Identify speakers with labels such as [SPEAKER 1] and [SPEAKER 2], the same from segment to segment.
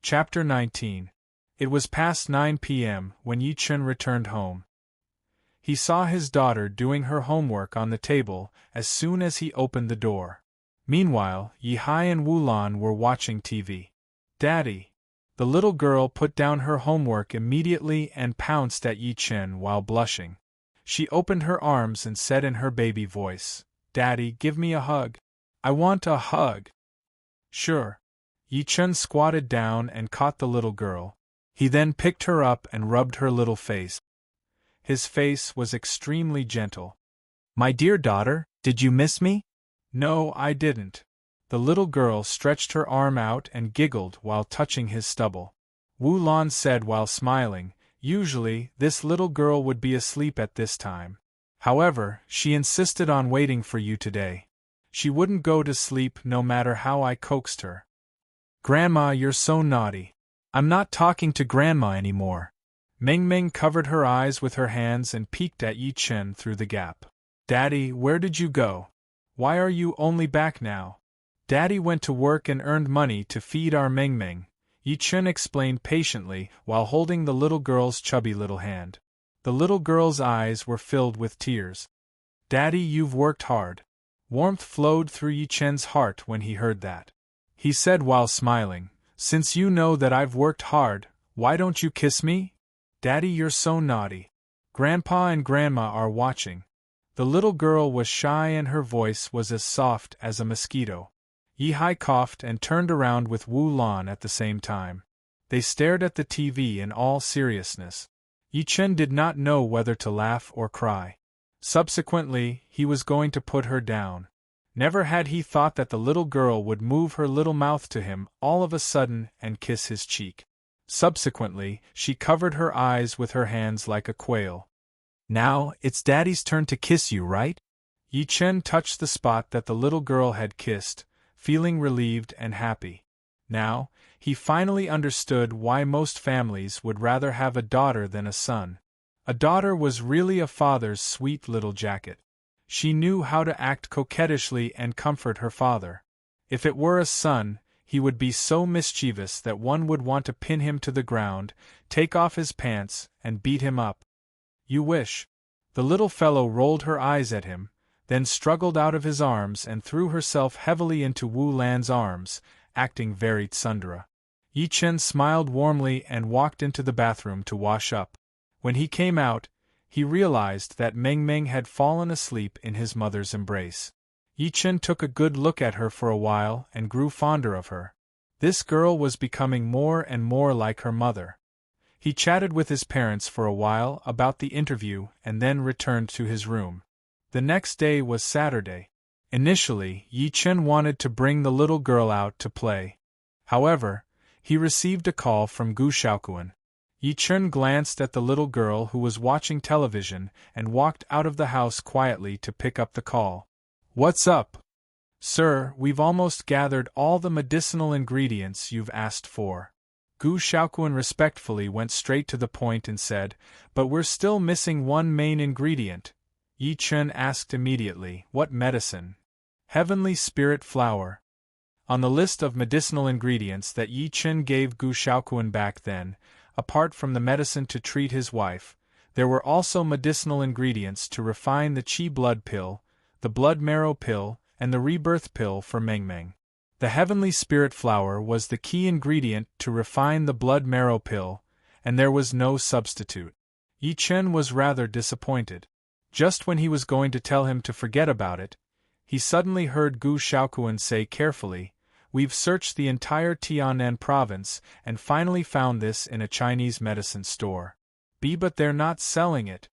[SPEAKER 1] Chapter 19. It was past 9 p.m. when Yi Chen returned home. He saw his daughter doing her homework on the table as soon as he opened the door. Meanwhile, Yi Hai and Wu Lan were watching TV. "Daddy!" The little girl put down her homework immediately and pounced at Yi Chen while blushing. She opened her arms and said in her baby voice, "Daddy, give me a hug. I want a hug." "Sure." Yi Chen squatted down and caught the little girl. He then picked her up and rubbed her little face. His face was extremely gentle. "My dear daughter, did you miss me?" "No, I didn't." The little girl stretched her arm out and giggled while touching his stubble. Wu Lan said while smiling, "Usually, this little girl would be asleep at this time. However, she insisted on waiting for you today. She wouldn't go to sleep no matter how I coaxed her." "Grandma, you're so naughty. I'm not talking to Grandma anymore." Meng Meng covered her eyes with her hands and peeked at Yi Chen through the gap. "Daddy, where did you go? Why are you only back now?" "Daddy went to work and earned money to feed our Meng Meng," Yi Chen explained patiently while holding the little girl's chubby little hand. The little girl's eyes were filled with tears. "Daddy, you've worked hard." Warmth flowed through Yi Chen's heart when he heard that. He said while smiling, "Since you know that I've worked hard, why don't you kiss me?" "Daddy, you're so naughty. Grandpa and Grandma are watching." The little girl was shy and her voice was as soft as a mosquito. Yi Hai coughed and turned around with Wu Lan at the same time. They stared at the TV in all seriousness. Yi Chen did not know whether to laugh or cry. Subsequently, he was going to put her down. Never had he thought that the little girl would move her little mouth to him all of a sudden and kiss his cheek. Subsequently, she covered her eyes with her hands like a quail. "Now, it's Daddy's turn to kiss you, right?" Yi Chen touched the spot that the little girl had kissed, feeling relieved and happy. Now, he finally understood why most families would rather have a daughter than a son. A daughter was really a father's sweet little jacket. She knew how to act coquettishly and comfort her father. If it were a son, he would be so mischievous that one would want to pin him to the ground, take off his pants, and beat him up. "You wish." The little fellow rolled her eyes at him, then struggled out of his arms and threw herself heavily into Wu Lan's arms, acting very tsundere. Yi Chen smiled warmly and walked into the bathroom to wash up. When he came out, he realized that Meng Meng had fallen asleep in his mother's embrace. Yi Chen took a good look at her for a while and grew fonder of her. This girl was becoming more and more like her mother. He chatted with his parents for a while about the interview and then returned to his room. The next day was Saturday. Initially, Yi Chen wanted to bring the little girl out to play. However, he received a call from Gu Xiaoquan. Yi Chen glanced at the little girl who was watching television and walked out of the house quietly to pick up the call. "What's up?" "Sir, we've almost gathered all the medicinal ingredients you've asked for." Gu Xiaoquan respectfully went straight to the point and said, "But we're still missing one main ingredient." Yi Chen asked immediately, "What medicine?" "Heavenly Spirit Flower." On the list of medicinal ingredients that Yi Chen gave Gu Xiaoquan back then, apart from the medicine to treat his wife, there were also medicinal ingredients to refine the Qi blood pill, the blood marrow pill, and the rebirth pill for Meng Meng. The Heavenly Spirit Flower was the key ingredient to refine the blood marrow pill, and there was no substitute. Yi Chen was rather disappointed. Just when he was going to tell him to forget about it, he suddenly heard Gu Xiaoquan say carefully, "We've searched the entire Tianan province and finally found this in a Chinese medicine store. But they're not selling it."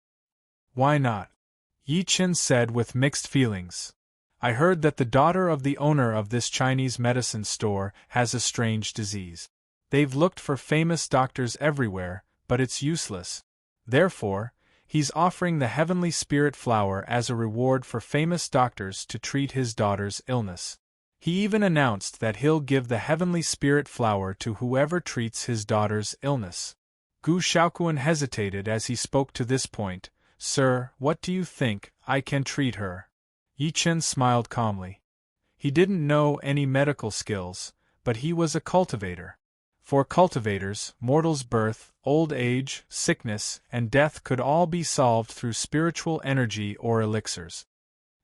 [SPEAKER 1] "Why not?" Yi Chen said with mixed feelings. "I heard that the daughter of the owner of this Chinese medicine store has a strange disease. They've looked for famous doctors everywhere, but it's useless. Therefore, he's offering the Heavenly Spirit Flower as a reward for famous doctors to treat his daughter's illness. He even announced that he'll give the Heavenly Spirit Flower to whoever treats his daughter's illness." Gu Xiaoquan hesitated as he spoke to this point. "Sir, what do you think? I can treat her." Yi Chen smiled calmly. He didn't know any medical skills, but he was a cultivator. For cultivators, mortal's birth, old age, sickness, and death could all be solved through spiritual energy or elixirs.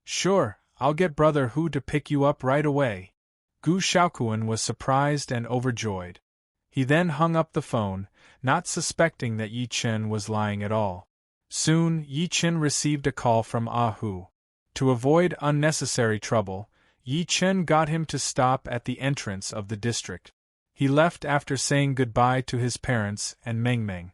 [SPEAKER 1] Sure, I'll get Brother Hu to pick you up right away. Gu Shaoquan was surprised and overjoyed. He then hung up the phone, not suspecting that Yi Chen was lying at all. Soon, Yi Chen received a call from Hu. To avoid unnecessary trouble, Yi Chen got him to stop at the entrance of the district. He left after saying goodbye to his parents and Meng Meng.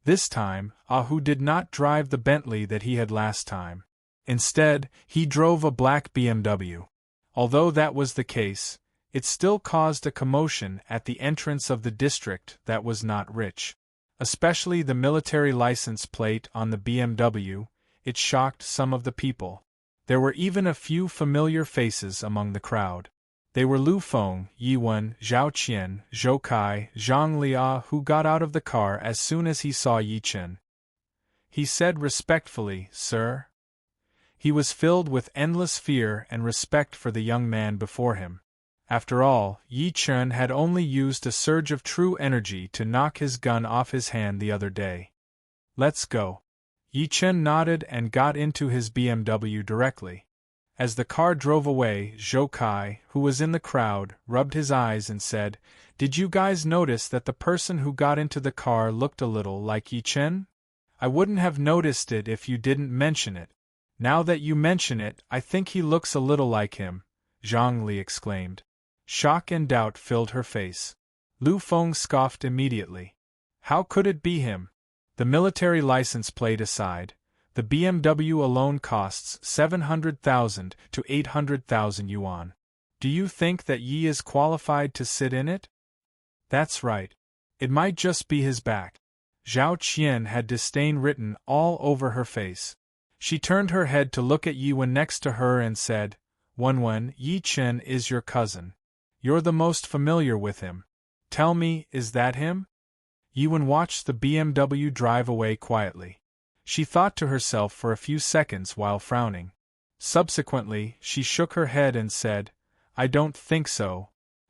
[SPEAKER 1] This time, Hu did not drive the Bentley that he had last time. Instead, he drove a black BMW. Although that was the case, it still caused a commotion at the entrance of the district that was not rich. Especially the military license plate on the BMW, it shocked some of the people. There were even a few familiar faces among the crowd. They were Lu Feng, Yi Wen, Zhao Qian, Zhou Kai, Zhang Lia, who got out of the car as soon as he saw Yi Chen. He said respectfully, "Sir." He was filled with endless fear and respect for the young man before him. After all, Yi Chen had only used a surge of true energy to knock his gun off his hand the other day. "Let's go." Yi Chen nodded and got into his BMW directly. As the car drove away, Zhou Kai, who was in the crowd, rubbed his eyes and said, "Did you guys notice that the person who got into the car looked a little like Yi Chen? I wouldn't have noticed it if you didn't mention it. Now that you mention it, I think he looks a little like him," Zhang Li exclaimed. Shock and doubt filled her face. Lu Feng scoffed immediately. How could it be him? The military license plate aside, the BMW alone costs 700,000 to 800,000 yuan. Do you think that Yi is qualified to sit in it? That's right. It might just be his back. Zhao Qian had disdain written all over her face. She turned her head to look at Yi Wen next to her and said, "Wen, Yi Chen is your cousin. You're the most familiar with him. Tell me, is that him?" Yi Wen watched the BMW drive away quietly. She thought to herself for a few seconds while frowning. Subsequently, she shook her head and said, "I don't think so."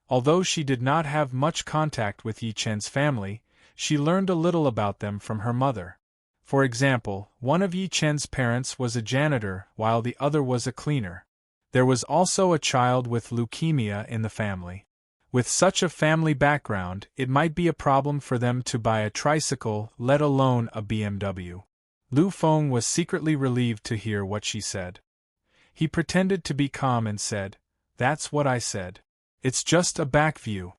[SPEAKER 1] Although she did not have much contact with Yi Chen's family, she learned a little about them from her mother. For example, one of Yi Chen's parents was a janitor while the other was a cleaner. There was also a child with leukemia in the family. With such a family background, it might be a problem for them to buy a tricycle, let alone a BMW. Lu Feng was secretly relieved to hear what she said. He pretended to be calm and said, "That's what I said. It's just a back view."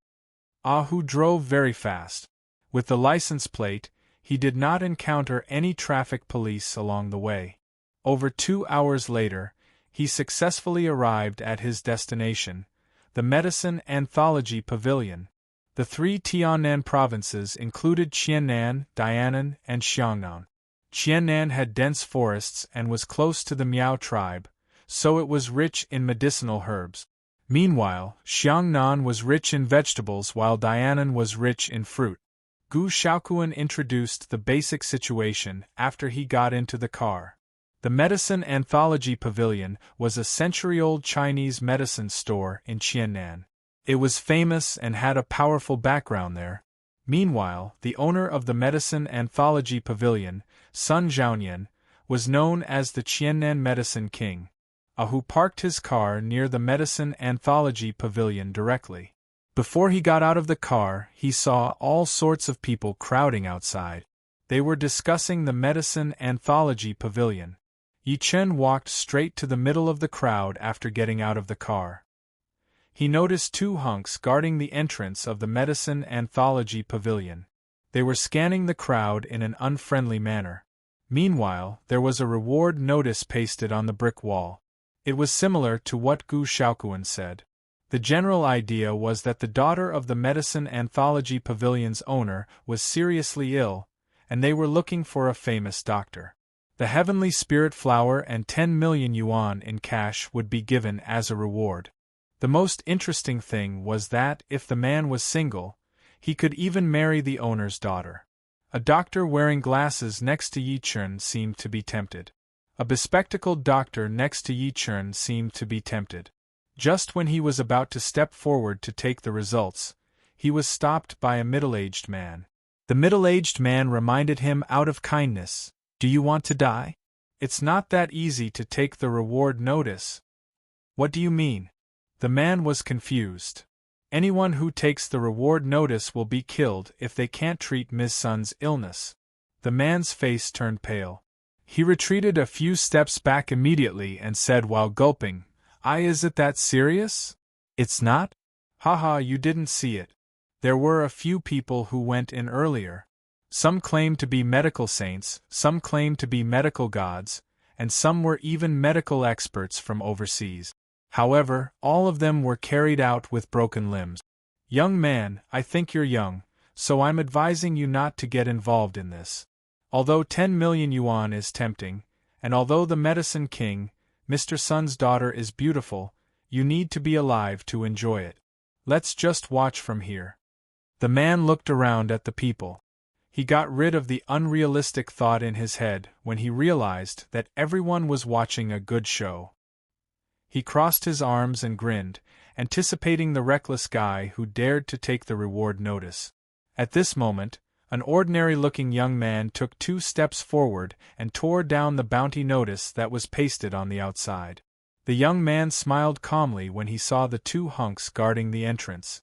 [SPEAKER 1] Hu drove very fast. With the license plate, he did not encounter any traffic police along the way. Over 2 hours later, he successfully arrived at his destination, the Medicine Anthology Pavilion. The 3 Tiannan provinces included Qiannan, Dainan, and Xiangnan. Qiannan had dense forests and was close to the Miao tribe, so it was rich in medicinal herbs. Meanwhile, Xiangnan was rich in vegetables while Dainan was rich in fruit. Gu Shaoquan introduced the basic situation after he got into the car. The Medicine Anthology Pavilion was a century-old Chinese medicine store in Qiannan. It was famous and had a powerful background there. Meanwhile, the owner of the Medicine Anthology Pavilion, Sun Zhaonian, was known as the Qiannan Medicine King. Hu parked his car near the Medicine Anthology Pavilion directly. Before he got out of the car, he saw all sorts of people crowding outside. They were discussing the Medicine Anthology Pavilion. Yi Chen walked straight to the middle of the crowd after getting out of the car. He noticed 2 hunks guarding the entrance of the Medicine Anthology Pavilion. They were scanning the crowd in an unfriendly manner. Meanwhile, there was a reward notice pasted on the brick wall. It was similar to what Gu Shaoquan said. The general idea was that the daughter of the Medicine Anthology Pavilion's owner was seriously ill, and they were looking for a famous doctor. The heavenly spirit flower and 10 million yuan in cash would be given as a reward. The most interesting thing was that, if the man was single, he could even marry the owner's daughter. A doctor wearing glasses next to Yi Chen seemed to be tempted. A bespectacled doctor next to Yi Chen seemed to be tempted. Just when he was about to step forward to take the results, he was stopped by a middle-aged man. The middle-aged man reminded him out of kindness, "Do you want to die? It's not that easy to take the reward notice." "What do you mean?" The man was confused. "Anyone who takes the reward notice will be killed if they can't treat Ms. Sun's illness." The man's face turned pale. He retreated a few steps back immediately and said while gulping, Is it that serious?" "It's not?" "Haha, you didn't see it. There were a few people who went in earlier. Some claimed to be medical saints, some claimed to be medical gods, and some were even medical experts from overseas. However, all of them were carried out with broken limbs. Young man, I think you're young, so I'm advising you not to get involved in this. Although 10 million yuan is tempting, and although the Medicine King, Mr. Sun's daughter, is beautiful, you need to be alive to enjoy it. Let's just watch from here." The man looked around at the people. He got rid of the unrealistic thought in his head when he realized that everyone was watching a good show. He crossed his arms and grinned, anticipating the reckless guy who dared to take the reward notice. At this moment, an ordinary-looking young man took 2 steps forward and tore down the bounty notice that was pasted on the outside. The young man smiled calmly when he saw the 2 hunks guarding the entrance.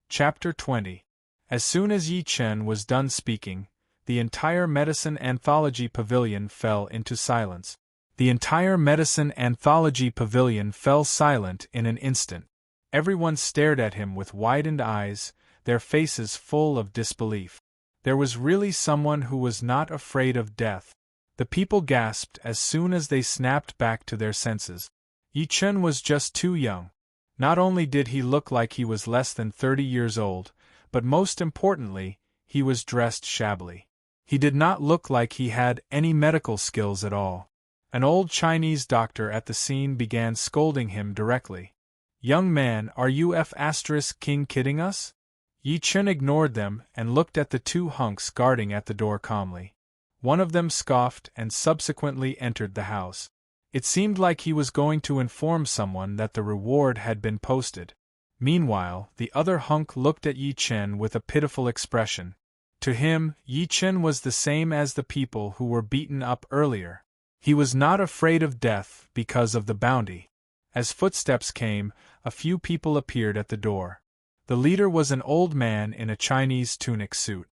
[SPEAKER 1] Chapter 20. As soon as Yi Chen was done speaking, the entire Medicine Anthology Pavilion fell into silence. The entire Medicine Anthology Pavilion fell silent in an instant. Everyone stared at him with widened eyes, their faces full of disbelief. There was really someone who was not afraid of death. The people gasped as soon as they snapped back to their senses. Yi Chen was just too young. Not only did he look like he was less than 30 years old, but most importantly, he was dressed shabbily. He did not look like he had any medical skills at all. An old Chinese doctor at the scene began scolding him directly. "Young man, are you King kidding us?" Yi Chen ignored them and looked at the 2 hunks guarding at the door calmly. One of them scoffed and subsequently entered the house. It seemed like he was going to inform someone that the reward had been posted. Meanwhile, the other hunk looked at Yi Chen with a pitiful expression. To him, Yi Chen was the same as the people who were beaten up earlier. He was not afraid of death because of the bounty. As footsteps came, a few people appeared at the door. The leader was an old man in a Chinese tunic suit.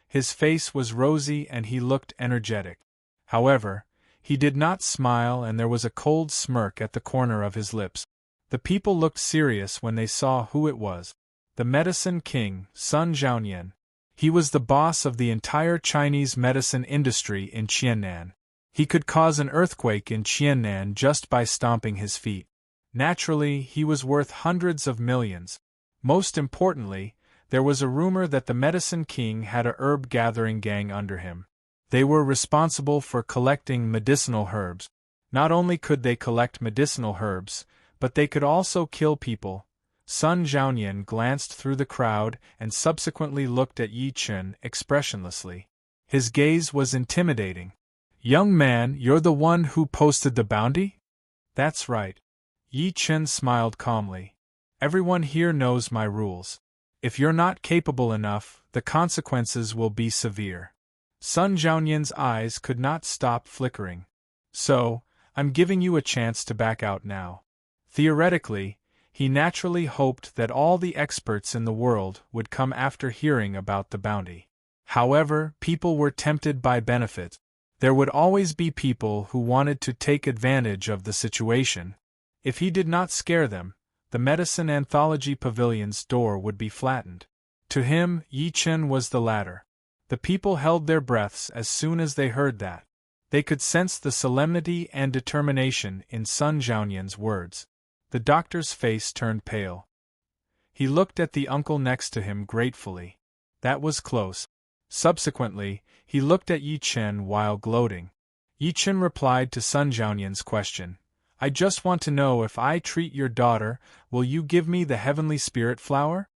[SPEAKER 1] His face was rosy and he looked energetic. However, he did not smile and there was a cold smirk at the corner of his lips. The people looked serious when they saw who it was. The Medicine King, Sun Zhaonian. He was the boss of the entire Chinese medicine industry in Qiannan. He could cause an earthquake in Qiannan just by stomping his feet. Naturally, he was worth hundreds of millions. Most importantly, there was a rumor that the Medicine King had a herb-gathering gang under him. They were responsible for collecting medicinal herbs. Not only could they collect medicinal herbs, but they could also kill people. Sun Zhaonian glanced through the crowd and subsequently looked at Yi Chen expressionlessly. His gaze was intimidating. "Young man, you're the one who posted the bounty?" "That's right." Yi Chen smiled calmly. "Everyone here knows my rules. If you're not capable enough, the consequences will be severe." Sun Zhaonian's eyes could not stop flickering. "So, I'm giving you a chance to back out now." Theoretically, he naturally hoped that all the experts in the world would come after hearing about the bounty. However, people were tempted by benefit. There would always be people who wanted to take advantage of the situation. If he did not scare them, the Medicine Anthology Pavilion's door would be flattened. To him, Yi Chen was the latter. The people held their breaths as soon as they heard that. They could sense the solemnity and determination in Sun Zhaonian's words. The doctor's face turned pale. He looked at the uncle next to him gratefully. That was close. Subsequently, he looked at Yi Chen while gloating. Yi Chen replied to Sun Zhaonian's question. "I just want to know if I treat your daughter, will you give me the heavenly spirit flower?"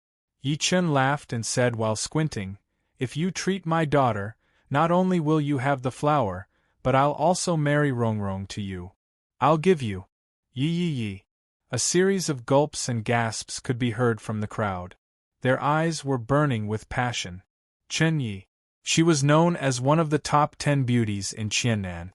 [SPEAKER 1] Yi Chen laughed and said while squinting, "If you treat my daughter, not only will you have the flower, but I'll also marry Rongrong to you. I'll give you." Yi yi yi. A series of gulps and gasps could be heard from the crowd. Their eyes were burning with passion. Chen Yi. She was known as one of the top 10 beauties in Qiannan.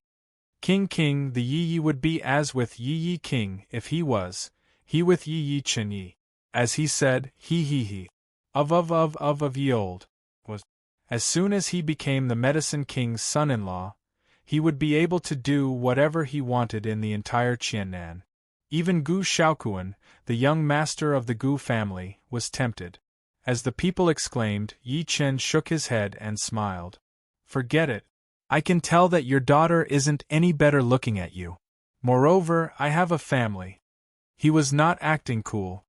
[SPEAKER 1] King the Yi Yi would be as with Yi Yi King if he was, he with Yi Yi Chen Yi. As he said, he. Of ye old. Was. As soon as he became the Medicine King's son-in-law, he would be able to do whatever he wanted in the entire Qiannan. Even Gu Shaoquan, the young master of the Gu family, was tempted. As the people exclaimed, Yi Chen shook his head and smiled. Forget it. I can tell that your daughter isn't any better looking at you. Moreover, I have a family. He was not acting cool.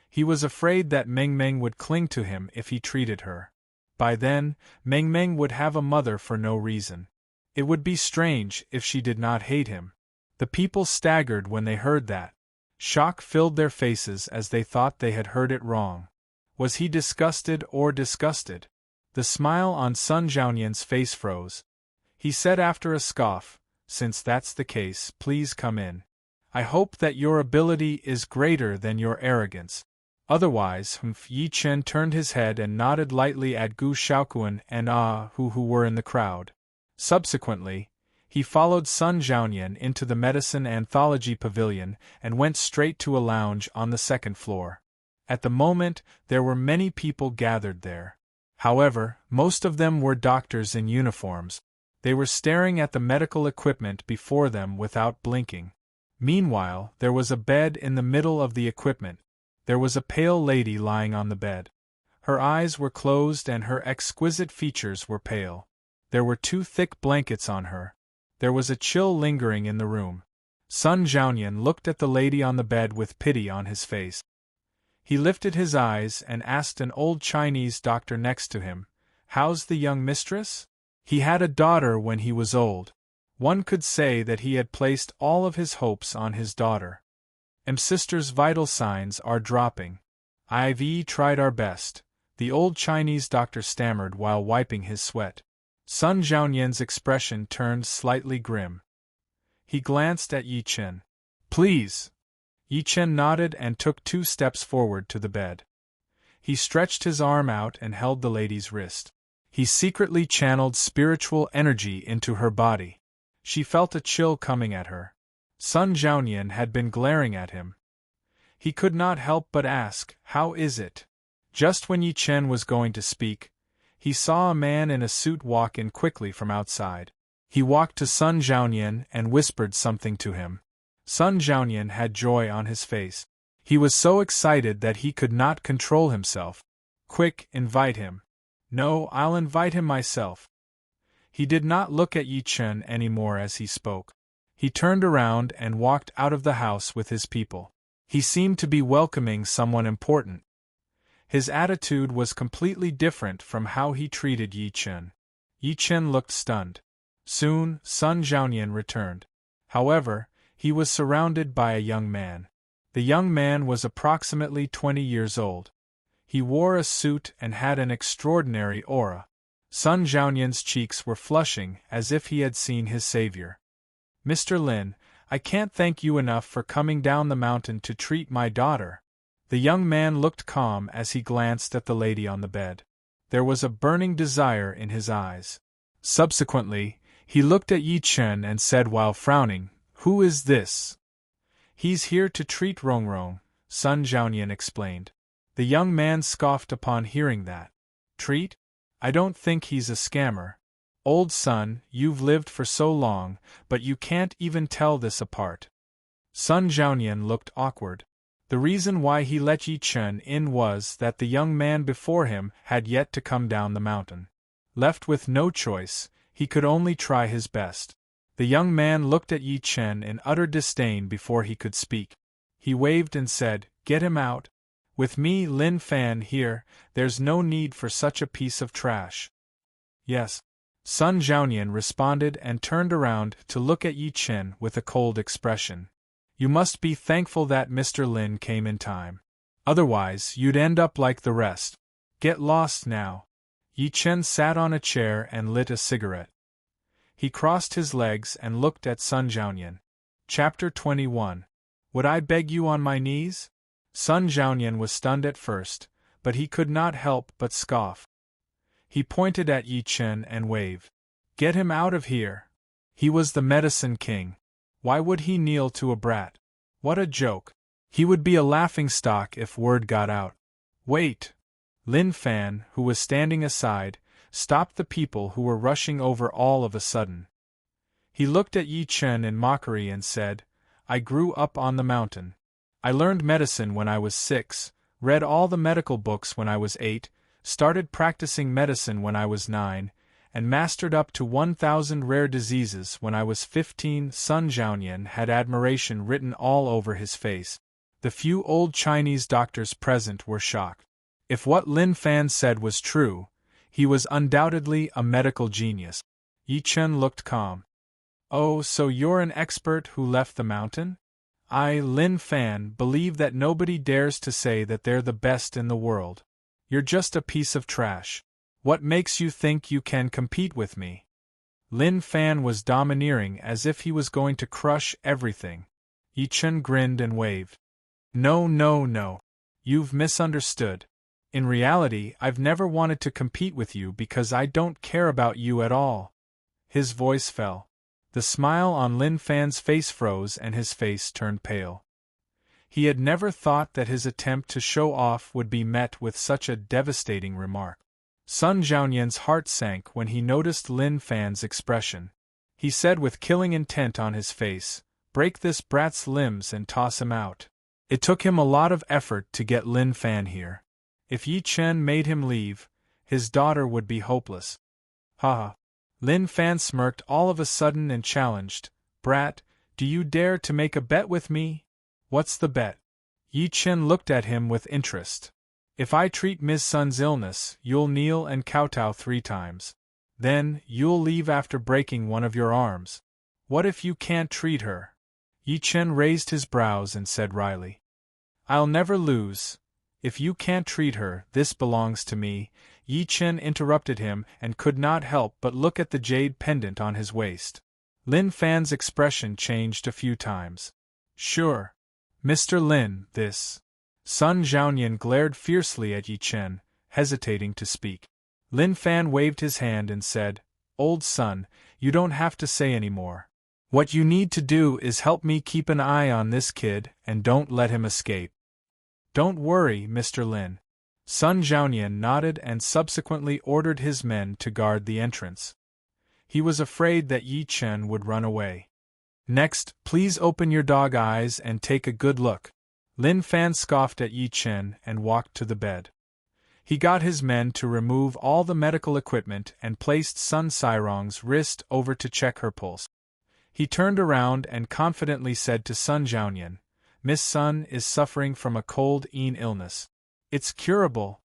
[SPEAKER 1] He was afraid that Meng Meng would cling to him if he treated her. By then, Meng Meng would have a mother for no reason. It would be strange if she did not hate him. The people staggered when they heard that. Shock filled their faces as they thought they had heard it wrong. Was he disgusted or disgusted? The smile on Sun Zhaonian's face froze. He said after a scoff, "Since that's the case, please come in. I hope that your ability is greater than your arrogance. Otherwise," Yi Chen turned his head and nodded lightly at Gu Shaoquan and who were in the crowd. Subsequently, he followed Sun Zhaonian into the Medicine Anthology Pavilion and went straight to a lounge on the second floor. At the moment, there were many people gathered there. However, most of them were doctors in uniforms. They were staring at the medical equipment before them without blinking. Meanwhile, there was a bed in the middle of the equipment. There was a pale lady lying on the bed. Her eyes were closed and her exquisite features were pale. There were 2 thick blankets on her. There was a chill lingering in the room. Sun Zhaonian looked at the lady on the bed with pity on his face. He lifted his eyes and asked an old Chinese doctor next to him, "How's the young mistress?" He had a daughter when he was old. One could say that he had placed all of his hopes on his daughter. Sister's vital signs are dropping. I've tried our best, the old Chinese doctor stammered while wiping his sweat. Sun Zhaonian's expression turned slightly grim. He glanced at Yi Chen. "Please." Yi Chen nodded and took 2 steps forward to the bed. He stretched his arm out and held the lady's wrist. He secretly channeled spiritual energy into her body. She felt a chill coming at her. Sun Zhaonian had been glaring at him. He could not help but ask, "How is it?" Just when Yi Chen was going to speak, he saw a man in a suit walk in quickly from outside. He walked to Sun Zhaonian and whispered something to him. Sun Zhaonian had joy on his face. He was so excited that he could not control himself. "Quick, invite him." "No, I'll invite him myself." He did not look at Yi Chen anymore as he spoke. He turned around and walked out of the house with his people. He seemed to be welcoming someone important. His attitude was completely different from how he treated Yi Chen. Yi Chen looked stunned. Soon, Sun Zhaonian returned. However, he was surrounded by a young man. The young man was approximately 20 years old. He wore a suit and had an extraordinary aura. Sun Zhaonian's cheeks were flushing as if he had seen his savior. "Mr. Lin, I can't thank you enough for coming down the mountain to treat my daughter." The young man looked calm as he glanced at the lady on the bed. There was a burning desire in his eyes. Subsequently, he looked at Yi Chen and said while frowning, "Who is this?" "He's here to treat Rongrong," Sun Zhaonian explained. The young man scoffed upon hearing that. "Treat? I don't think he's a scammer. Old son, you've lived for so long, but you can't even tell this apart." Sun Zhaonian looked awkward. The reason why he let Yi Chen in was that the young man before him had yet to come down the mountain. Left with no choice, he could only try his best. The young man looked at Yi Chen in utter disdain before he could speak. He waved and said, "Get him out. With me, Lin Fan, here, there's no need for such a piece of trash." "Yes." Sun Zhaonian responded and turned around to look at Yi Chen with a cold expression. "You must be thankful that Mr. Lin came in time. Otherwise, you'd end up like the rest. Get lost now." Yi Chen sat on a chair and lit a cigarette. He crossed his legs and looked at Sun Zhaonian. Chapter 21. Would I beg you on my knees? Sun Zhaonian was stunned at first, but he could not help but scoff. He pointed at Yi Chen and waved. Get him out of here! He was the medicine king. Why would he kneel to a brat? What a joke! He would be a laughingstock if word got out. Wait! Lin Fan, who was standing aside, stopped the people who were rushing over all of a sudden. He looked at Yi Chen in mockery and said, I grew up on the mountain. I learned medicine when I was 6, read all the medical books when I was 8, started practicing medicine when I was 9, and mastered up to 1,000 rare diseases when I was 15. Sun Zhaoyan had admiration written all over his face. The few old Chinese doctors present were shocked. If what Lin Fan said was true, he was undoubtedly a medical genius. Yi Chen looked calm. Oh, so you're an expert who left the mountain? I, Lin Fan, believe that nobody dares to say that they're the best in the world. You're just a piece of trash. What makes you think you can compete with me? Lin Fan was domineering as if he was going to crush everything. Yi Chen grinned and waved. No, no, no. You've misunderstood. In reality, I've never wanted to compete with you because I don't care about you at all. His voice fell. The smile on Lin Fan's face froze and his face turned pale. He had never thought that his attempt to show off would be met with such a devastating remark. Sun Zhaoyan's heart sank when he noticed Lin Fan's expression. He said with killing intent on his face, break this brat's limbs and toss him out. It took him a lot of effort to get Lin Fan here. If Yi Chen made him leave, his daughter would be hopeless. Ha! Lin Fan smirked all of a sudden and challenged, Brat, do you dare to make a bet with me? What's the bet? Yi Chen looked at him with interest. If I treat Ms. Sun's illness, you'll kneel and kowtow 3 times. Then, you'll leave after breaking one of your arms. What if you can't treat her? Yi Chen raised his brows and said wryly. I'll never lose. If you can't treat her, this belongs to me. Yi Chen interrupted him and could not help but look at the jade pendant on his waist. Lin Fan's expression changed a few times. Sure. Mr. Lin, this. Sun Zhaoyan glared fiercely at Yi Chen, hesitating to speak. Lin Fan waved his hand and said, Old Sun, you don't have to say any more. What you need to do is help me keep an eye on this kid and don't let him escape. Don't worry, Mr. Lin. Sun Zhaoyan nodded and subsequently ordered his men to guard the entrance. He was afraid that Yi Chen would run away. Next, please open your dog eyes and take a good look. Lin Fan scoffed at Yi Chen and walked to the bed. He got his men to remove all the medical equipment and placed Sun Sairong's wrist over to check her pulse. He turned around and confidently said to Sun Zhaoyan, Miss Sun is suffering from a cold-en illness. It's curable.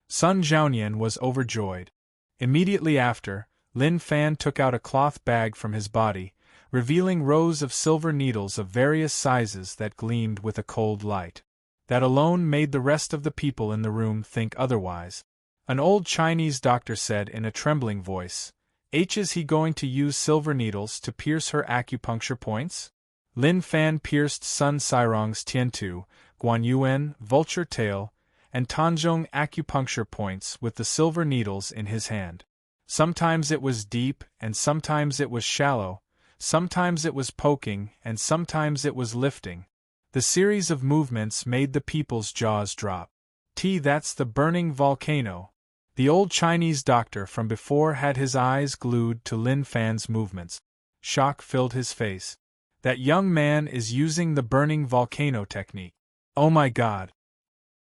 [SPEAKER 1] Sun Zhaoyan was overjoyed. Immediately after, Lin Fan took out a cloth bag from his body, revealing rows of silver needles of various sizes that gleamed with a cold light. That alone made the rest of the people in the room think otherwise. An old Chinese doctor said in a trembling voice, Is he going to use silver needles to pierce her acupuncture points? Lin Fan pierced Sun Sairong's Tiantu, Guanyuan, vulture tail, and Tanzhong acupuncture points with the silver needles in his hand. Sometimes it was deep and sometimes it was shallow, sometimes it was poking and sometimes it was lifting. The series of movements made the people's jaws drop. That's the burning volcano. The old Chinese doctor from before had his eyes glued to Lin Fan's movements. Shock filled his face. That young man is using the burning volcano technique. Oh my God!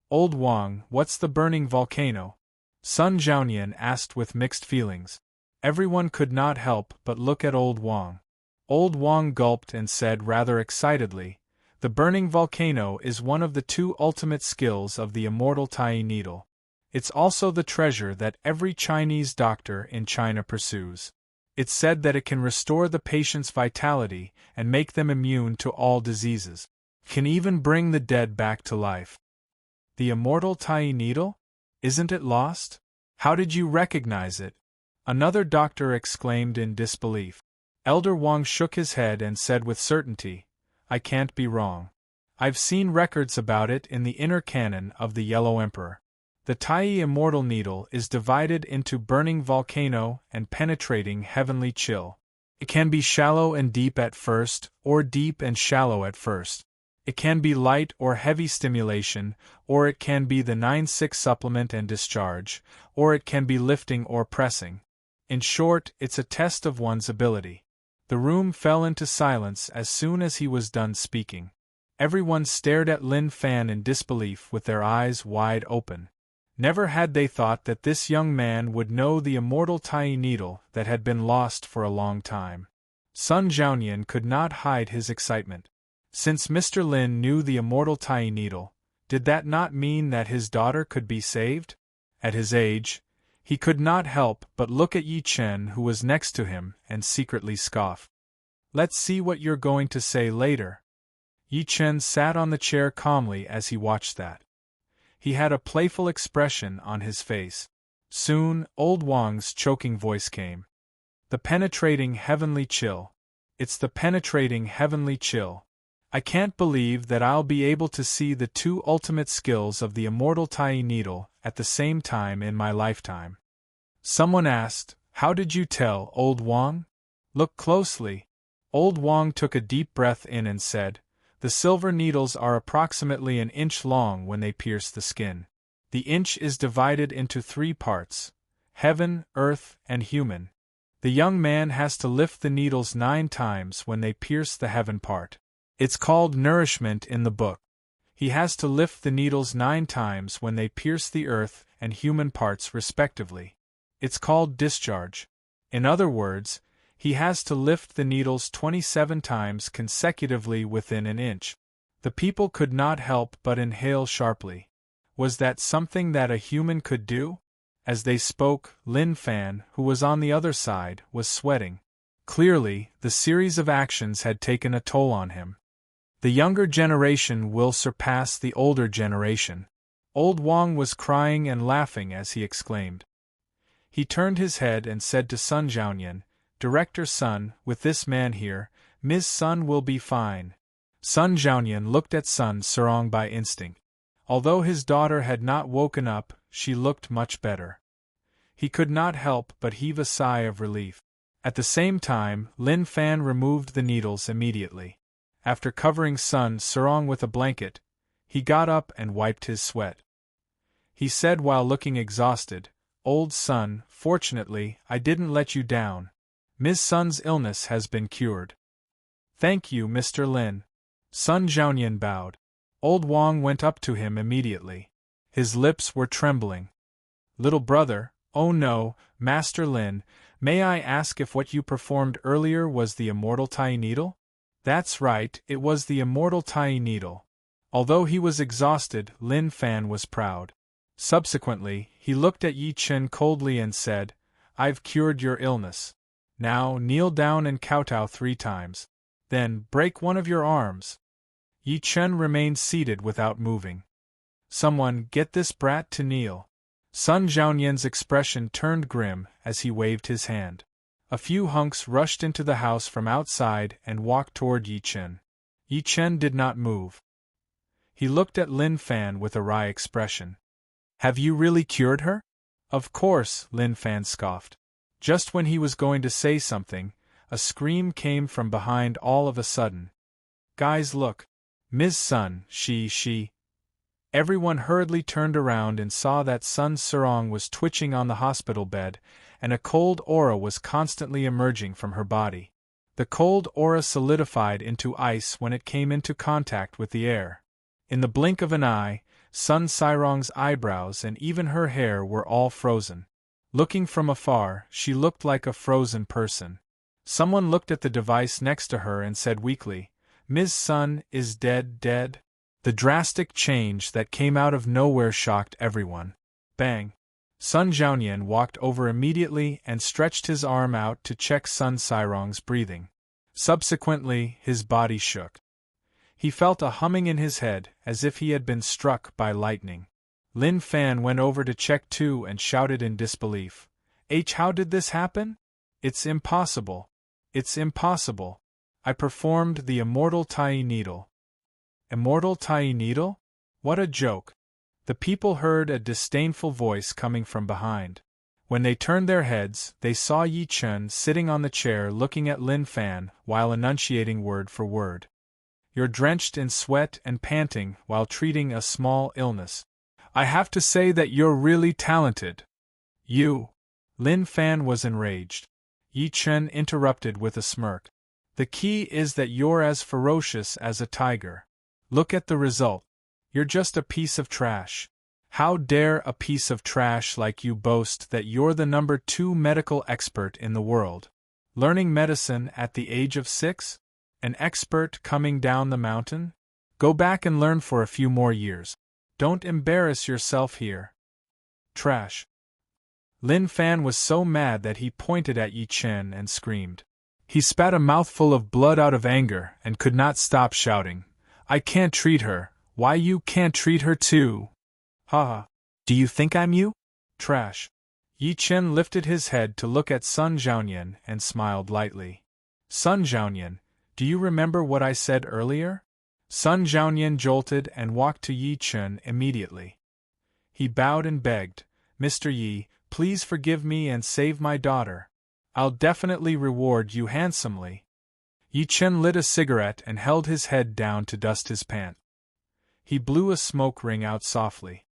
[SPEAKER 1] Old Wang, what's the burning volcano? Sun Zhaoyan asked with mixed feelings. Everyone could not help but look at Old Wang. Old Wang gulped and said rather excitedly, The burning volcano is one of the 2 ultimate skills of the immortal Tai needle. It's also the treasure that every Chinese doctor in China pursues. It's said that it can restore the patient's vitality and make them immune to all diseases. Can even bring the dead back to life. The immortal Tai needle? Isn't it lost? How did you recognize it? Another doctor exclaimed in disbelief. Elder Wang shook his head and said with certainty, I can't be wrong. I've seen records about it in the inner canon of the Yellow Emperor. The Tai immortal needle is divided into burning volcano and penetrating heavenly chill. It can be shallow and deep at first, or deep and shallow at first. It can be light or heavy stimulation, or it can be the 9-6 supplement and discharge, or it can be lifting or pressing. In short, it's a test of one's ability. The room fell into silence as soon as he was done speaking. Everyone stared at Lin Fan in disbelief with their eyes wide open. Never had they thought that this young man would know the immortal Tai needle that had been lost for a long time. Sun Jiaoyan could not hide his excitement. Since Mr. Lin knew the immortal Tai needle, did that not mean that his daughter could be saved? At his age, he could not help but look at Yi Chen, who was next to him, and secretly scoff. "Let's see what you're going to say later." Yi Chen sat on the chair calmly as he watched that. He had a playful expression on his face. Soon, old Wang's choking voice came. "The penetrating heavenly chill. It's the penetrating heavenly chill. I can't believe that I'll be able to see the two ultimate skills of the immortal Tai needle at the same time in my lifetime." Someone asked, "How did you tell, old Wang?" "Look closely." Old Wang took a deep breath in and said, "The silver needles are approximately an inch long when they pierce the skin. The inch is divided into 3 parts: heaven, earth, and human. The young man has to lift the needles 9 times when they pierce the heaven part. It's called nourishment in the book. He has to lift the needles 9 times when they pierce the earth and human parts respectively. It's called discharge. In other words, he has to lift the needles 27 times consecutively within an inch." The people could not help but inhale sharply. Was that something that a human could do? As they spoke, Lin Fan, who was on the other side, was sweating. Clearly, the series of actions had taken a toll on him. The younger generation will surpass the older generation. Old Wang was crying and laughing as he exclaimed. He turned his head and said to Sun Jiaoyan, "Director Sun, with this man here, Ms. Sun will be fine." Sun Jiaoyan looked at Sun Serong by instinct. Although his daughter had not woken up, she looked much better. He could not help but heave a sigh of relief. At the same time, Lin Fan removed the needles immediately. After covering Sun Serong with a blanket, he got up and wiped his sweat. He said while looking exhausted, "Old Sun, fortunately, I didn't let you down. Ms. Sun's illness has been cured." "Thank you, Mr. Lin." Sun Jiaoyan bowed. Old Wang went up to him immediately. His lips were trembling. "Little brother, oh no, Master Lin, may I ask if what you performed earlier was the immortal Tai needle?" "That's right, it was the immortal Tai needle." Although he was exhausted, Lin Fan was proud. Subsequently, he looked at Yi Chen coldly and said, "I've cured your illness. Now kneel down and kowtow 3 times. Then break one of your arms." Yi Chen remained seated without moving. "Someone get this brat to kneel." Sun Jiaoyan's expression turned grim as he waved his hand. A few hunks rushed into the house from outside and walked toward Yi Chen. Yi Chen did not move. He looked at Lin Fan with a wry expression. "Have you really cured her?" "Of course," Lin Fan scoffed. Just when he was going to say something, a scream came from behind all of a sudden. "Guys, look! Ms. Sun, she..." Everyone hurriedly turned around and saw that Sun Serong was twitching on the hospital bed, and a cold aura was constantly emerging from her body. The cold aura solidified into ice when it came into contact with the air. In the blink of an eye, Sun Serong's eyebrows and even her hair were all frozen. Looking from afar, she looked like a frozen person. Someone looked at the device next to her and said weakly, "Ms. Sun is dead." The drastic change that came out of nowhere shocked everyone. Bang! Sun Jiaoyan walked over immediately and stretched his arm out to check Sun Serong's breathing. Subsequently, his body shook. He felt a humming in his head, as if he had been struck by lightning. Lin Fan went over to check too and shouted in disbelief, How did this happen? It's impossible. It's impossible. I performed the immortal Tai needle." "Immortal Tai needle? What a joke!" The people heard a disdainful voice coming from behind. When they turned their heads, they saw Yi Chen sitting on the chair looking at Lin Fan while enunciating word for word. "You're drenched in sweat and panting while treating a small illness. I have to say that you're really talented." "You!" Lin Fan was enraged. Yi Chen interrupted with a smirk. "The key is that you're as ferocious as a tiger. Look at the result. You're just a piece of trash. How dare a piece of trash like you boast that you're the number 2 medical expert in the world? Learning medicine at the age of 6? An expert coming down the mountain? Go back and learn for a few more years. Don't embarrass yourself here." "Trash." Lin Fan was so mad that he pointed at Yi Chen and screamed. He spat a mouthful of blood out of anger and could not stop shouting, "I can't treat her. Why you can't treat her too? Ha ha. Do you think I'm you? Trash." Yi Chen lifted his head to look at Sun Zhaoyan and smiled lightly. "Sun Zhaoyan, do you remember what I said earlier?" Sun Zhaoyan jolted and walked to Yi Chen immediately. He bowed and begged, "Mr. Yi, please forgive me and save my daughter. I'll definitely reward you handsomely." Yi Chen lit a cigarette and held his head down to dust his pant. He blew a smoke ring out softly.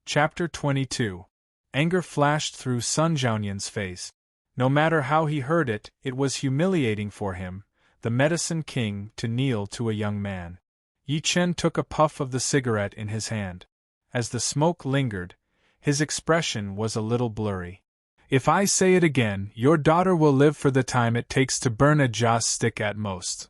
[SPEAKER 1] Chapter 22. Anger flashed through Sun Zhaoyan's face. No matter how he heard it, it was humiliating for him, the medicine king, to kneel to a young man. Yi Chen took a puff of the cigarette in his hand. As the smoke lingered, his expression was a little blurry. "If I say it again, your daughter will live for the time it takes to burn a joss stick at most.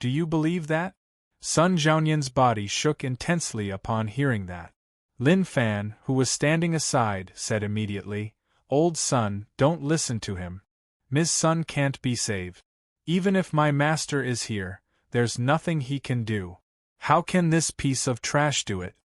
[SPEAKER 1] Do you believe that?" Sun Zhaoyan's body shook intensely upon hearing that. Lin Fan, who was standing aside, said immediately, "Old Sun, don't listen to him. Ms. Sun can't be saved. Even if my master is here, there's nothing he can do. How can this piece of trash do it?"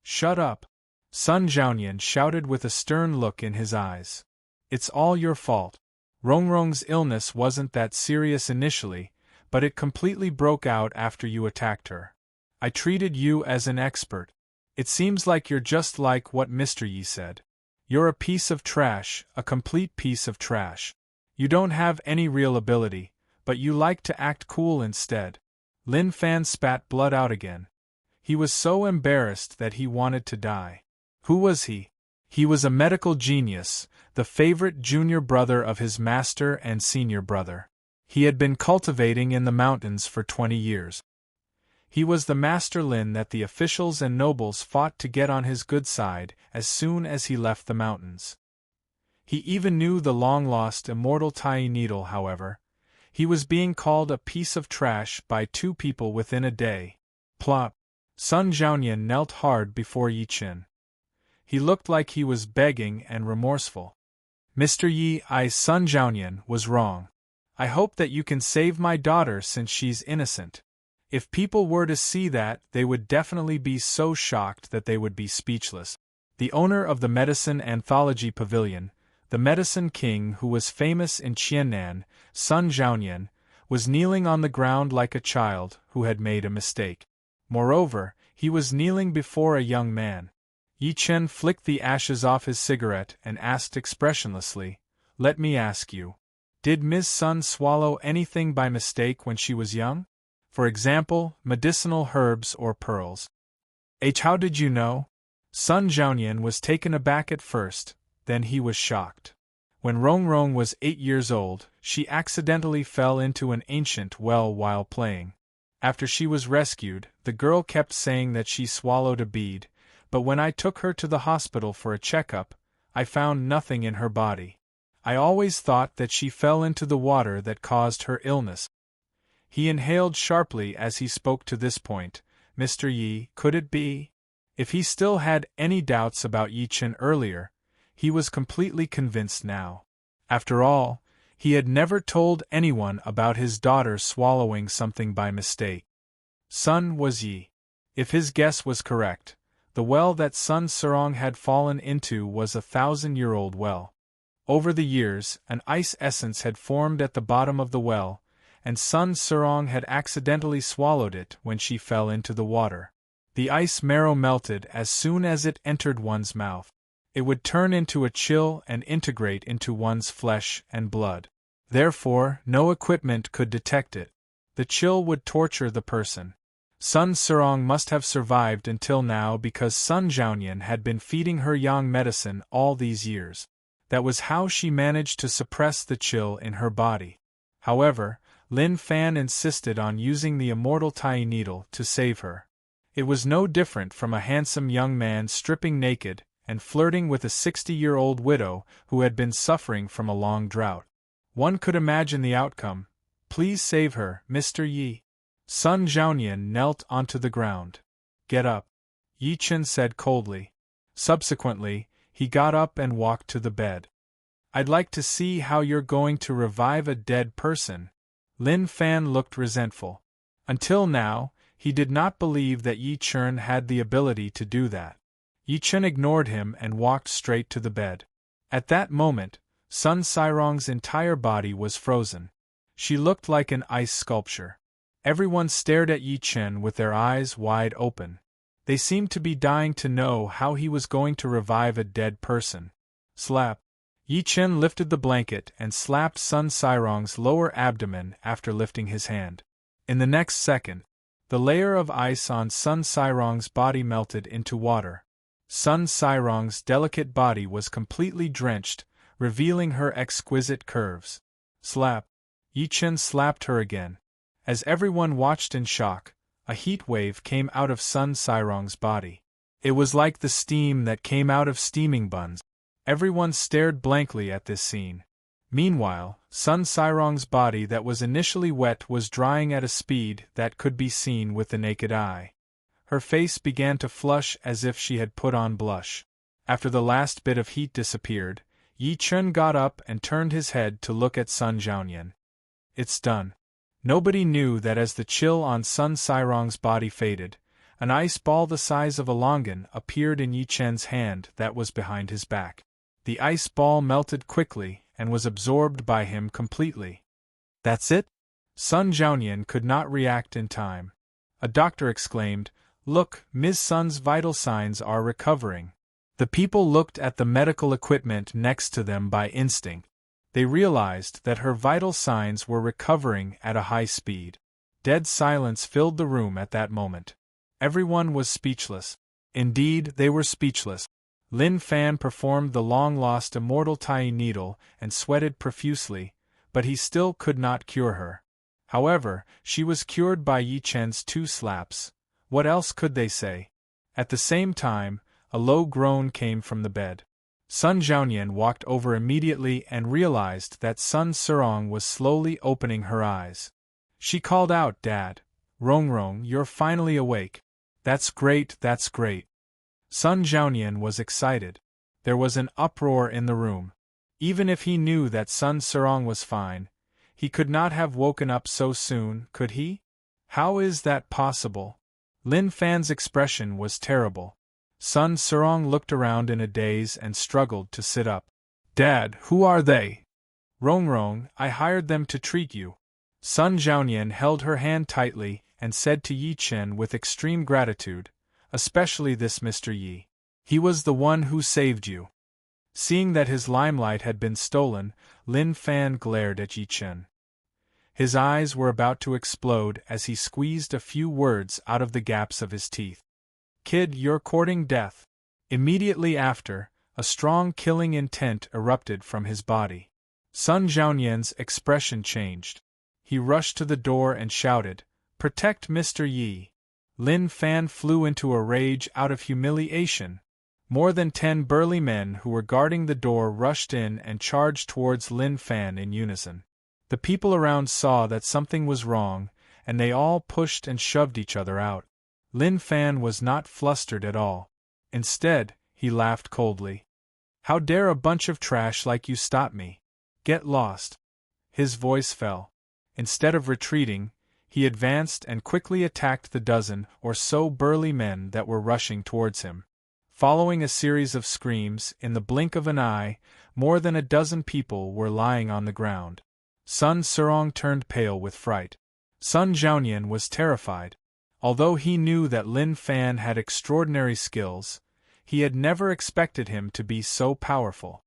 [SPEAKER 1] "Shut up!" Sun Zhaoyan shouted with a stern look in his eyes. "It's all your fault. Rongrong's illness wasn't that serious initially, but it completely broke out after you attacked her. I treated you as an expert. It seems like you're just like what Mr. Yi said. You're a piece of trash, a complete piece of trash. You don't have any real ability, but you like to act cool instead." Lin Fan spat blood out again. He was so embarrassed that he wanted to die. Who was he? He was a medical genius, the favorite junior brother of his master and senior brother. He had been cultivating in the mountains for 20 years. He was the master Lin that the officials and nobles fought to get on his good side as soon as he left the mountains. He even knew the long-lost immortal Tai Needle, however. He was being called a piece of trash by 2 people within a day. Plop! Sun Zhaoyan knelt hard before Yi Chen. He looked like he was begging and remorseful. "Mr. Yi, Sun Zhaoyan, was wrong. I hope that you can save my daughter since she's innocent. If people were to see that, they would definitely be so shocked that they would be speechless." The owner of the Medicine Anthology Pavilion, the Medicine King who was famous in Qiannan, Sun Zhaoyan, was kneeling on the ground like a child who had made a mistake. Moreover, he was kneeling before a young man. Yi Chen flicked the ashes off his cigarette and asked expressionlessly, "Let me ask you. Did Ms. Sun swallow anything by mistake when she was young? For example, medicinal herbs or pearls?" How did you know?" Sun Zhaoyan was taken aback at first, then he was shocked. When Rongrong was 8 years old, she accidentally fell into an ancient well while playing. After she was rescued, the girl kept saying that she swallowed a bead, but when I took her to the hospital for a checkup, I found nothing in her body. I always thought that she fell into the water that caused her illness. He inhaled sharply as he spoke to this point. "Mr. Yi, could it be?" If he still had any doubts about Yi Chen earlier, he was completely convinced now. After all, he had never told anyone about his daughter swallowing something by mistake. Sun was Yi. If his guess was correct, the well that Sun Serong had fallen into was a 1,000-year-old well. Over the years, an ice essence had formed at the bottom of the well, and Sun Serong had accidentally swallowed it when she fell into the water. The ice marrow melted as soon as it entered one's mouth. It would turn into a chill and integrate into one's flesh and blood. Therefore, no equipment could detect it. The chill would torture the person. Sun Serong must have survived until now because Sun Zhaonian had been feeding her yang medicine all these years. That was how she managed to suppress the chill in her body. However, Lin Fan insisted on using the immortal Tai needle to save her. It was no different from a handsome young man stripping naked and flirting with a 60-year-old widow who had been suffering from a long drought. One could imagine the outcome. Please save her, Mr. Yi. Sun Zhaonian knelt onto the ground. Get up, Yi Chen said coldly. Subsequently, he got up and walked to the bed. I'd like to see how you're going to revive a dead person. Lin Fan looked resentful. Until now, he did not believe that Yi Chen had the ability to do that. Yi Chen ignored him and walked straight to the bed. At that moment, Sun Sirong's entire body was frozen. She looked like an ice sculpture. Everyone stared at Yi Chen with their eyes wide open. They seemed to be dying to know how he was going to revive a dead person. Slap. Yi Chen lifted the blanket and slapped Sun Sirong's lower abdomen after lifting his hand. In the next second, the layer of ice on Sun Sirong's body melted into water. Sun Sirong's delicate body was completely drenched, revealing her exquisite curves. Slap. Yi Chen slapped her again. As everyone watched in shock, a heat wave came out of Sun Sirong's body. It was like the steam that came out of steaming buns. Everyone stared blankly at this scene. Meanwhile, Sun Sirong's body that was initially wet was drying at a speed that could be seen with the naked eye. Her face began to flush as if she had put on blush. After the last bit of heat disappeared, Yi Chen got up and turned his head to look at Sun Zhaonian. It's done. Nobody knew that as the chill on Sun Sirong's body faded, an ice ball the size of a longan appeared in Yi Chen's hand that was behind his back. The ice ball melted quickly and was absorbed by him completely. That's it? Sun Zhaonian could not react in time. A doctor exclaimed, Look, Ms. Sun's vital signs are recovering. The people looked at the medical equipment next to them by instinct. They realized that her vital signs were recovering at a high speed. Dead silence filled the room at that moment. Everyone was speechless. Indeed, they were speechless. Lin Fan performed the long-lost immortal Tai needle and sweated profusely, but he still could not cure her. However, she was cured by Yi Chen's 2 slaps. What else could they say? At the same time, a low groan came from the bed. Sun Zhaonian walked over immediately and realized that Sun Serong was slowly opening her eyes. She called out, Dad. Rongrong, you're finally awake. That's great, that's great. Sun Zhaonian was excited. There was an uproar in the room. Even if he knew that Sun Serong was fine, he could not have woken up so soon, could he? How is that possible? Lin Fan's expression was terrible. Sun Serong looked around in a daze and struggled to sit up. Dad, who are they? Rongrong, I hired them to treat you. Sun Zhaonian held her hand tightly and said to Yi Chen with extreme gratitude, especially this Mr. Yi. He was the one who saved you. Seeing that his limelight had been stolen, Lin Fan glared at Yi Chen. His eyes were about to explode as he squeezed a few words out of the gaps of his teeth. Kid, you're courting death. Immediately after, a strong killing intent erupted from his body. Sun Zhaonian's expression changed. He rushed to the door and shouted, Protect Mr. Yi. Lin Fan flew into a rage out of humiliation. More than 10 burly men who were guarding the door rushed in and charged towards Lin Fan in unison. The people around saw that something was wrong, and they all pushed and shoved each other out. Lin Fan was not flustered at all. Instead, he laughed coldly. How dare a bunch of trash like you stop me? Get lost. His voice fell. Instead of retreating, he advanced and quickly attacked the dozen or so burly men that were rushing towards him. Following a series of screams, in the blink of an eye, more than a dozen people were lying on the ground. Sun Serong turned pale with fright. Sun Zhaonian was terrified. Although he knew that Lin Fan had extraordinary skills, he had never expected him to be so powerful.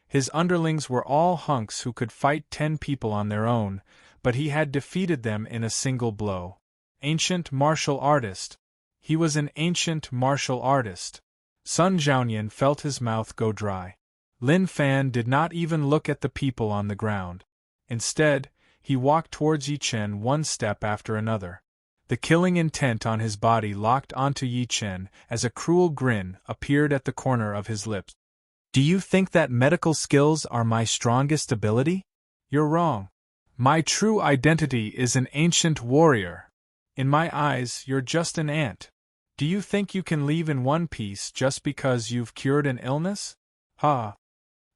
[SPEAKER 1] His underlings were all hunks who could fight 10 people on their own, but he had defeated them in a single blow. Ancient martial artist. He was an ancient martial artist. Sun Zhaonian felt his mouth go dry. Lin Fan did not even look at the people on the ground. Instead, he walked towards Yi Chen one step after another. The killing intent on his body locked onto Yi Chen as a cruel grin appeared at the corner of his lips. Do you think that medical skills are my strongest ability? You're wrong. My true identity is an ancient warrior. In my eyes, you're just an ant. Do you think you can leave in one piece just because you've cured an illness? Ha!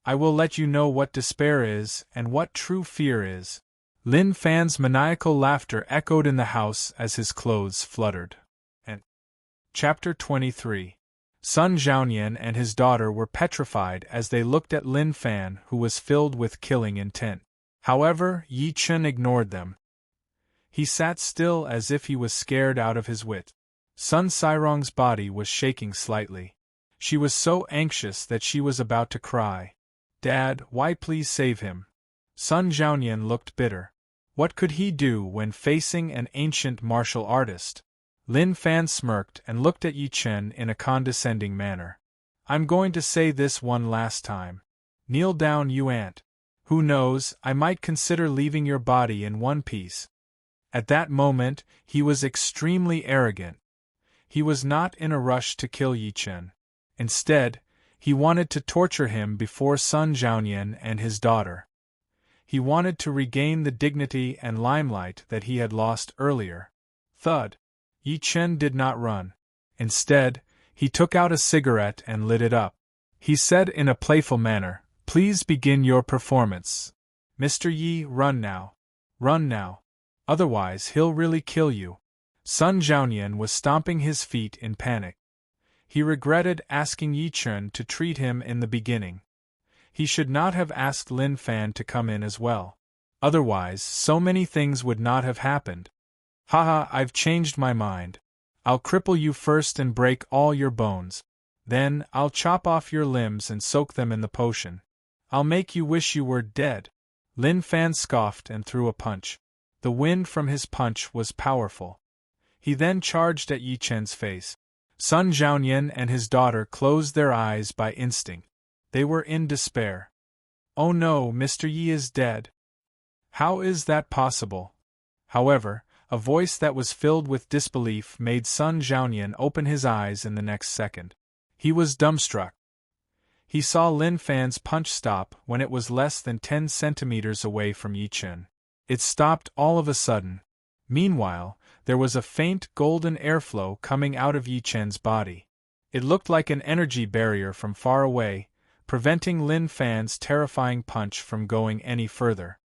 [SPEAKER 1] I will let you know what despair is and what true fear is. Lin Fan's maniacal laughter echoed in the house as his clothes fluttered. And Chapter 23. Sun Zhaonian and his daughter were petrified as they looked at Lin Fan, who was filled with killing intent. However, Yi Chen ignored them. He sat still as if he was scared out of his wit. Sun Sairong's body was shaking slightly. She was so anxious that she was about to cry. Dad, why please save him? Sun Zhaonian looked bitter. What could he do when facing an ancient martial artist? Lin Fan smirked and looked at Yi Chen in a condescending manner. I'm going to say this one last time. Kneel down, you ant. Who knows, I might consider leaving your body in one piece. At that moment, he was extremely arrogant. He was not in a rush to kill Yi Chen. Instead, he wanted to torture him before Sun Zhaonian and his daughter. He wanted to regain the dignity and limelight that he had lost earlier. Thud. Yi Chen did not run. Instead, he took out a cigarette and lit it up. He said in a playful manner, "Please begin your performance. Mr. Yi, run now. Run now. Otherwise he'll really kill you." Sun Zhaonian was stomping his feet in panic. He regretted asking Yi Chen to treat him in the beginning. He should not have asked Lin Fan to come in as well. Otherwise, so many things would not have happened. Haha, I've changed my mind. I'll cripple you first and break all your bones. Then, I'll chop off your limbs and soak them in the potion. I'll make you wish you were dead. Lin Fan scoffed and threw a punch. The wind from his punch was powerful. He then charged at Yi Chen's face. Sun Zhaonian and his daughter closed their eyes by instinct. They were in despair. Oh no, Mr. Yi is dead. How is that possible? However, a voice that was filled with disbelief made Sun Zhaonian open his eyes in the next second. He was dumbstruck. He saw Lin Fan's punch stop when it was less than 10 centimeters away from Yi Chen. It stopped all of a sudden. Meanwhile, there was a faint golden airflow coming out of Yi Chen's body. It looked like an energy barrier from far away, preventing Lin Fan's terrifying punch from going any further.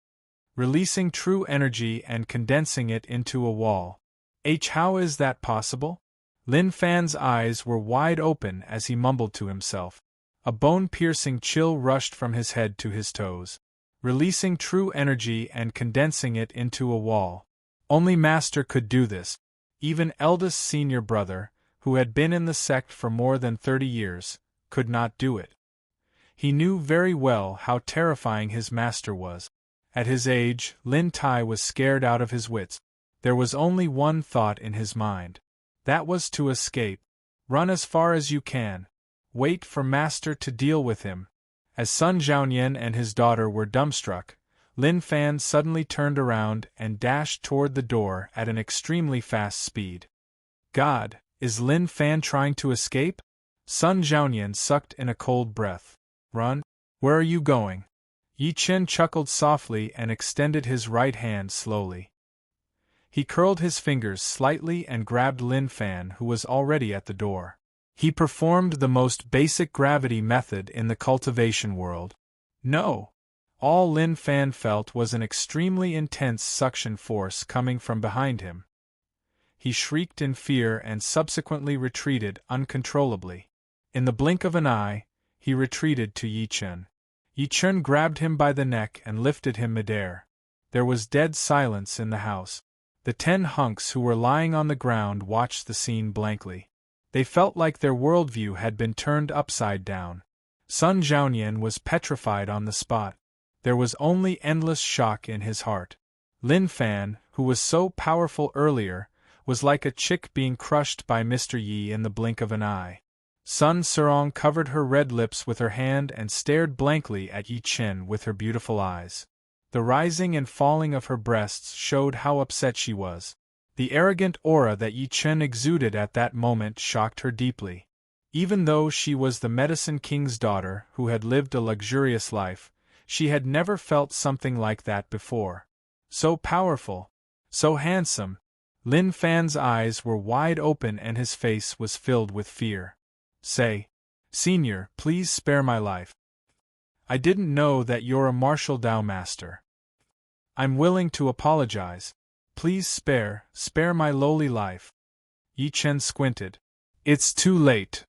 [SPEAKER 1] Releasing true energy and condensing it into a wall. How is that possible? Lin Fan's eyes were wide open as he mumbled to himself. A bone-piercing chill rushed from his head to his toes. Releasing true energy and condensing it into a wall. Only Master could do this. Even eldest senior brother, who had been in the sect for more than 30 years, could not do it. He knew very well how terrifying his master was. At his age, Lin Tai was scared out of his wits. There was only one thought in his mind. That was to escape. Run as far as you can. Wait for Master to deal with him. As Sun Zhaonian and his daughter were dumbstruck, Lin Fan suddenly turned around and dashed toward the door at an extremely fast speed. God, is Lin Fan trying to escape? Sun Zhaonian sucked in a cold breath. Run? Where are you going? Yi Chen chuckled softly and extended his right hand slowly. He curled his fingers slightly and grabbed Lin Fan, who was already at the door. He performed the most basic gravity method in the cultivation world. No! All Lin Fan felt was an extremely intense suction force coming from behind him. He shrieked in fear and subsequently retreated uncontrollably. In the blink of an eye, he retreated to Yi Chen. Yi Chen grabbed him by the neck and lifted him midair. There was dead silence in the house. The 10 hunks who were lying on the ground watched the scene blankly. They felt like their worldview had been turned upside down. Sun Zhaonian was petrified on the spot. There was only endless shock in his heart. Lin Fan, who was so powerful earlier, was like a chick being crushed by Mr. Yi in the blink of an eye. Sun Serong covered her red lips with her hand and stared blankly at Yi Chen with her beautiful eyes. The rising and falling of her breasts showed how upset she was. The arrogant aura that Yi Chen exuded at that moment shocked her deeply. Even though she was the Medicine King's daughter who had lived a luxurious life, she had never felt something like that before. So powerful, so handsome. Lin Fan's eyes were wide open and his face was filled with fear. Say, Senior, please spare my life. I didn't know that you're a martial Dao master. I'm willing to apologize. Please spare my lowly life. Yi Chen squinted. It's too late.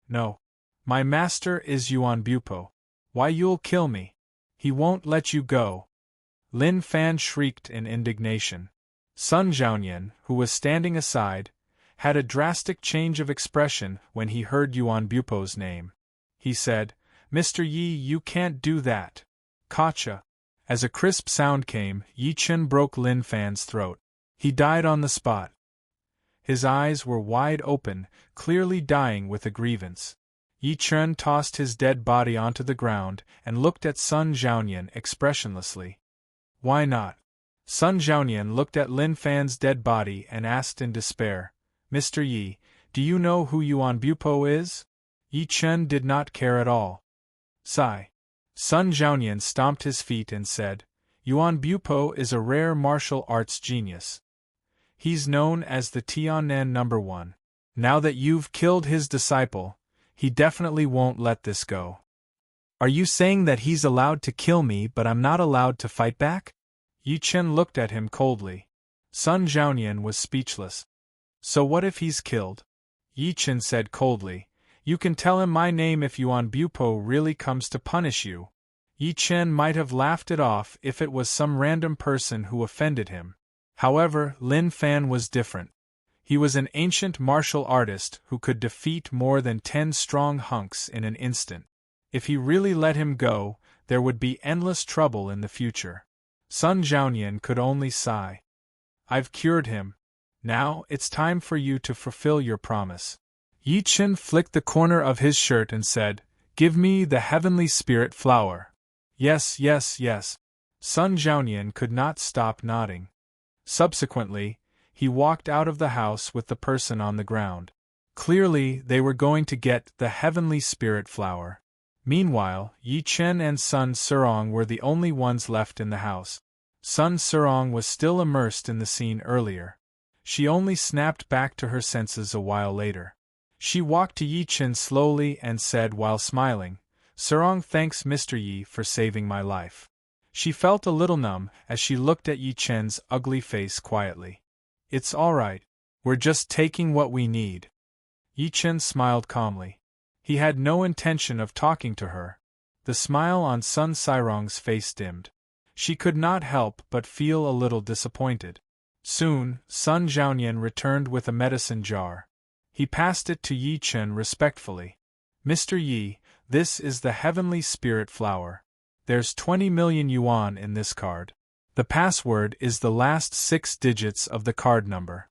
[SPEAKER 1] No. My master is Yuan Bupo. Why you'll kill me. He won't let you go. Lin Fan shrieked in indignation. Sun Zhaonian, who was standing aside, had a drastic change of expression when he heard Yuan Bupo's name. He said, Mr. Yi, you can't do that. Gotcha. As a crisp sound came, Yi Chen broke Lin Fan's throat. He died on the spot. His eyes were wide open, clearly dying with a grievance. Yi Chen tossed his dead body onto the ground and looked at Sun Zhaonian expressionlessly. Why not? Sun Zhaonian looked at Lin Fan's dead body and asked in despair, Mr. Yi, do you know who Yuan Bupo is? Yi Chen did not care at all. Sigh. Sun Zhaonian stomped his feet and said, Yuan Bupo is a rare martial arts genius. He's known as the Tianan number 1. Now that you've killed his disciple, he definitely won't let this go. Are you saying that he's allowed to kill me but I'm not allowed to fight back? Yi Chen looked at him coldly. Sun Zhaonian was speechless. So what if he's killed? Yi Chen said coldly, You can tell him my name if Yuan Bupo really comes to punish you. Yi Chen might have laughed it off if it was some random person who offended him. However, Lin Fan was different. He was an ancient martial artist who could defeat more than 10 strong hunks in an instant. If he really let him go, there would be endless trouble in the future. Sun Zhaonian could only sigh. I've cured him. Now it's time for you to fulfill your promise. Yi Chen flicked the corner of his shirt and said, Give me the heavenly spirit flower. Yes, yes, yes. Sun Zhaonian could not stop nodding. Subsequently, he walked out of the house with the person on the ground. Clearly, they were going to get the heavenly spirit flower. Meanwhile, Yi Chen and Sun Serong were the only ones left in the house. Sun Serong was still immersed in the scene earlier. She only snapped back to her senses a while later. She walked to Yi Chen slowly and said while smiling, Serong thanks Mr. Yi for saving my life. She felt a little numb as she looked at Yi Chen's ugly face quietly. It's all right. We're just taking what we need. Yi Chen smiled calmly. He had no intention of talking to her. The smile on Sun Serong's face dimmed. She could not help but feel a little disappointed. Soon, Sun Zhaonian returned with a medicine jar. He passed it to Yi Chen respectfully. Mr. Yi, this is the heavenly spirit flower. There's 20 million yuan in this card. The password is the last 6 digits of the card number.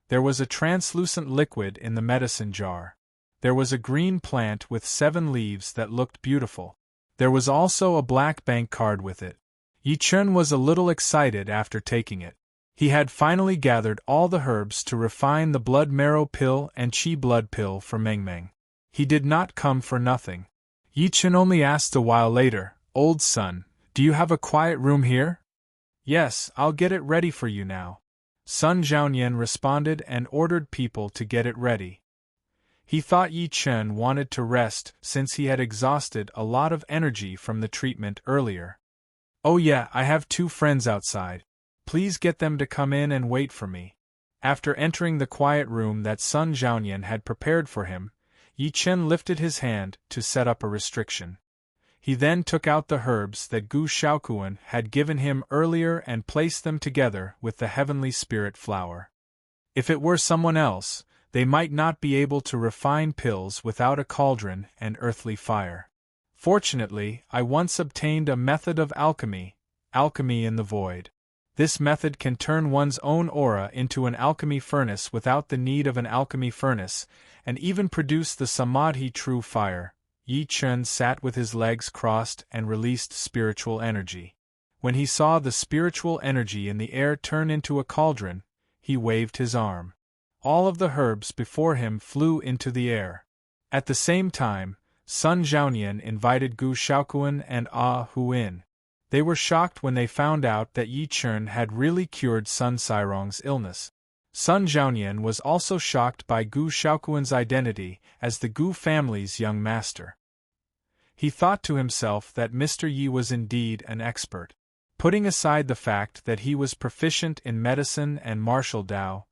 [SPEAKER 1] There was a translucent liquid in the medicine jar. There was a green plant with 7 leaves that looked beautiful. There was also a black bank card with it. Yi Chen was a little excited after taking it. He had finally gathered all the herbs to refine the blood marrow pill and qi blood pill for Meng Meng. He did not come for nothing. Yi Chen only asked a while later, Old son, do you have a quiet room here? Yes, I'll get it ready for you now. Sun Zhaonian responded and ordered people to get it ready. He thought Yi Chen wanted to rest since he had exhausted a lot of energy from the treatment earlier. Oh yeah, I have 2 friends outside. Please get them to come in and wait for me. After entering the quiet room that Sun Zhaonian had prepared for him, Yi Chen lifted his hand to set up a restriction. He then took out the herbs that Gu Shaokuan had given him earlier and placed them together with the heavenly spirit flower. If it were someone else, they might not be able to refine pills without a cauldron and earthly fire. Fortunately, I once obtained a method of alchemy in the void. This method can turn one's own aura into an alchemy furnace without the need of an alchemy furnace, and even produce the samadhi true fire. Yi Chen sat with his legs crossed and released spiritual energy. When he saw the spiritual energy in the air turn into a cauldron, he waved his arm. All of the herbs before him flew into the air. At the same time, Sun Zhaonian invited Gu Shaokuan and Ah Hu in. They were shocked when they found out that Yi Chen had really cured Sun Sirong's illness. Sun Zhaonian was also shocked by Gu Shaokuan's identity as the Gu family's young master. He thought to himself that Mr. Yi was indeed an expert. Putting aside the fact that he was proficient in medicine and martial Dao,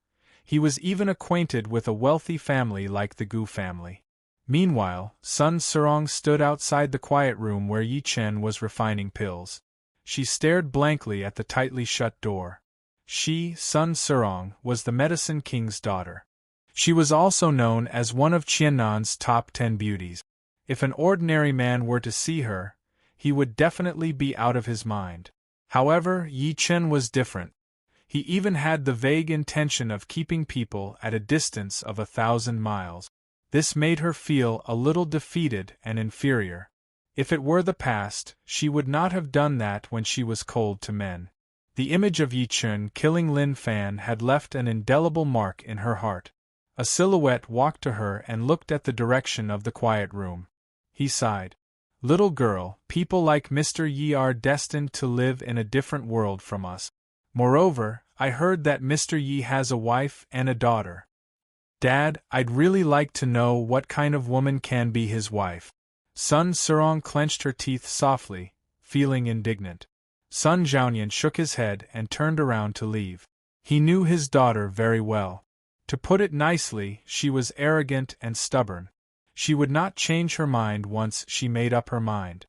[SPEAKER 1] he was even acquainted with a wealthy family like the Gu family. Meanwhile, Sun Sirong stood outside the quiet room where Yi Chen was refining pills. She stared blankly at the tightly shut door. She, Sun Sirong, was the Medicine King's daughter. She was also known as one of Qiannan's top 10 beauties. If an ordinary man were to see her, he would definitely be out of his mind. However, Yi Chen was different. He even had the vague intention of keeping people at a distance of 1,000 miles. This made her feel a little defeated and inferior. If it were the past, she would not have done that when she was cold to men. The image of Yi Chen killing Lin Fan had left an indelible mark in her heart. A silhouette walked to her and looked at the direction of the quiet room. He sighed. Little girl, people like Mr. Yi are destined to live in a different world from us. Moreover, I heard that Mr. Yi has a wife and a daughter. Dad, I'd really like to know what kind of woman can be his wife. Sun Sirong clenched her teeth softly, feeling indignant. Sun Zhaonian shook his head and turned around to leave. He knew his daughter very well. To put it nicely, she was arrogant and stubborn. She would not change her mind once she made up her mind.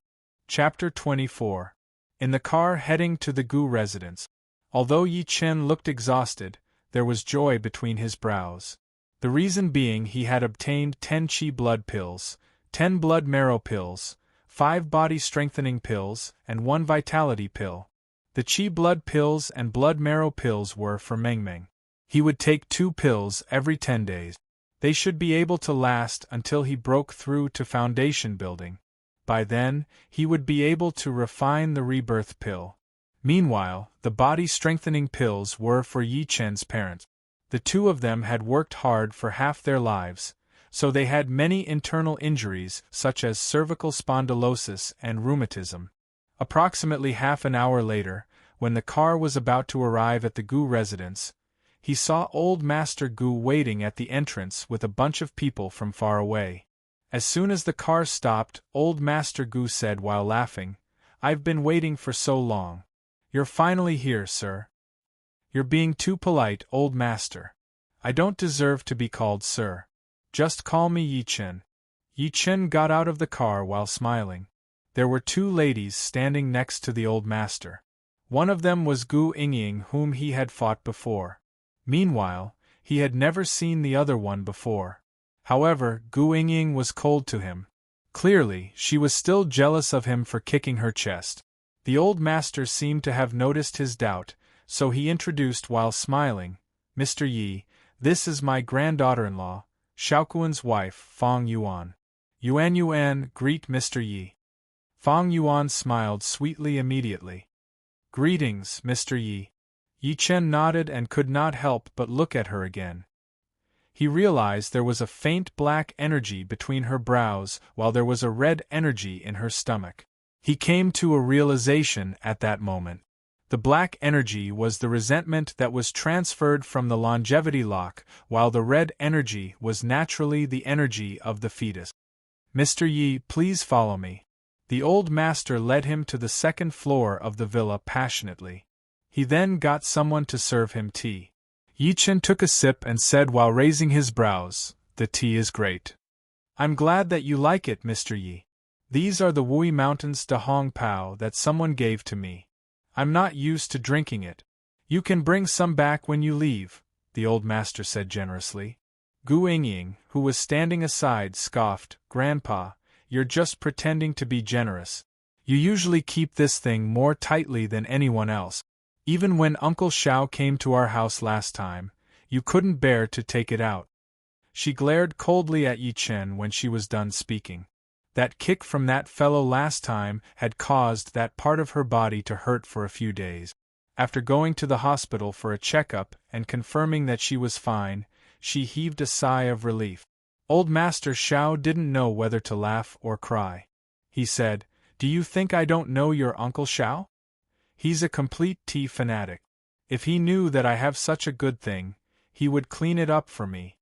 [SPEAKER 1] Chapter 24. In the car heading to the Gu residence. Although Yi Chen looked exhausted, there was joy between his brows. The reason being he had obtained 10 Qi blood pills, 10 blood marrow pills, 5 body strengthening pills, and 1 vitality pill. The Qi blood pills and blood marrow pills were for Mengmeng. He would take 2 pills every 10 days. They should be able to last until he broke through to foundation building. By then, he would be able to refine the rebirth pill. Meanwhile, the body strengthening pills were for Yi Chen's parents. The two of them had worked hard for half their lives, so they had many internal injuries such as cervical spondylosis and rheumatism. Approximately half an hour later, when the car was about to arrive at the Gu residence, he saw Old Master Gu waiting at the entrance with a bunch of people from far away. As soon as the car stopped, Old Master Gu said while laughing, "I've been waiting for so long. You're finally here, sir." "You're being too polite, Old Master. I don't deserve to be called sir. Just call me Yi Chen." Yi Chen got out of the car while smiling. There were 2 ladies standing next to the Old Master. One of them was Gu Yingying, whom he had fought before. Meanwhile, he had never seen the other one before. However, Gu Yingying was cold to him. Clearly, she was still jealous of him for kicking her chest. The Old Master seemed to have noticed his doubt, so he introduced while smiling, "Mr. Yi, this is my granddaughter-in-law, Shaokuan's wife, Fang Yuan. Yuan, greet Mr. Yi." Fang Yuan smiled sweetly immediately. "Greetings, Mr. Yi." Yi Chen nodded and could not help but look at her again. He realized there was a faint black energy between her brows while there was a red energy in her stomach. He came to a realization at that moment. The black energy was the resentment that was transferred from the longevity lock, while the red energy was naturally the energy of the fetus. "Mr. Yi, please follow me." The Old Master led him to the second floor of the villa passionately. He then got someone to serve him tea. Yi Chen took a sip and said while raising his brows, "The tea is great. I'm glad that you like it, Mr. Yi." These are the Wui Mountains de Hong Pao that someone gave to me. I'm not used to drinking it. You can bring some back when you leave, the old master said generously. Gu Yingying, who was standing aside, scoffed, Grandpa, you're just pretending to be generous. You usually keep this thing more tightly than anyone else. Even when Uncle Xiao came to our house last time, you couldn't bear to take it out. She glared coldly at Yi Chen when she was done speaking. That kick from that fellow last time had caused that part of her body to hurt for a few days. After going to the hospital for a checkup and confirming that she was fine, she heaved a sigh of relief. Old Master Xiao didn't know whether to laugh or cry. He said, "Do you think I don't know your Uncle Xiao? He's a complete tea fanatic. If he knew that I have such a good thing, he would clean it up for me."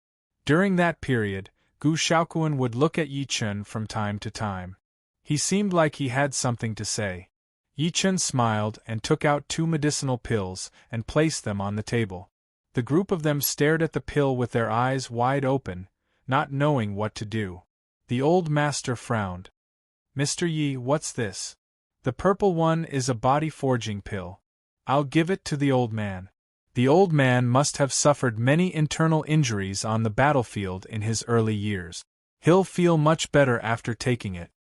[SPEAKER 1] During that period, Gu Shaoquan would look at Yi Chen from time to time. He seemed like he had something to say. Yi Chen smiled and took out 2 medicinal pills and placed them on the table. The group of them stared at the pill with their eyes wide open, not knowing what to do. The old master frowned. "Mr. Yi, what's this?" "The purple one is a body-forging pill. I'll give it to the old man. The old man must have suffered many internal injuries on the battlefield in his early years. He'll feel much better after taking it.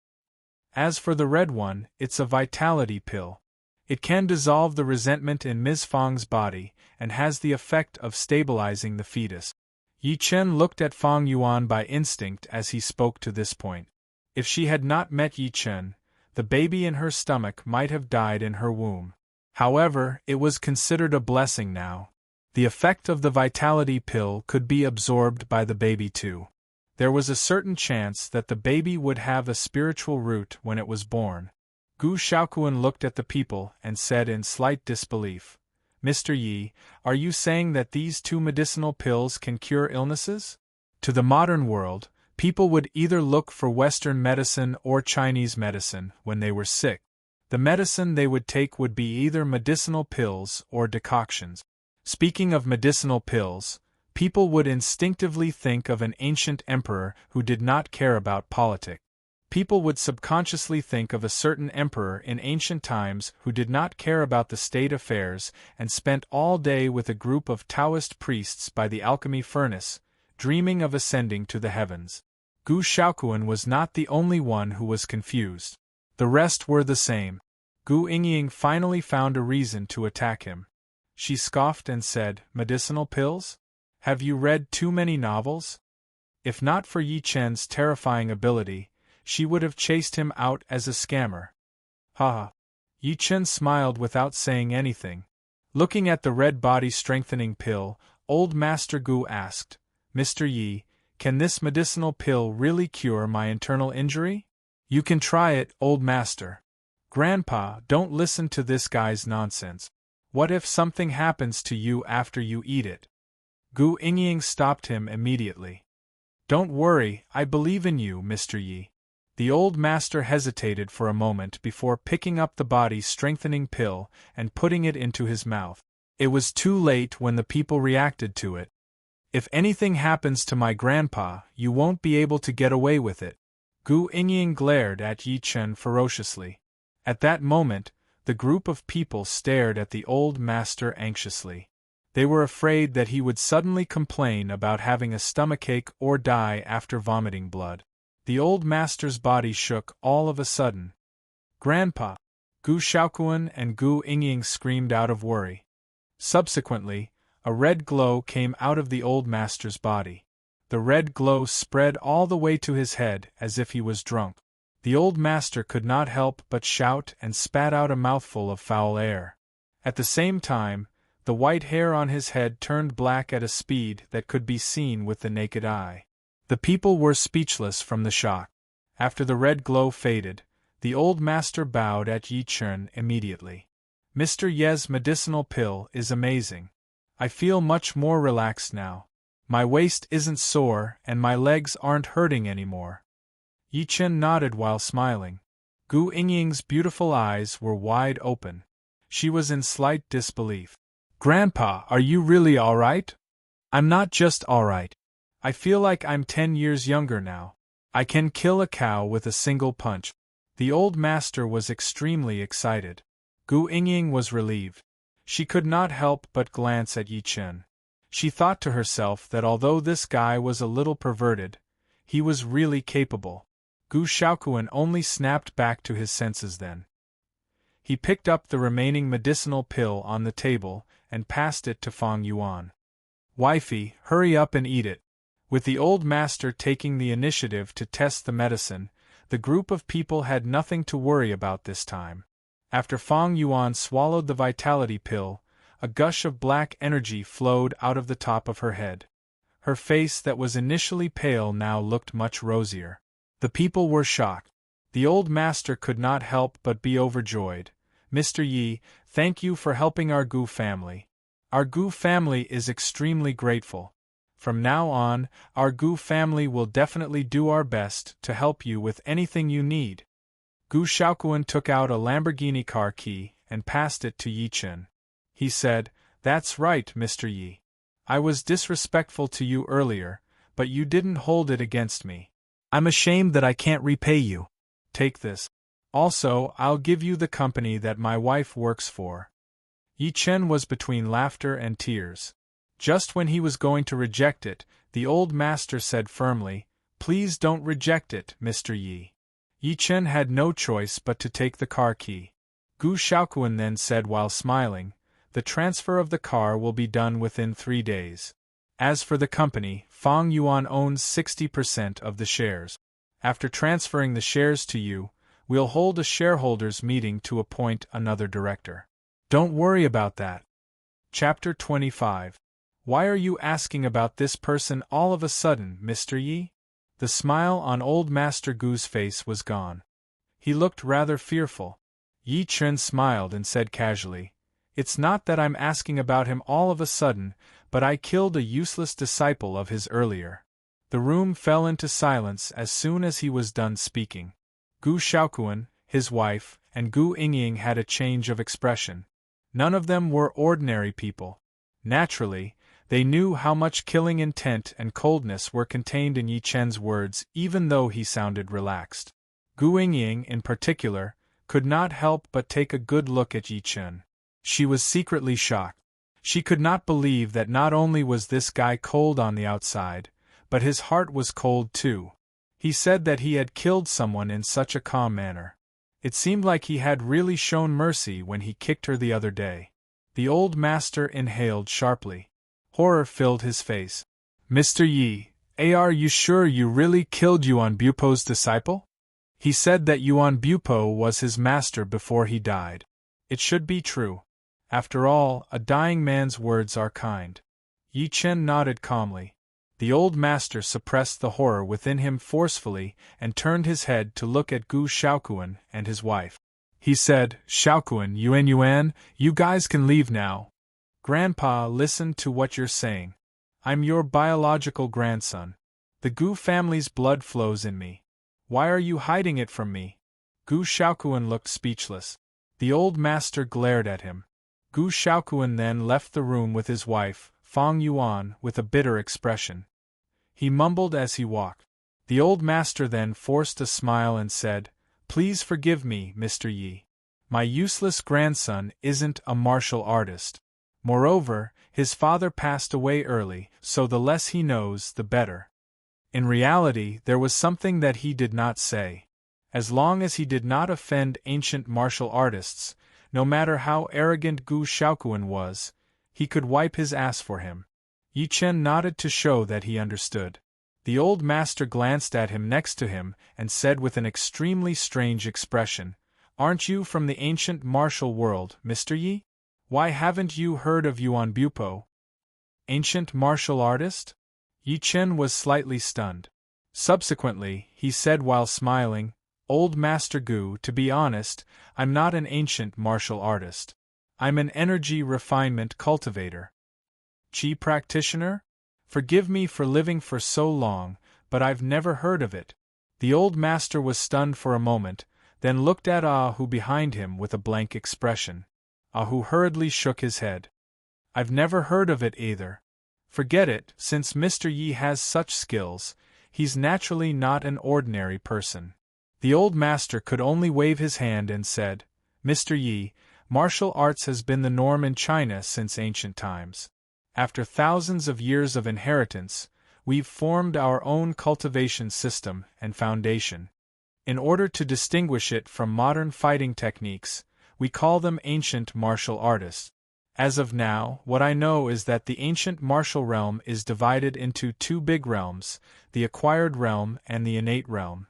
[SPEAKER 1] As for the red one, it's a vitality pill. It can dissolve the resentment in Ms. Fang's body and has the effect of stabilizing the fetus." Yi Chen looked at Fang Yuan by instinct as he spoke to this point. If she had not met Yi Chen, the baby in her stomach might have died in her womb. However, it was considered a blessing now. The effect of the vitality pill could be absorbed by the baby too. There was a certain chance that the baby would have a spiritual root when it was born. Gu Shaoquan looked at the people and said in slight disbelief, "Mr. Yi, are you saying that these 2 medicinal pills can cure illnesses?" To the modern world, people would either look for Western medicine or Chinese medicine when they were sick. The medicine they would take would be either medicinal pills or decoctions. Speaking of medicinal pills, people would instinctively think of an ancient emperor who did not care about politics. People would subconsciously think of a certain emperor in ancient times who did not care about the state affairs and spent all day with a group of Taoist priests by the alchemy furnace, dreaming of ascending to the heavens. Gu Shaoquan was not the only one who was confused. The rest were the same. Gu Yingying finally found a reason to attack him. She scoffed and said, "Medicinal pills? Have you read too many novels?" If not for Yi Chen's terrifying ability, she would have chased him out as a scammer. Ha ha. Yi Chen smiled without saying anything. Looking at the red body-strengthening pill, old Master Gu asked, "Mr. Yi, can this medicinal pill really cure my internal injury?" "You can try it, old master." "Grandpa, don't listen to this guy's nonsense. What if something happens to you after you eat it?" Gu Yingying stopped him immediately. "Don't worry, I believe in you, Mr. Yi." The old master hesitated for a moment before picking up the body-strengthening pill and putting it into his mouth. It was too late when the people reacted to it. "If anything happens to my grandpa, you won't be able to get away with it." Gu Yingying glared at Yi Chen ferociously. At that moment, the group of people stared at the old master anxiously. They were afraid that he would suddenly complain about having a stomachache or die after vomiting blood. The old master's body shook all of a sudden. "Grandpa!" Gu Shaoquan and Gu Yingying screamed out of worry. Subsequently, a red glow came out of the old master's body. The red glow spread all the way to his head as if he was drunk. The old master could not help but shout and spat out a mouthful of foul air. At the same time, the white hair on his head turned black at a speed that could be seen with the naked eye. The people were speechless from the shock. After the red glow faded, the old master bowed at Yi Chen immediately. "Mr. Ye's medicinal pill is amazing. I feel much more relaxed now. My waist isn't sore and my legs aren't hurting anymore." Yi Chen nodded while smiling. Gu Yingying's beautiful eyes were wide open. She was in slight disbelief. "Grandpa, are you really all right?" "I'm not just all right. I feel like I'm 10 years younger now. I can kill a cow with a single punch." The old master was extremely excited. Gu Yingying was relieved. She could not help but glance at Yi Chen. She thought to herself that although this guy was a little perverted, he was really capable. Gu Shaoquan only snapped back to his senses then. He picked up the remaining medicinal pill on the table and passed it to Fang Yuan. "Wifey, hurry up and eat it." With the old master taking the initiative to test the medicine, the group of people had nothing to worry about this time. After Fang Yuan swallowed the vitality pill, a gush of black energy flowed out of the top of her head. Her face that was initially pale now looked much rosier. The people were shocked. The old master could not help but be overjoyed. "Mr. Yi, thank you for helping our Gu family. Our Gu family is extremely grateful. From now on, our Gu family will definitely do our best to help you with anything you need." Gu Shaoquan took out a Lamborghini car key and passed it to Yi Chen. He said, "That's right, Mr. Yi. I was disrespectful to you earlier, but you didn't hold it against me. I'm ashamed that I can't repay you. Take this. Also, I'll give you the company that my wife works for." Yi Chen was between laughter and tears. Just when he was going to reject it, the old master said firmly, "Please don't reject it, Mr. Yi." Yi Chen had no choice but to take the car key. Gu Shaoquan then said while smiling, "The transfer of the car will be done within 3 days. As for the company, Fang Yuan owns 60% of the shares. After transferring the shares to you, we'll hold a shareholders' meeting to appoint another director. Don't worry about that." Chapter 25. Why are you asking about this person all of a sudden, Mr. Yi? The smile on old Master Gu's face was gone. He looked rather fearful. Yi Chen smiled and said casually, "It's not that I'm asking about him all of a sudden, but I killed a useless disciple of his earlier." The room fell into silence as soon as he was done speaking. Gu Shaoquan, his wife, and Gu Yingying had a change of expression. None of them were ordinary people. Naturally, they knew how much killing intent and coldness were contained in Yi Chen's words, even though he sounded relaxed. Gu Yingying, in particular, could not help but take a good look at Yi Chen. She was secretly shocked. She could not believe that not only was this guy cold on the outside, but his heart was cold too. He said that he had killed someone in such a calm manner. It seemed like he had really shown mercy when he kicked her the other day. The old master inhaled sharply. Horror filled his face. "Mr. Yi, are you sure you really killed Yuan Bupo's disciple? He said that Yuan Bupo was his master before he died. It should be true. After all, a dying man's words are kind." Yi Chen nodded calmly. The old master suppressed the horror within him forcefully and turned his head to look at Gu Shaoquan and his wife. He said, "Shaoquan, Yuan, you guys can leave now. Grandpa, listen to what you're saying. I'm your biological grandson. The Gu family's blood flows in me. Why are you hiding it from me?" Gu Shaoquan looked speechless. The old master glared at him. Gu Shaoquan then left the room with his wife, Fang Yuan, with a bitter expression. He mumbled as he walked. The old master then forced a smile and said, "Please forgive me, Mr. Yi. My useless grandson isn't a martial artist. Moreover, his father passed away early, so the less he knows, the better." In reality, there was something that he did not say. As long as he did not offend ancient martial artists, no matter how arrogant Gu Shaoquan was, he could wipe his ass for him. Yi Chen nodded to show that he understood. The old master glanced at him next to him and said with an extremely strange expression, "Aren't you from the ancient martial world, Mr. Yi? Why haven't you heard of Yuan Bupo? Ancient martial artist?" Yi Chen was slightly stunned. Subsequently, he said while smiling, "Old Master Gu, to be honest, I'm not an ancient martial artist. I'm an energy refinement cultivator. Qi practitioner? Forgive me for living for so long, but I've never heard of it." The old master was stunned for a moment, then looked at Ahu behind him with a blank expression. Ahu hurriedly shook his head. "I've never heard of it either. Forget it, since Mr. Yi has such skills, he's naturally not an ordinary person." The old master could only wave his hand and said, "Mr. Yi, martial arts has been the norm in China since ancient times. After thousands of years of inheritance, we've formed our own cultivation system and foundation. In order to distinguish it from modern fighting techniques, we call them ancient martial artists. As of now, what I know is that the ancient martial realm is divided into two big realms, the acquired realm and the innate realm."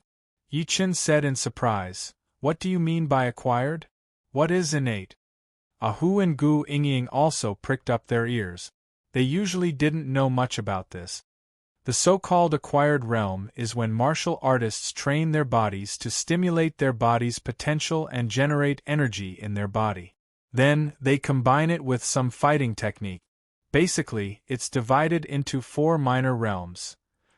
[SPEAKER 1] Yi Chen said in surprise, "What do you mean by acquired? What is innate?" Hu and Gu Yingying also pricked up their ears. They usually didn't know much about this. The so-called acquired realm is when martial artists train their bodies to stimulate their body's potential and generate energy in their body. Then, they combine it with some fighting technique. Basically, it's divided into four minor realms: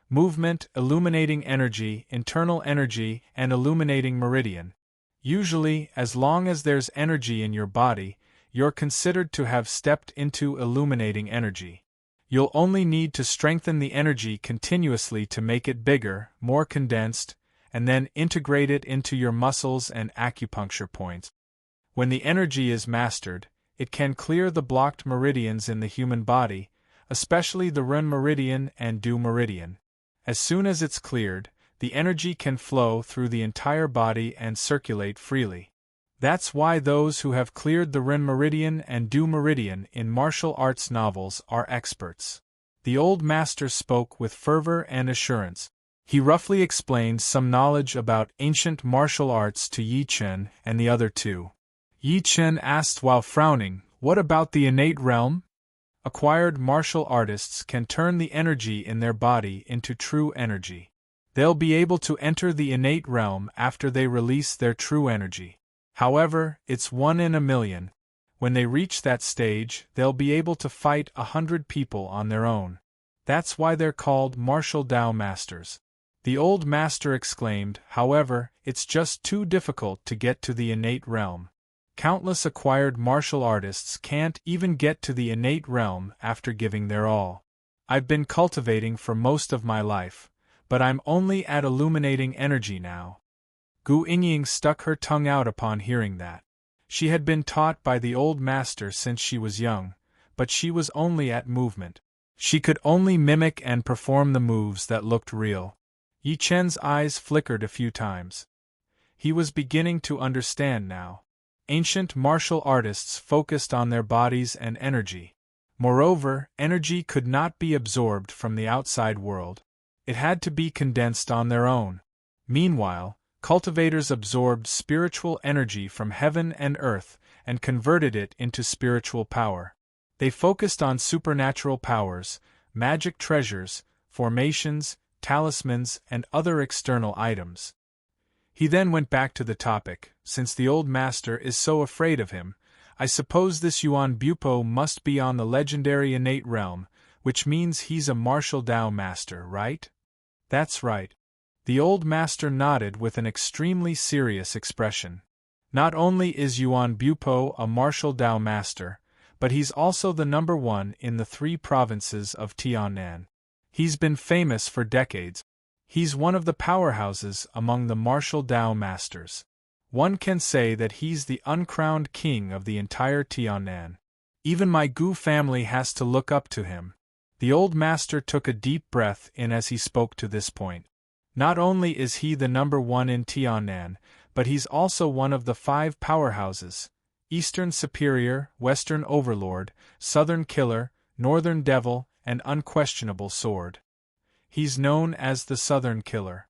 [SPEAKER 1] movement, illuminating energy, internal energy, and illuminating meridian. Usually, as long as there's energy in your body, you're considered to have stepped into illuminating energy. You'll only need to strengthen the energy continuously to make it bigger, more condensed, and then integrate it into your muscles and acupuncture points. When the energy is mastered, it can clear the blocked meridians in the human body, especially the Ren meridian and Du meridian. As soon as it's cleared, the energy can flow through the entire body and circulate freely. That's why those who have cleared the Ren meridian and Du meridian in martial arts novels are experts. The old master spoke with fervor and assurance. He roughly explained some knowledge about ancient martial arts to Yi Chen and the other two. Yi Chen asked while frowning, "What about the innate realm?" Acquired martial artists can turn the energy in their body into true energy. They'll be able to enter the innate realm after they release their true energy. However, it's 1 in a million. When they reach that stage, they'll be able to fight 100 people on their own. That's why they're called martial Tao masters. The old master exclaimed, "However, it's just too difficult to get to the innate realm. Countless acquired martial artists can't even get to the innate realm after giving their all. I've been cultivating for most of my life, but I'm only at illuminating energy now." Gu Yingying stuck her tongue out upon hearing that. She had been taught by the old master since she was young, but she was only at movement. She could only mimic and perform the moves that looked real. Yi Chen's eyes flickered a few times. He was beginning to understand now. Ancient martial artists focused on their bodies and energy. Moreover, energy could not be absorbed from the outside world. It had to be condensed on their own. Meanwhile, cultivators absorbed spiritual energy from heaven and earth and converted it into spiritual power. They focused on supernatural powers, magic treasures, formations, talismans, and other external items. He then went back to the topic. "Since the old master is so afraid of him, I suppose this Yuan Bupo must be on the legendary innate realm, which means he's a martial Tao master, right?" "That's right." The old master nodded with an extremely serious expression. "Not only is Yuan Bupo a martial Tao master, but he's also the number one in the 3 provinces of Tiannan. He's been famous for decades. He's one of the powerhouses among the martial Tao masters. One can say that he's the uncrowned king of the entire Tiannan. Even my Gu family has to look up to him." The old master took a deep breath in as he spoke to this point. Not only is he the number one in Tiannan, but he's also one of the 5 powerhouses: Eastern Superior, Western Overlord, Southern Killer, Northern Devil, and Unquestionable Sword. He's known as the Southern Killer.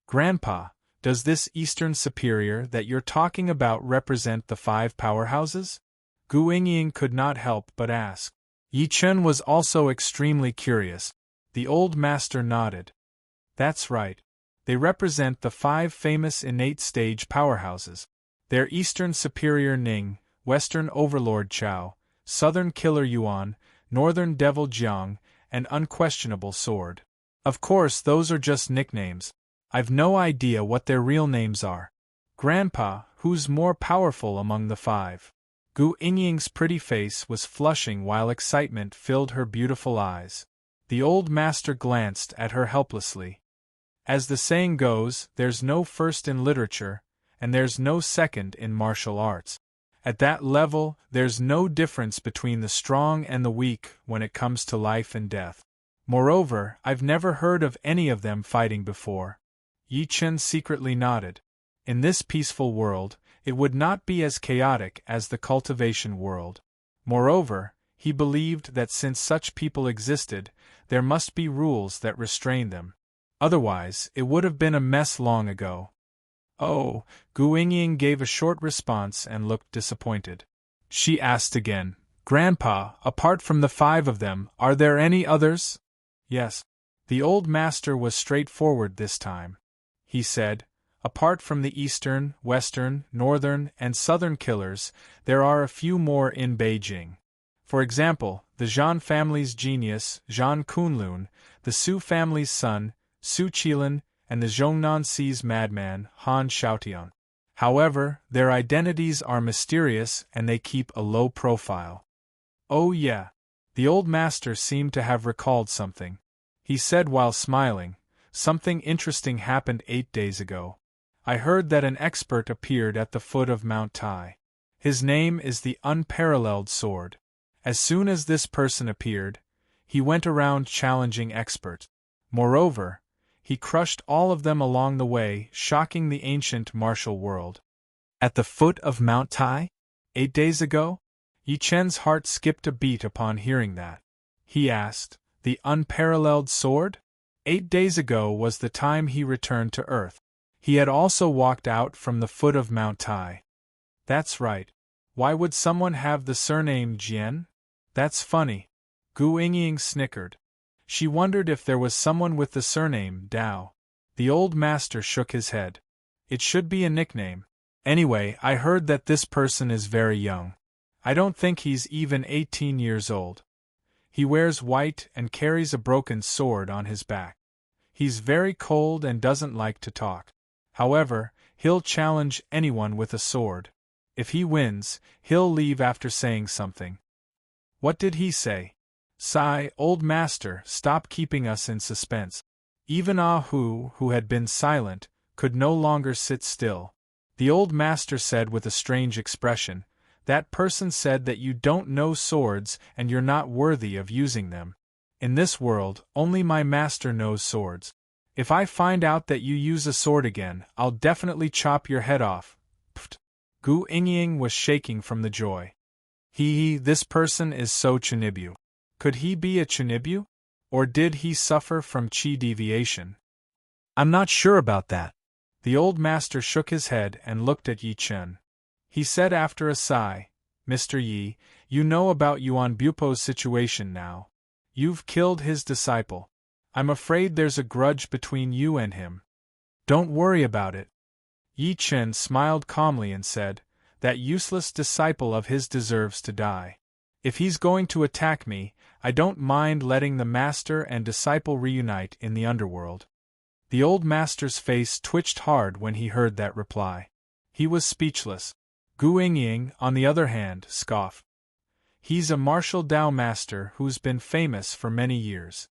[SPEAKER 1] "Grandpa, does this Eastern Superior that you're talking about represent the 5 powerhouses?" Gu Yingying could not help but ask. Yi Chen was also extremely curious. The old master nodded. "That's right. They represent the 5 famous innate stage powerhouses. They're Eastern Superior Ning, Western Overlord Chao, Southern Killer Yuan, Northern Devil Jiang, and Unquestionable Sword. Of course, those are just nicknames. I've no idea what their real names are. Grandpa, who's more powerful among the 5? Gu Yingying's pretty face was flushing while excitement filled her beautiful eyes. The old master glanced at her helplessly. As the saying goes, there's no first in literature, and there's no second in martial arts. At that level, there's no difference between the strong and the weak when it comes to life and death. Moreover, I've never heard of any of them fighting before. Yi Chen secretly nodded. In this peaceful world, it would not be as chaotic as the cultivation world. Moreover, he believed that since such people existed, there must be rules that restrain them. Otherwise, it would have been a mess long ago. Oh, Gu Yingying gave a short response and looked disappointed. She asked again, Grandpa, apart from the 5 of them, are there any others? Yes. The old master was straightforward this time. He said, apart from the eastern, western, northern, and southern killers, there are a few more in Beijing. For example, the Zhan family's genius, Zhan Kunlun, the Su family's son, Su Qilin, and the Zhongnanxi's madman, Han Xiaotian. However, their identities are mysterious and they keep a low profile. Oh yeah. The old master seemed to have recalled something. He said while smiling, something interesting happened 8 days ago. I heard that an expert appeared at the foot of Mount Tai. His name is the Unparalleled Sword. As soon as this person appeared, he went around challenging experts. Moreover, he crushed all of them along the way, shocking the ancient martial world. At the foot of Mount Tai? 8 days ago? Yi Chen's heart skipped a beat upon hearing that. He asked, the Unparalleled Sword? 8 days ago was the time he returned to Earth. He had also walked out from the foot of Mount Tai. That's right. Why would someone have the surname Jian? That's funny. Gu Yingying snickered. She wondered if there was someone with the surname Dao. The old master shook his head. It should be a nickname. Anyway, I heard that this person is very young. I don't think he's even 18 years old. He wears white and carries a broken sword on his back. He's very cold and doesn't like to talk. However, he'll challenge anyone with a sword. If he wins, he'll leave after saying something. What did he say? Sigh, old master, stop keeping us in suspense. Even Ah Hu, who had been silent, could no longer sit still. The old master said with a strange expression, that person said that you don't know swords and you're not worthy of using them. In this world, only my master knows swords. If I find out that you use a sword again, I'll definitely chop your head off. Pfft. Gu Yingying was shaking from the joy. This person is so Chinibu. Could he be a Chinibu? Or did he suffer from chi deviation? I'm not sure about that. The old master shook his head and looked at Yi Chen. He said after a sigh, Mr. Yi, you know about Yuan Bupo's situation now. You've killed his disciple. I'm afraid there's a grudge between you and him. Don't worry about it. Yi Chen smiled calmly and said, that useless disciple of his deserves to die. If he's going to attack me, I don't mind letting the master and disciple reunite in the underworld. The old master's face twitched hard when he heard that reply. He was speechless. Gu Yingying, on the other hand, scoffed. He's a martial Dao master who's been famous for many years.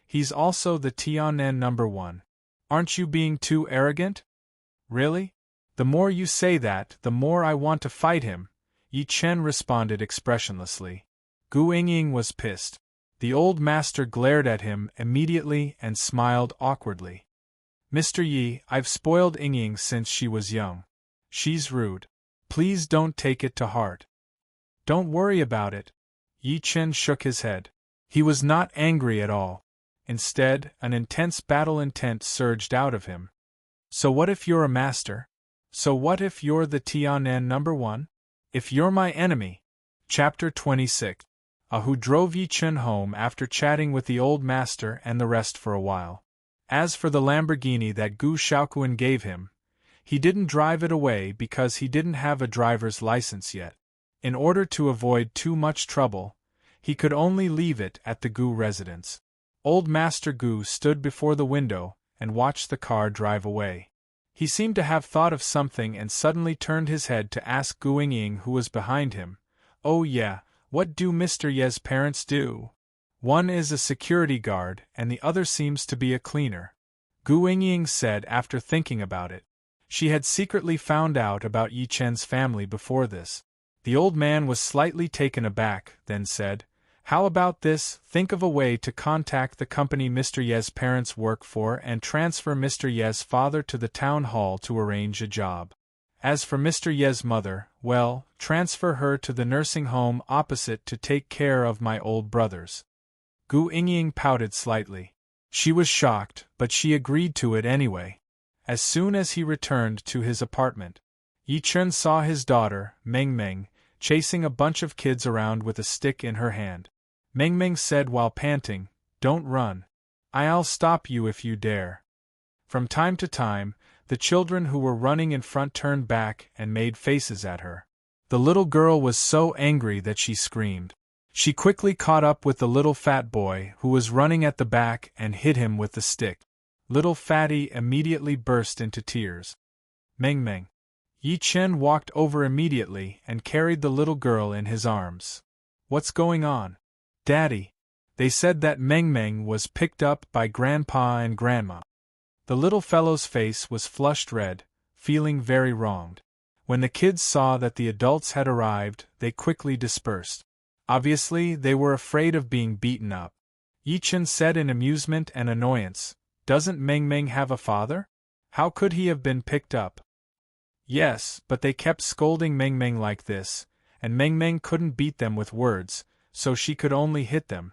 [SPEAKER 1] He's also the Tianen #1. Aren't you being too arrogant? Really? The more you say that, the more I want to fight him, Yi Chen responded expressionlessly. Gu Yingying was pissed. The old master glared at him immediately and smiled awkwardly. Mr. Yi, I've spoiled Yingying since she was young. She's rude. Please don't take it to heart. Don't worry about it. Yi Chen shook his head. He was not angry at all. Instead, an intense battle intent surged out of him. So what if you're a master? So what if you're the Tianen #1? If you're my enemy? Chapter 26. Ahu drove Yi Chen home after chatting with the old master and the rest for a while. As for the Lamborghini that Gu Shaoquan gave him, he didn't drive it away because he didn't have a driver's license yet. In order to avoid too much trouble, he could only leave it at the Gu residence. Old Master Gu stood before the window and watched the car drive away. He seemed to have thought of something and suddenly turned his head to ask Gu Yingying who was behind him. Oh yeah, what do Mr. Ye's parents do? One is a security guard and the other seems to be a cleaner. Gu Yingying said after thinking about it. She had secretly found out about Yi Chen's family before this. The old man was slightly taken aback, then said, "How about this? Think of a way to contact the company Mr. Ye's parents work for and transfer Mr. Ye's father to the town hall to arrange a job. As for Mr. Ye's mother, well, transfer her to the nursing home opposite to take care of my old brothers." Gu Yingying pouted slightly. She was shocked, but she agreed to it anyway. As soon as he returned to his apartment, Yi Chen saw his daughter, Meng Meng, chasing a bunch of kids around with a stick in her hand. Meng Meng said while panting, "Don't run. I'll stop you if you dare." From time to time, the children who were running in front turned back and made faces at her. The little girl was so angry that she screamed. She quickly caught up with the little fat boy who was running at the back and hit him with the stick. Little Fatty immediately burst into tears. Meng Meng. Yi Chen walked over immediately and carried the little girl in his arms. "What's going on, Daddy?" They said that Meng Meng was picked up by Grandpa and Grandma. The little fellow's face was flushed red, feeling very wronged. When the kids saw that the adults had arrived, they quickly dispersed. Obviously, they were afraid of being beaten up. Yi Chen said in amusement and annoyance, "Doesn't Meng Meng have a father? How could he have been picked up?" "Yes, but they kept scolding Meng Meng like this, and Meng Meng couldn't beat them with words, so she could only hit them."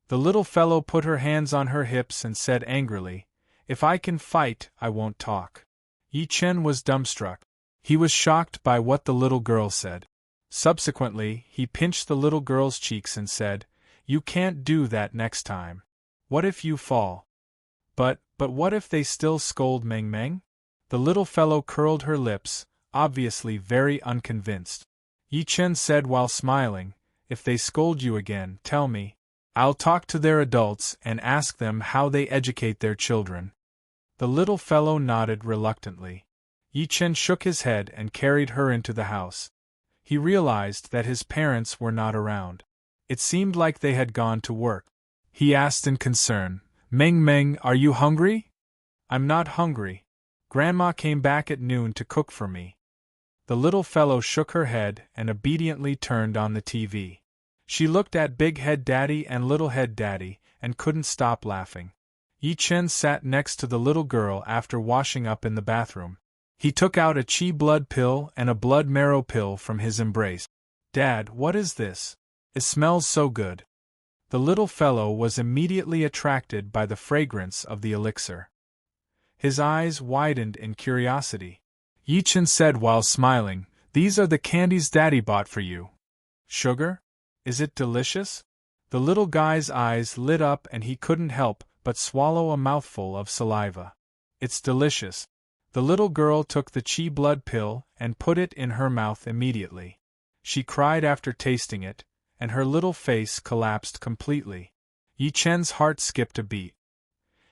[SPEAKER 1] The little fellow put her hands on her hips and said angrily, "If I can fight, I won't talk." Yi Chen was dumbstruck. He was shocked by what the little girl said. Subsequently, he pinched the little girl's cheeks and said, "You can't do that next time. What if you fall?" But what if they still scold Meng Meng?" The little fellow curled her lips, obviously very unconvinced. Yi Chen said while smiling, "If they scold you again, tell me. I'll talk to their adults and ask them how they educate their children." The little fellow nodded reluctantly. Yi Chen shook his head and carried her into the house. He realized that his parents were not around. It seemed like they had gone to work. He asked in concern, "Meng Meng, are you hungry?" "I'm not hungry. Grandma came back at noon to cook for me." The little fellow shook her head and obediently turned on the TV. She looked at Big Head Daddy and Little Head Daddy and couldn't stop laughing. Yi Chen sat next to the little girl after washing up in the bathroom. He took out a chi blood pill and a blood marrow pill from his embrace. "Dad, what is this? It smells so good." The little fellow was immediately attracted by the fragrance of the elixir. His eyes widened in curiosity. Yi Chen said while smiling, "These are the candies Daddy bought for you." "Sugar? Is it delicious?" The little guy's eyes lit up and he couldn't help but swallow a mouthful of saliva. "It's delicious." The little girl took the chi blood pill and put it in her mouth immediately. She cried after tasting it, and her little face collapsed completely. Yi Chen's heart skipped a beat.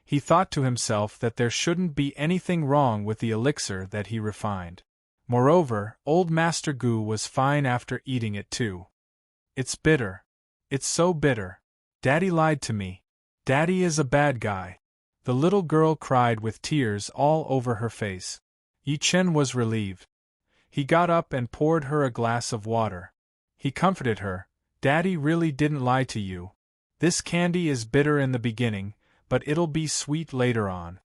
[SPEAKER 1] He thought to himself that there shouldn't be anything wrong with the elixir that he refined. Moreover, old Master Gu was fine after eating it too. "It's bitter. It's so bitter. Daddy lied to me. Daddy is a bad guy." The little girl cried with tears all over her face. Yi Chen was relieved. He got up and poured her a glass of water. He comforted her, "Daddy really didn't lie to you. This candy is bitter in the beginning, but it'll be sweet later on."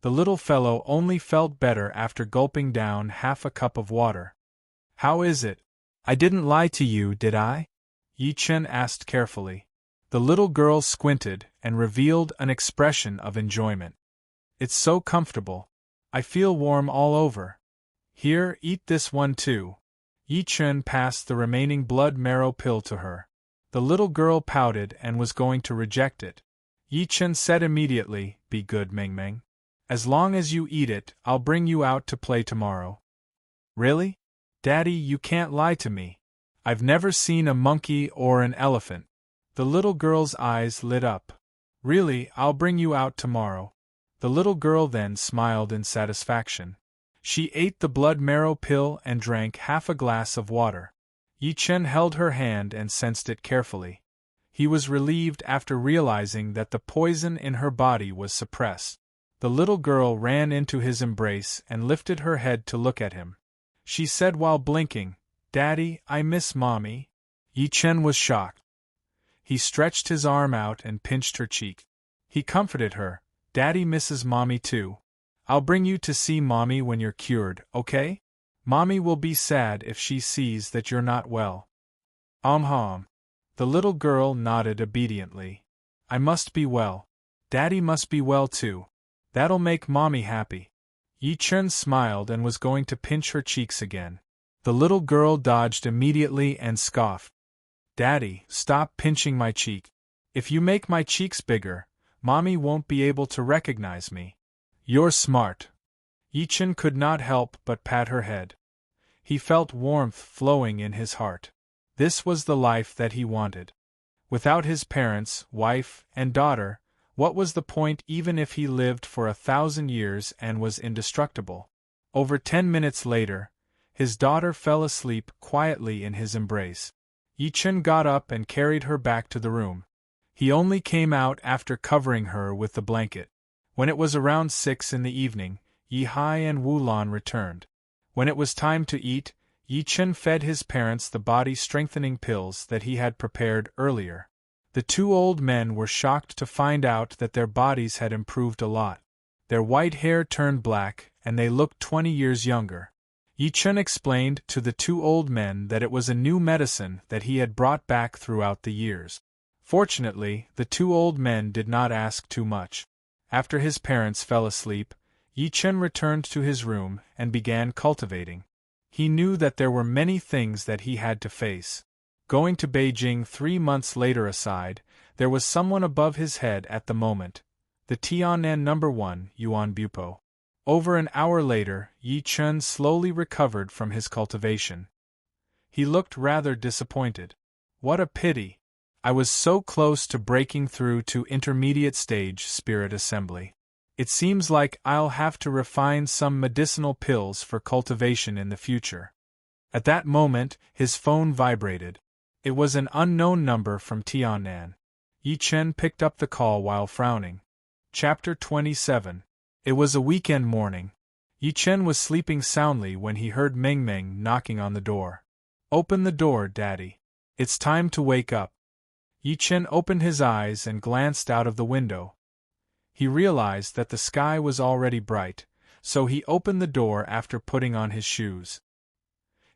[SPEAKER 1] The little fellow only felt better after gulping down half a cup of water. "How is it? I didn't lie to you, did I?" Yi Chen asked carefully. The little girl squinted and revealed an expression of enjoyment. "It's so comfortable. I feel warm all over. Here, eat this one too." Yi Chen passed the remaining blood marrow pill to her. The little girl pouted and was going to reject it. Yi Chen said immediately, "Be good, Meng Meng. As long as you eat it, I'll bring you out to play tomorrow." "Really? Daddy, you can't lie to me. I've never seen a monkey or an elephant." The little girl's eyes lit up. "Really, I'll bring you out tomorrow." The little girl then smiled in satisfaction. She ate the blood marrow pill and drank half a glass of water. Yi Chen held her hand and sensed it carefully. He was relieved after realizing that the poison in her body was suppressed. The little girl ran into his embrace and lifted her head to look at him. She said while blinking, "Daddy, I miss Mommy." Yi Chen was shocked. He stretched his arm out and pinched her cheek. He comforted her, "Daddy misses Mommy too. I'll bring you to see Mommy when you're cured, okay? Mommy will be sad if she sees that you're not well." Hum. The little girl nodded obediently. "I must be well. Daddy must be well too. That'll make Mommy happy." Yi Chen smiled and was going to pinch her cheeks again. The little girl dodged immediately and scoffed. "Daddy, stop pinching my cheek. If you make my cheeks bigger, Mommy won't be able to recognize me." "You're smart." Yi Chen could not help but pat her head. He felt warmth flowing in his heart. This was the life that he wanted. Without his parents, wife, and daughter, what was the point even if he lived for 1,000 years and was indestructible? Over 10 minutes later, his daughter fell asleep quietly in his embrace. Yi Chen got up and carried her back to the room. He only came out after covering her with the blanket. When it was around 6 in the evening, Yi Hai and Wu Lan returned. When it was time to eat, Yi Chen fed his parents the body-strengthening pills that he had prepared earlier. The two old men were shocked to find out that their bodies had improved a lot. Their white hair turned black, and they looked 20 years younger. Yi Chen explained to the two old men that it was a new medicine that he had brought back throughout the years. Fortunately, the two old men did not ask too much. After his parents fell asleep, Yi Chen returned to his room and began cultivating. He knew that there were many things that he had to face. Going to Beijing 3 months later aside, there was someone above his head at the moment, the Tiannan No. 1 Yuan Bupo. Over an hour later, Yi Chen slowly recovered from his cultivation. He looked rather disappointed. "What a pity! I was so close to breaking through to intermediate stage spirit assembly. It seems like I'll have to refine some medicinal pills for cultivation in the future." At that moment, his phone vibrated. It was an unknown number from Tiannan. Yi Chen picked up the call while frowning. Chapter 27. It was a weekend morning. Yi Chen was sleeping soundly when he heard Meng Meng knocking on the door. "Open the door, Daddy. It's time to wake up." Yi Chen opened his eyes and glanced out of the window. He realized that the sky was already bright, so he opened the door after putting on his shoes.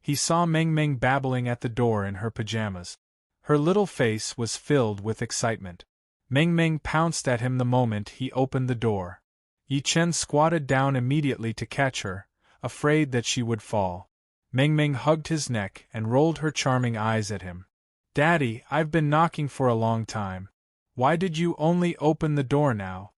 [SPEAKER 1] He saw Meng Meng babbling at the door in her pajamas. Her little face was filled with excitement. Meng Meng pounced at him the moment he opened the door. Yi Chen squatted down immediately to catch her, afraid that she would fall. Meng Meng hugged his neck and rolled her charming eyes at him. "Daddy, I've been knocking for a long time. Why did you only open the door now?"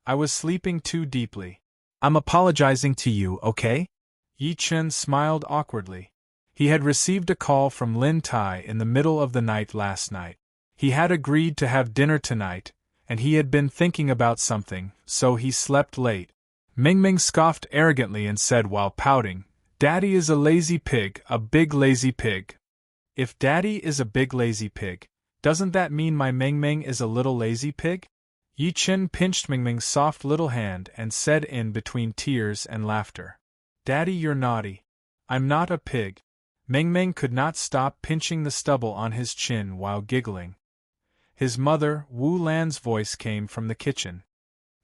[SPEAKER 1] "I was sleeping too deeply. I'm apologizing to you, okay?" Yi Chen smiled awkwardly. He had received a call from Lin Tai in the middle of the night last night. He had agreed to have dinner tonight, and he had been thinking about something, so he slept late. Meng Meng scoffed arrogantly and said while pouting, "Daddy is a lazy pig, a big lazy pig." "If Daddy is a big lazy pig, doesn't that mean my Meng Meng is a little lazy pig?" Yi Chen pinched Meng Meng's soft little hand and said in between tears and laughter, "Daddy, you're naughty. I'm not a pig." Meng Meng could not stop pinching the stubble on his chin while giggling. His mother, Wu Lan's voice came from the kitchen.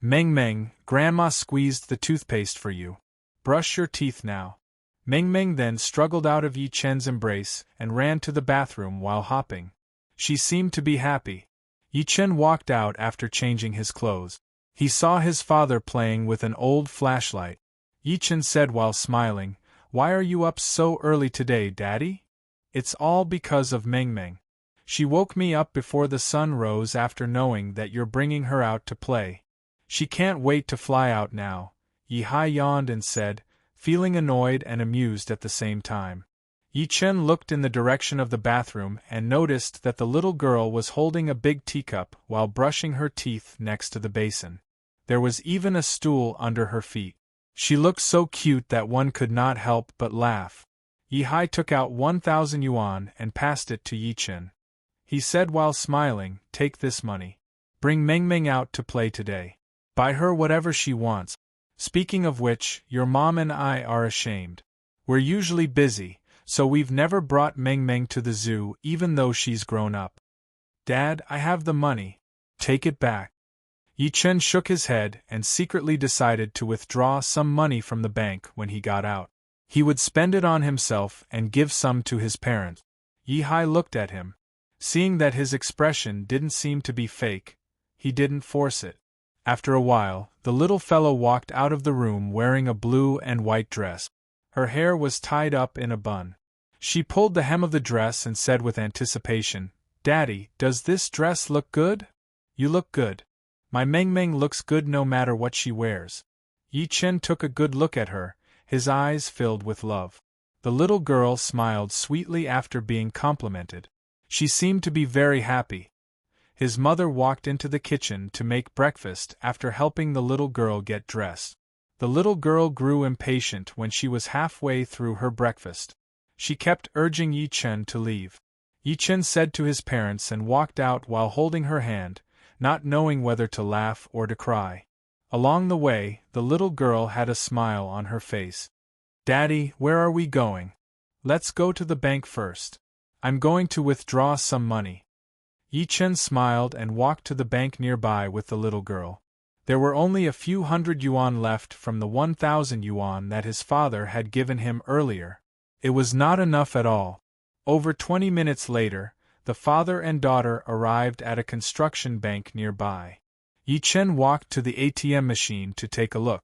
[SPEAKER 1] "Meng Meng, Grandma squeezed the toothpaste for you. Brush your teeth now." Meng Meng then struggled out of Yi Chen's embrace and ran to the bathroom while hopping. She seemed to be happy. Yi Chen walked out after changing his clothes. He saw his father playing with an old flashlight. Yi Chen said while smiling, "Why are you up so early today, Daddy?" "It's all because of Meng Meng. She woke me up before the sun rose after knowing that you're bringing her out to play. She can't wait to fly out now," Yi Hai yawned and said, feeling annoyed and amused at the same time. Yi Chen looked in the direction of the bathroom and noticed that the little girl was holding a big teacup while brushing her teeth next to the basin. There was even a stool under her feet. She looked so cute that one could not help but laugh. Yi Hai took out 1,000 yuan and passed it to Yi Chen. He said while smiling, "Take this money. Bring Meng Meng out to play today. Buy her whatever she wants. Speaking of which, your mom and I are ashamed. We're usually busy, so we've never brought Meng Meng to the zoo even though she's grown up. Dad, I have the money. Take it back. Yi Chen shook his head and secretly decided to withdraw some money from the bank when he got out. He would spend it on himself and give some to his parents. Yi Hai looked at him. Seeing that his expression didn't seem to be fake, he didn't force it. After a while, the little fellow walked out of the room wearing a blue and white dress. Her hair was tied up in a bun. She pulled the hem of the dress and said with anticipation, "Daddy, does this dress look good?" "You look good. My Meng Meng looks good no matter what she wears." Yi Chen took a good look at her, his eyes filled with love. The little girl smiled sweetly after being complimented. She seemed to be very happy. His mother walked into the kitchen to make breakfast after helping the little girl get dressed. The little girl grew impatient when she was halfway through her breakfast. She kept urging Yi Chen to leave. Yi Chen said to his parents and walked out while holding her hand, not knowing whether to laugh or to cry. Along the way, the little girl had a smile on her face. "Daddy, where are we going?" "Let's go to the bank first. I'm going to withdraw some money." Yi Chen smiled and walked to the bank nearby with the little girl. There were only a few hundred yuan left from the 1,000 yuan that his father had given him earlier. It was not enough at all. Over 20 minutes later, the father and daughter arrived at a construction bank nearby. Yi Chen walked to the ATM machine to take a look.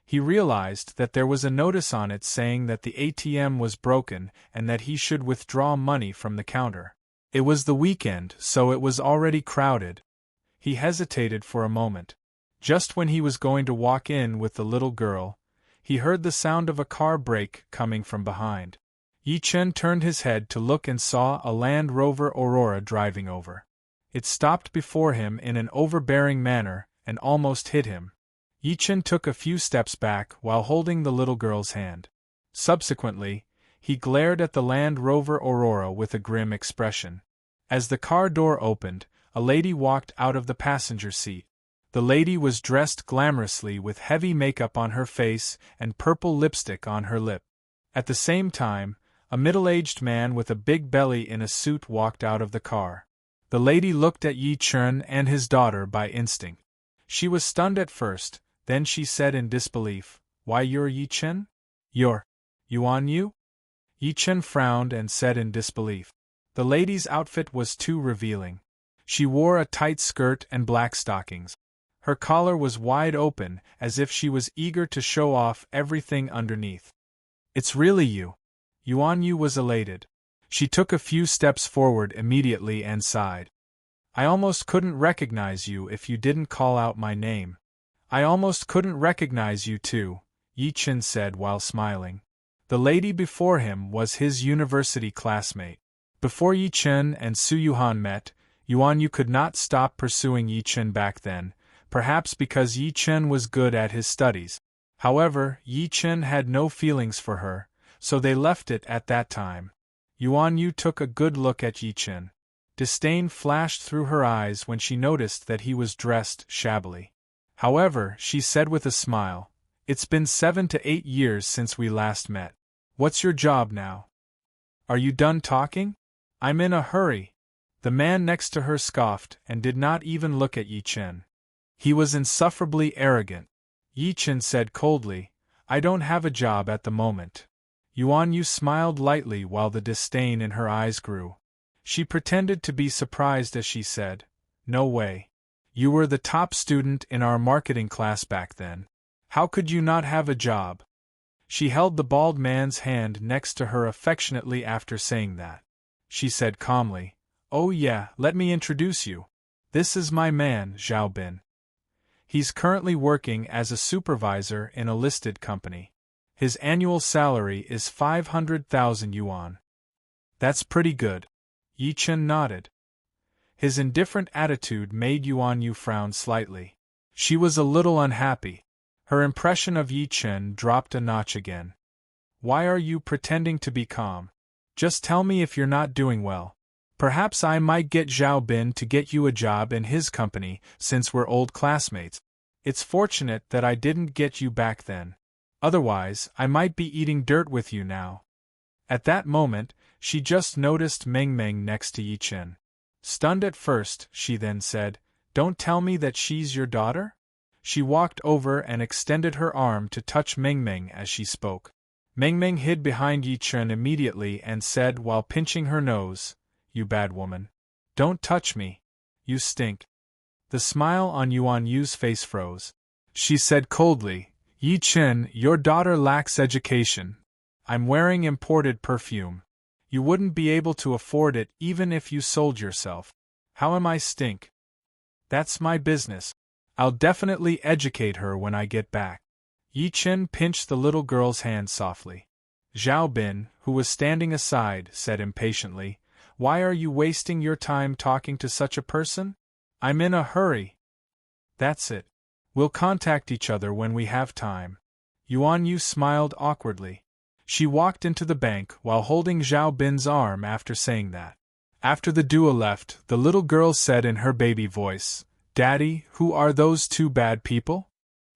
[SPEAKER 1] He realized that there was a notice on it saying that the ATM was broken and that he should withdraw money from the counter. It was the weekend, so it was already crowded. He hesitated for a moment. Just when he was going to walk in with the little girl, he heard the sound of a car brake coming from behind. Yi Chen turned his head to look and saw a Land Rover Aurora driving over. It stopped before him in an overbearing manner and almost hit him. Yi Chen took a few steps back while holding the little girl's hand. Subsequently, he glared at the Land Rover Aurora with a grim expression. As the car door opened, a lady walked out of the passenger seat. The lady was dressed glamorously with heavy makeup on her face and purple lipstick on her lip. At the same time, a middle-aged man with a big belly in a suit walked out of the car. The lady looked at Yi Chen and his daughter by instinct. She was stunned at first, then she said in disbelief, "Why, you're Yi Chen? You're Yuan Yu?" Yi Chen frowned and said in disbelief. The lady's outfit was too revealing. She wore a tight skirt and black stockings. Her collar was wide open, as if she was eager to show off everything underneath. "It's really you." Yuan Yu was elated. She took a few steps forward immediately and sighed. "I almost couldn't recognize you if you didn't call out my name." "I almost couldn't recognize you too," Yi Chen said while smiling. The lady before him was his university classmate. Before Yi Chen and Su Yuhan met, Yuan Yu could not stop pursuing Yi Chen back then, perhaps because Yi Chen was good at his studies. However, Yi Chen had no feelings for her, so they left it at that time. Yuan Yu took a good look at Yi Chen. Disdain flashed through her eyes when she noticed that he was dressed shabbily. However, she said with a smile, "It's been 7 to 8 years since we last met. What's your job now? Are you done talking?" "I'm in a hurry." The man next to her scoffed and did not even look at Yi Chen. He was insufferably arrogant. Yi Chen said coldly, "I don't have a job at the moment." Yuan Yu smiled lightly while the disdain in her eyes grew. She pretended to be surprised as she said, "No way. You were the top student in our marketing class back then. How could you not have a job?" She held the bald man's hand next to her affectionately after saying that. She said calmly, "Oh yeah, let me introduce you. This is my man, Zhao Bin. He's currently working as a supervisor in a listed company. His annual salary is 500,000 yuan. That's pretty good." Yi Chen nodded. His indifferent attitude made Yuan Yu frown slightly. She was a little unhappy. Her impression of Yi Chen dropped a notch again. "Why are you pretending to be calm? Just tell me if you're not doing well. Perhaps I might get Zhao Bin to get you a job in his company, since we're old classmates." It's fortunate that I didn't get you back then. Otherwise, I might be eating dirt with you now. At that moment, she just noticed Meng Meng next to Yi Chen. Stunned at first, she then said, "Don't tell me that she's your daughter?" She walked over and extended her arm to touch Meng Meng as she spoke. Meng Meng hid behind Yi Chen immediately and said while pinching her nose, "You bad woman. Don't touch me. You stink." The smile on Yuan Yu's face froze. She said coldly, "Yi Chen, your daughter lacks education. I'm wearing imported perfume. You wouldn't be able to afford it even if you sold yourself. How am I stink? That's my business. I'll definitely educate her when I get back." Yi Chen pinched the little girl's hand softly. Zhao Bin, who was standing aside, said impatiently, "Why are you wasting your time talking to such a person? I'm in a hurry." "That's it. We'll contact each other when we have time." Yuan Yu smiled awkwardly. She walked into the bank while holding Zhao Bin's arm after saying that. After the duo left, the little girl said in her baby voice, "Daddy, who are those two bad people?"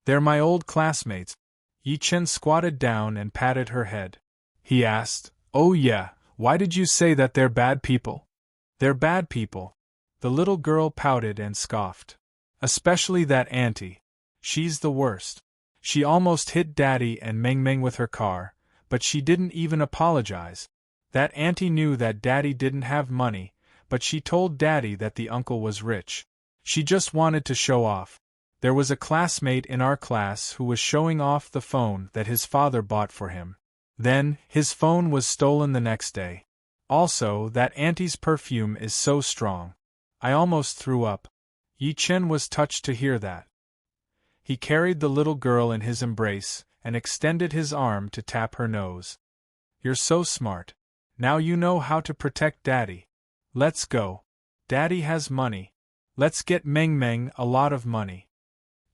[SPEAKER 1] "They're my old classmates." Yi Chen squatted down and patted her head. He asked, "Oh yeah, why did you say that they're bad people?" "They're bad people." The little girl pouted and scoffed. "Especially that auntie. She's the worst. She almost hit Daddy and Meng Meng with her car, but she didn't even apologize. That auntie knew that Daddy didn't have money, but she told Daddy that the uncle was rich. She just wanted to show off. There was a classmate in our class who was showing off the phone that his father bought for him. Then, his phone was stolen the next day. Also, that auntie's perfume is so strong. I almost threw up." Yi Chen was touched to hear that. He carried the little girl in his embrace and extended his arm to tap her nose. "You're so smart. Now you know how to protect Daddy. Let's go. Daddy has money. Let's get Meng Meng a lot of money."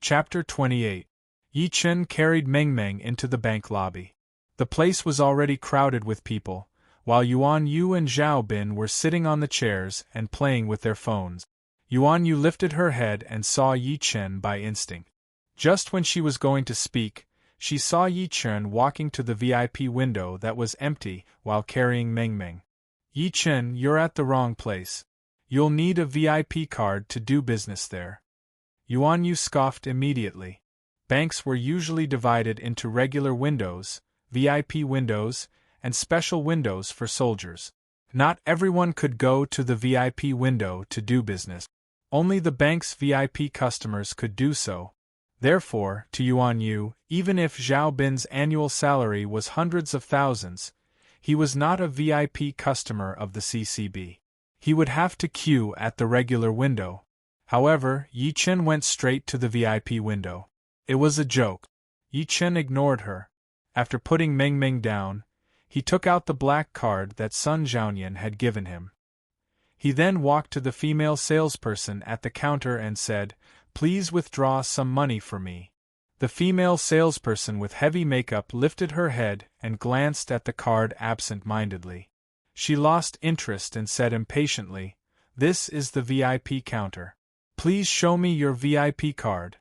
[SPEAKER 1] Chapter 28. Yi Chen carried Meng Meng into the bank lobby. The place was already crowded with people, while Yuan Yu and Zhao Bin were sitting on the chairs and playing with their phones. Yuan Yu lifted her head and saw Yi Chen by instinct. Just when she was going to speak, she saw Yi Chen walking to the VIP window that was empty while carrying Meng Meng. "Yi Chen, you're at the wrong place. You'll need a VIP card to do business there." Yuan Yu scoffed immediately. Banks were usually divided into regular windows, VIP windows, and special windows for soldiers. Not everyone could go to the VIP window to do business. Only the bank's VIP customers could do so. Therefore, to Yuan Yu, even if Zhao Bin's annual salary was hundreds of thousands, he was not a VIP customer of the CCB. He would have to queue at the regular window. However, Yi Chen went straight to the VIP window. It was a joke. Yi Chen ignored her. After putting Meng Meng down, he took out the black card that Sun Zhaoyan had given him. He then walked to the female salesperson at the counter and said, "Please withdraw some money for me." The female salesperson with heavy makeup lifted her head and glanced at the card absent-mindedly. She lost interest and said impatiently, "This is the VIP counter. Please show me your VIP card."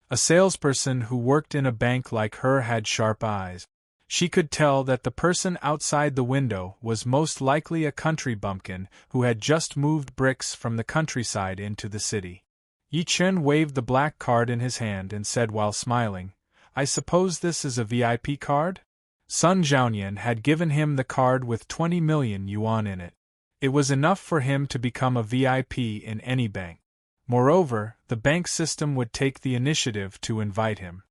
[SPEAKER 1] A salesperson who worked in a bank like her had sharp eyes. She could tell that the person outside the window was most likely a country bumpkin who had just moved bricks from the countryside into the city. Yi Chen waved the black card in his hand and said while smiling, "I suppose this is a VIP card?" Sun Zhaoyan had given him the card with 20 million yuan in it. It was enough for him to become a VIP in any bank. Moreover, the bank system would take the initiative to invite him.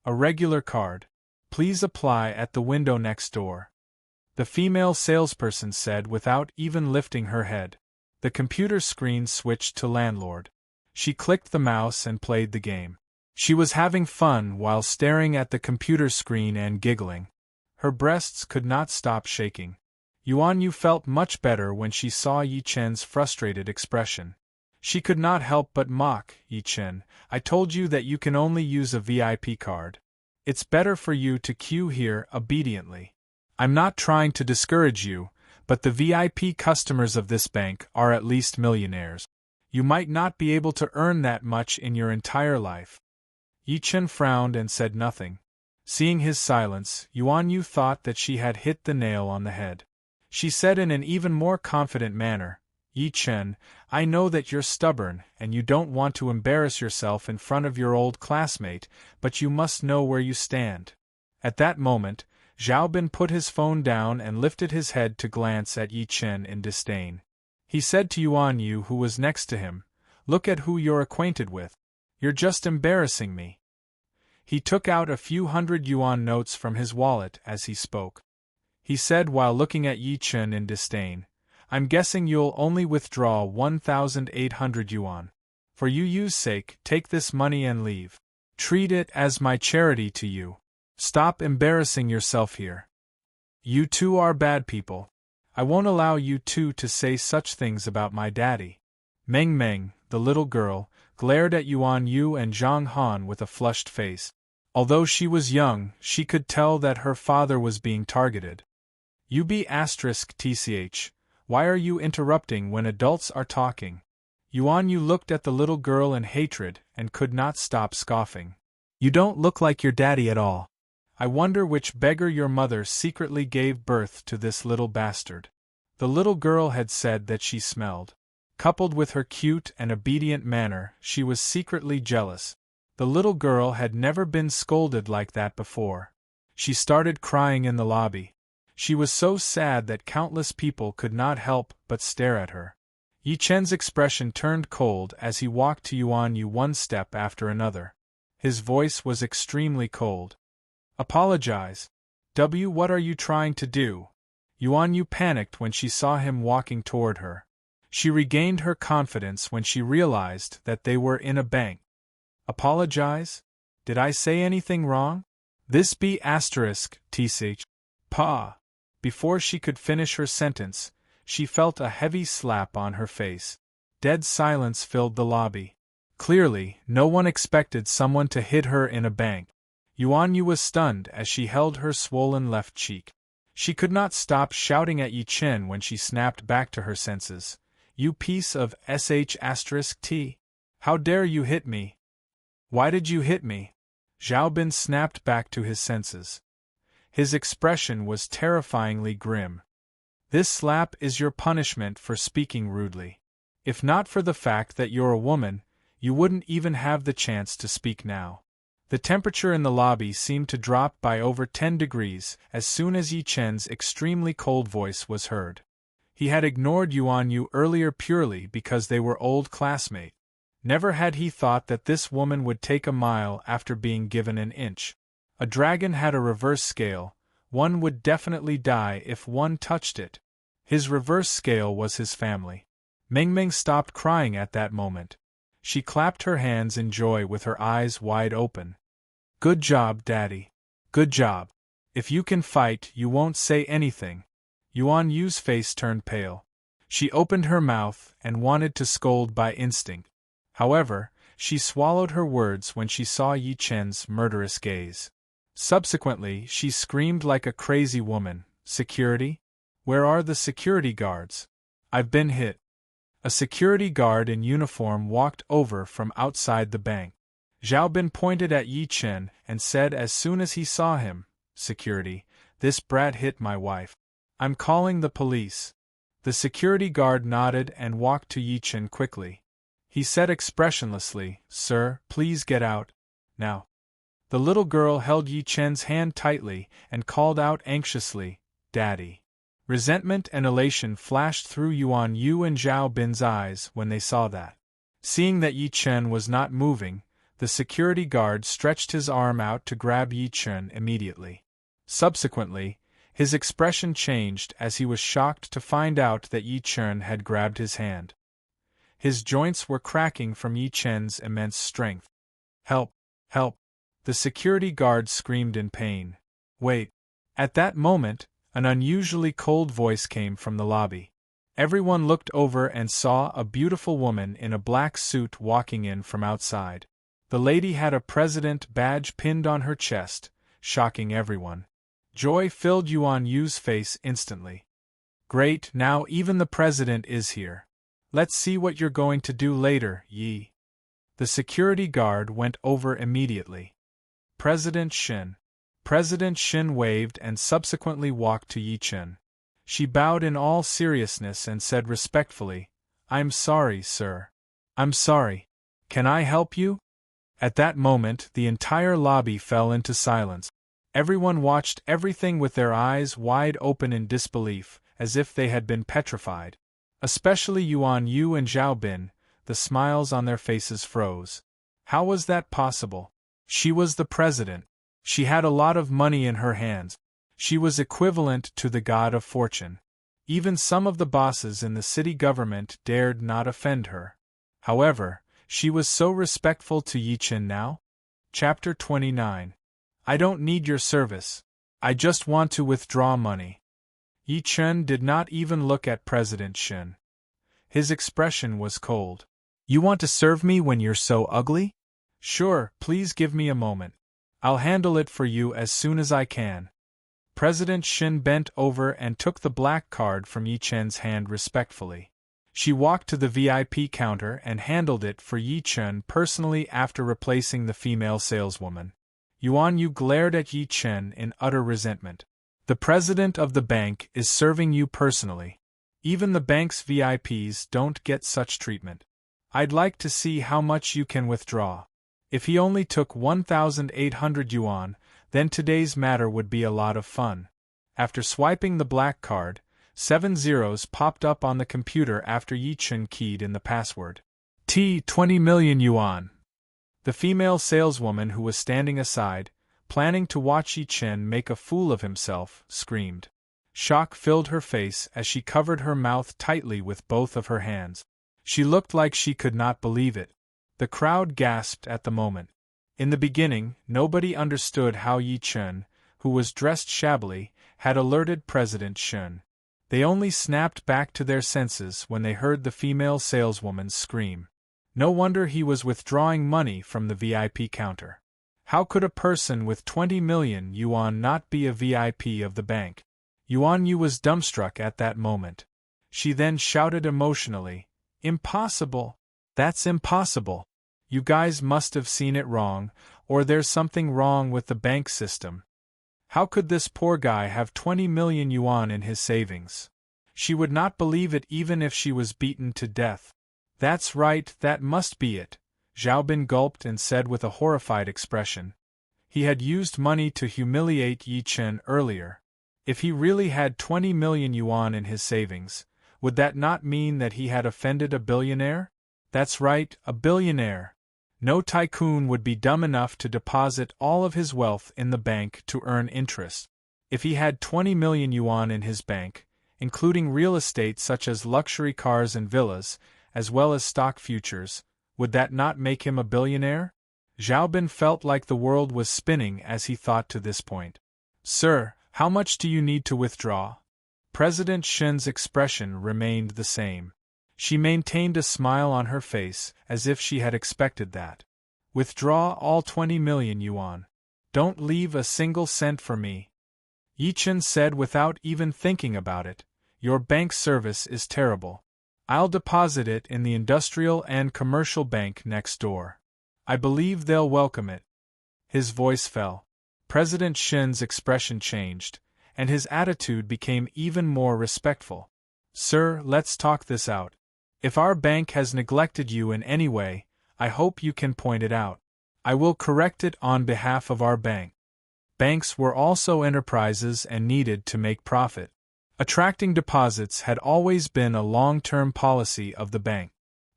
[SPEAKER 1] "A regular card. Please apply at the window next door," the female salesperson said without even lifting her head. The computer screen switched to landlord. She clicked the mouse and played the game. She was having fun while staring at the computer screen and giggling. Her breasts could not stop shaking. Yuan Yu felt much better when she saw Yi Chen's frustrated expression. She could not help but mock, "Yi Chen, I told you that you can only use a VIP card. It's better for you to queue here obediently. I'm not trying to discourage you, but the VIP customers of this bank are at least millionaires. You might not be able to earn that much in your entire life." Yi Chen frowned and said nothing. Seeing his silence, Yuan Yu thought that she had hit the nail on the head. She said in an even more confident manner, Yi Chen, I know that you're stubborn and you don't want to embarrass yourself in front of your old classmate, but you must know where you stand. At that moment, Zhao Bin put his phone down and lifted his head to glance at Yi Chen in disdain. He said to Yuan Yu, who was next to him, Look at who you're acquainted with. You're just embarrassing me. He took out a few hundred yuan notes from his wallet as he spoke. He said while looking at Yi Chen in disdain, I'm guessing you'll only withdraw 1,800 yuan. For Yu Yu's sake, take this money and leave. Treat it as my charity to you. Stop embarrassing yourself here. You two are bad people. I won't allow you two to say such things about my daddy. Meng Meng, the little girl, glared at Yuan Yu and Zhang Han with a flushed face. Although she was young, she could tell that her father was being targeted. *TCH. Why are you interrupting when adults are talking? Yuan Yu looked at the little girl in hatred and could not stop scoffing. You don't look like your daddy at all. I wonder which beggar your mother secretly gave birth to this little bastard. The little girl had said that she smelled. Coupled with her cute and obedient manner, she was secretly jealous. The little girl had never been scolded like that before. She started crying in the lobby. She was so sad that countless people could not help but stare at her. Yi Chen's expression turned cold as he walked to Yuan Yu one step after another. His voice was extremely cold. Apologize. What are you trying to do? Yuan Yu panicked when she saw him walking toward her. She regained her confidence when she realized that they were in a bank. Apologize? Did I say anything wrong? This be *TCH. Pa. Before she could finish her sentence, she felt a heavy slap on her face. Dead silence filled the lobby. Clearly, no one expected someone to hit her in a bank. Yuan Yu was stunned as she held her swollen left cheek. She could not stop shouting at Yi Chen when she snapped back to her senses. You piece of *T. How dare you hit me? Why did you hit me? Zhao Bin snapped back to his senses. His expression was terrifyingly grim. This slap is your punishment for speaking rudely. If not for the fact that you're a woman, you wouldn't even have the chance to speak now. The temperature in the lobby seemed to drop by over 10 degrees as soon as Yi Chen's extremely cold voice was heard. He had ignored Yuan Yu earlier purely because they were old classmates. Never had he thought that this woman would take a mile after being given an inch. A dragon had a reverse scale. One would definitely die if one touched it. His reverse scale was his family. Meng Meng stopped crying at that moment. She clapped her hands in joy with her eyes wide open. Good job, Daddy. Good job. If you can fight, you won't say anything. Yuan Yu's face turned pale. She opened her mouth and wanted to scold by instinct. However, she swallowed her words when she saw Yi Chen's murderous gaze. Subsequently, she screamed like a crazy woman, Security? Where are the security guards? I've been hit. A security guard in uniform walked over from outside the bank. Zhao Bin pointed at Yi Chen and said as soon as he saw him, Security, this brat hit my wife. I'm calling the police. The security guard nodded and walked to Yi Chen quickly. He said expressionlessly, Sir, please get out. Now. The little girl held Yi Chen's hand tightly and called out anxiously, Daddy. Resentment and elation flashed through Yuan Yu and Zhao Bin's eyes when they saw that. Seeing that Yi Chen was not moving, the security guard stretched his arm out to grab Yi Chen immediately. Subsequently, his expression changed as he was shocked to find out that Yi Chen had grabbed his hand. His joints were cracking from Yi Chen's immense strength. Help! Help! The security guard screamed in pain. Wait! At that moment, an unusually cold voice came from the lobby. Everyone looked over and saw a beautiful woman in a black suit walking in from outside. The lady had a president badge pinned on her chest, shocking everyone. Joy filled Yuan Yu's face instantly. Great, now even the president is here. Let's see what you're going to do later, Yi. The security guard went over immediately. President Shin. President Shin waved and subsequently walked to Yi Chen. She bowed in all seriousness and said respectfully, "I'm sorry, sir. I'm sorry. Can I help you?" At that moment, the entire lobby fell into silence. Everyone watched everything with their eyes wide open in disbelief, as if they had been petrified. Especially Yuan Yu and Zhao Bin, the smiles on their faces froze. How was that possible? She was the president. She had a lot of money in her hands. She was equivalent to the god of fortune. Even some of the bosses in the city government dared not offend her. However, she was so respectful to Yi Chen now. Chapter 29. I don't need your service. I just want to withdraw money. Yi Chen did not even look at President Shin. His expression was cold. You want to serve me when you're so ugly? Sure, please give me a moment. I'll handle it for you as soon as I can. President Shin bent over and took the black card from Yi Chen's hand respectfully. She walked to the VIP counter and handled it for Yi Chen personally after replacing the female saleswoman. Yuan Yu glared at Yi Chen in utter resentment. The president of the bank is serving you personally. Even the bank's VIPs don't get such treatment. I'd like to see how much you can withdraw. If he only took 1,800 yuan, then today's matter would be a lot of fun. After swiping the black card, 7 zeros popped up on the computer after Yi Chen keyed in the password. 20 million yuan. The female saleswoman who was standing aside, planning to watch Yi Chen make a fool of himself, screamed. Shock filled her face as she covered her mouth tightly with both of her hands. She looked like she could not believe it. The crowd gasped at the moment. In the beginning, nobody understood how Yi Chen, who was dressed shabbily, had alerted President Shin. They only snapped back to their senses when they heard the female saleswoman's scream. No wonder he was withdrawing money from the VIP counter. How could a person with 20 million yuan not be a VIP of the bank? Yuan Yu was dumbstruck at that moment. She then shouted emotionally, "Impossible! That's impossible! You guys must have seen it wrong, or there's something wrong with the bank system. How could this poor guy have 20 million yuan in his savings? She would not believe it even if she was beaten to death." "That's right, that must be it," Zhao Bin gulped and said with a horrified expression. He had used money to humiliate Yi Chen earlier. If he really had 20 million yuan in his savings, would that not mean that he had offended a billionaire? That's right, a billionaire. No tycoon would be dumb enough to deposit all of his wealth in the bank to earn interest. If he had 20 million yuan in his bank, including real estate such as luxury cars and villas, as well as stock futures, would that not make him a billionaire? Zhao Bin felt like the world was spinning as he thought to this point. "Sir, how much do you need to withdraw?" President Shin's expression remained the same. She maintained a smile on her face, as if she had expected that. "Withdraw all 20 million yuan. Don't leave a single cent for me." Yi Chen said without even thinking about it, "Your bank service is terrible. I'll deposit it in the industrial and commercial bank next door. I believe they'll welcome it." His voice fell. President Shin's expression changed, and his attitude became even more respectful. "Sir, let's talk this out. If our bank has neglected you in any way, I hope you can point it out. I will correct it on behalf of our bank." Banks were also enterprises and needed to make profit. Attracting deposits had always been a long-term policy of the bank.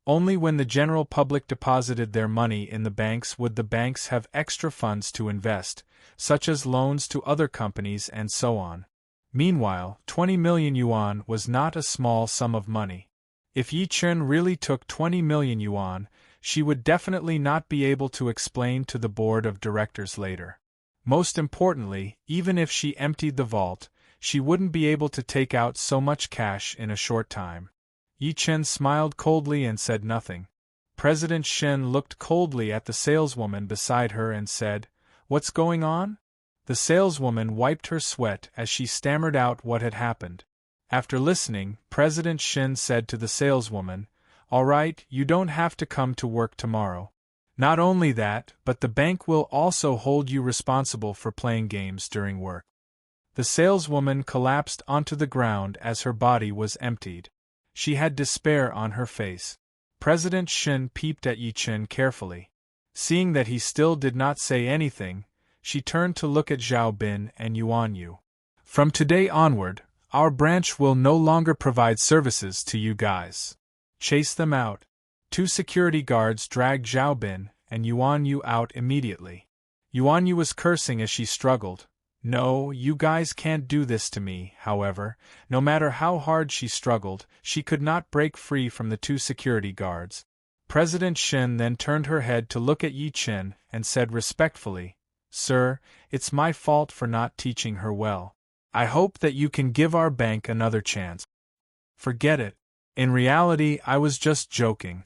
[SPEAKER 1] Only when the general public deposited their money in the banks would the banks have extra funds to invest, such as loans to other companies and so on. Meanwhile, 20 million yuan was not a small sum of money. If Yi Chen really took 20 million yuan, she would definitely not be able to explain to the board of directors later. Most importantly, even if she emptied the vault, she wouldn't be able to take out so much cash in a short time. Yi Chen smiled coldly and said nothing. President Shin looked coldly at the saleswoman beside her and said, "What's going on?" The saleswoman wiped her sweat as she stammered out what had happened. After listening, President Shin said to the saleswoman, "All right, you don't have to come to work tomorrow. Not only that, but the bank will also hold you responsible for playing games during work. The saleswoman collapsed onto the ground as her body was emptied. She had despair on her face. President Shen peeped at Yi Chen carefully. Seeing that he still did not say anything, she turned to look at Zhao Bin and Yuan Yu. From today onward, our branch will no longer provide services to you guys. Chase them out. 2 security guards dragged Zhao Bin and Yuan Yu out immediately. Yuan Yu was cursing as she struggled. No, you guys can't do this to me. However, no matter how hard she struggled, she could not break free from the 2 security guards. President Shen then turned her head to look at Yi Chen and said respectfully, "Sir, it's my fault for not teaching her well. I hope that you can give our bank another chance." "Forget it. In reality, I was just joking."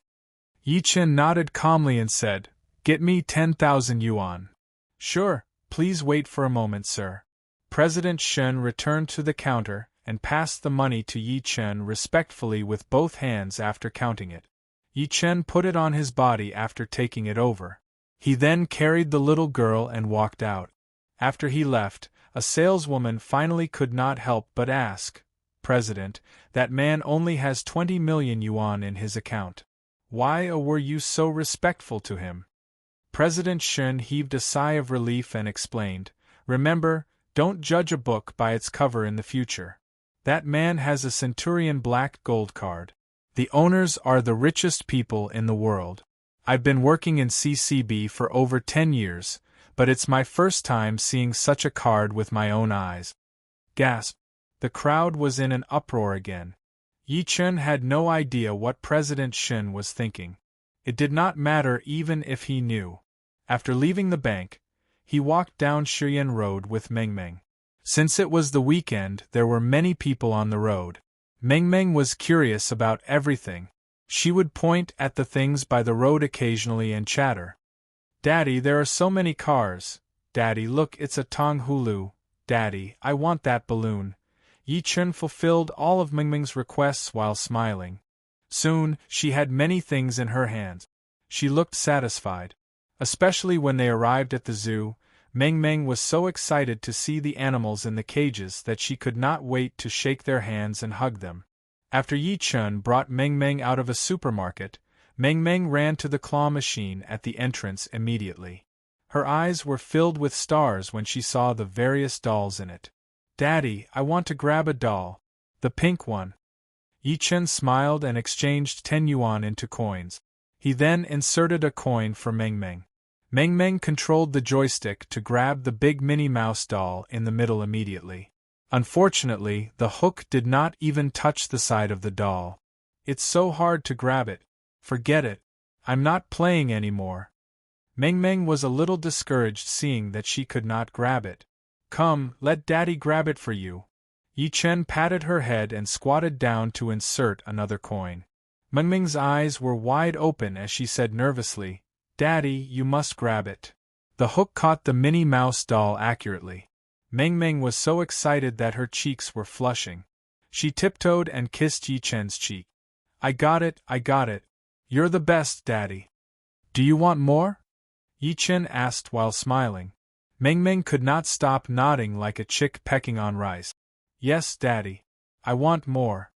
[SPEAKER 1] Yi Chen nodded calmly and said, "Get me 10,000 yuan." "Sure, please wait for a moment, sir." President Shen returned to the counter and passed the money to Yi Chen respectfully with both hands after counting it. Yi Chen put it on his body after taking it over. He then carried the little girl and walked out. After he left, a saleswoman finally could not help but ask, "President, that man only has 20 million yuan in his account. Why were you so respectful to him?" President Shen heaved a sigh of relief and explained, "Remember, don't judge a book by its cover in the future. That man has a Centurion Black Gold card. The owners are the richest people in the world. I've been working in CCB for over 10 years, but it's my first time seeing such a card with my own eyes." Gasp! The crowd was in an uproar again. Yi Chen had no idea what President Shen was thinking. It did not matter even if he knew. After leaving the bank, he walked down Shiyan Road with Meng Meng. Since it was the weekend, there were many people on the road. Meng Meng was curious about everything. She would point at the things by the road occasionally and chatter. "Daddy, there are so many cars. Daddy, look, it's a Tong Hulu. Daddy, I want that balloon." Yi Chen fulfilled all of Meng Meng's requests while smiling. Soon, she had many things in her hands. She looked satisfied. Especially when they arrived at the zoo, Meng Meng was so excited to see the animals in the cages that she could not wait to shake their hands and hug them. After Yi Chen brought Meng Meng out of a supermarket, Meng Meng ran to the claw machine at the entrance immediately. Her eyes were filled with stars when she saw the various dolls in it. "Daddy, I want to grab a doll. The pink one." Yi Chen smiled and exchanged 10 yuan into coins. He then inserted a coin for Meng Meng. Meng Meng controlled the joystick to grab the big Minnie Mouse doll in the middle immediately. Unfortunately, the hook did not even touch the side of the doll. "It's so hard to grab it. Forget it. I'm not playing anymore." Meng Meng was a little discouraged seeing that she could not grab it. "Come, let Daddy grab it for you." Yi Chen patted her head and squatted down to insert another coin. Meng Meng's eyes were wide open as she said nervously, "Daddy, you must grab it." The hook caught the Minnie Mouse doll accurately. Meng Meng was so excited that her cheeks were flushing. She tiptoed and kissed Yi Chen's cheek. I got it. You're the best, Daddy." "Do you want more?" Yi Chen asked while smiling. Meng Meng could not stop nodding like a chick pecking on rice. "Yes, Daddy. I want more."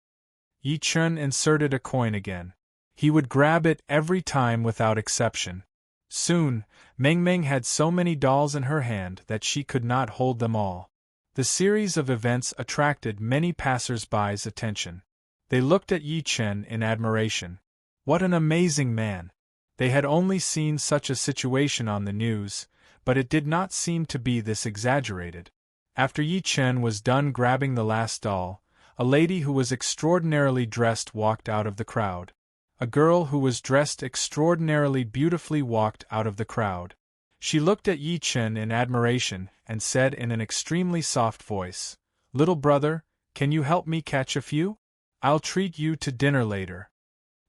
[SPEAKER 1] Yi Chen inserted a coin again. He would grab it every time without exception. Soon, Meng Meng had so many dolls in her hand that she could not hold them all. The series of events attracted many passers-by's attention. They looked at Yi Chen in admiration. What an amazing man! They had only seen such a situation on the news, but it did not seem to be this exaggerated. After Yi Chen was done grabbing the last doll, a lady who was extraordinarily dressed walked out of the crowd. A girl who was dressed extraordinarily beautifully walked out of the crowd. She looked at Yi Chen in admiration and said in an extremely soft voice, "Little brother, can you help me catch a few? I'll treat you to dinner later."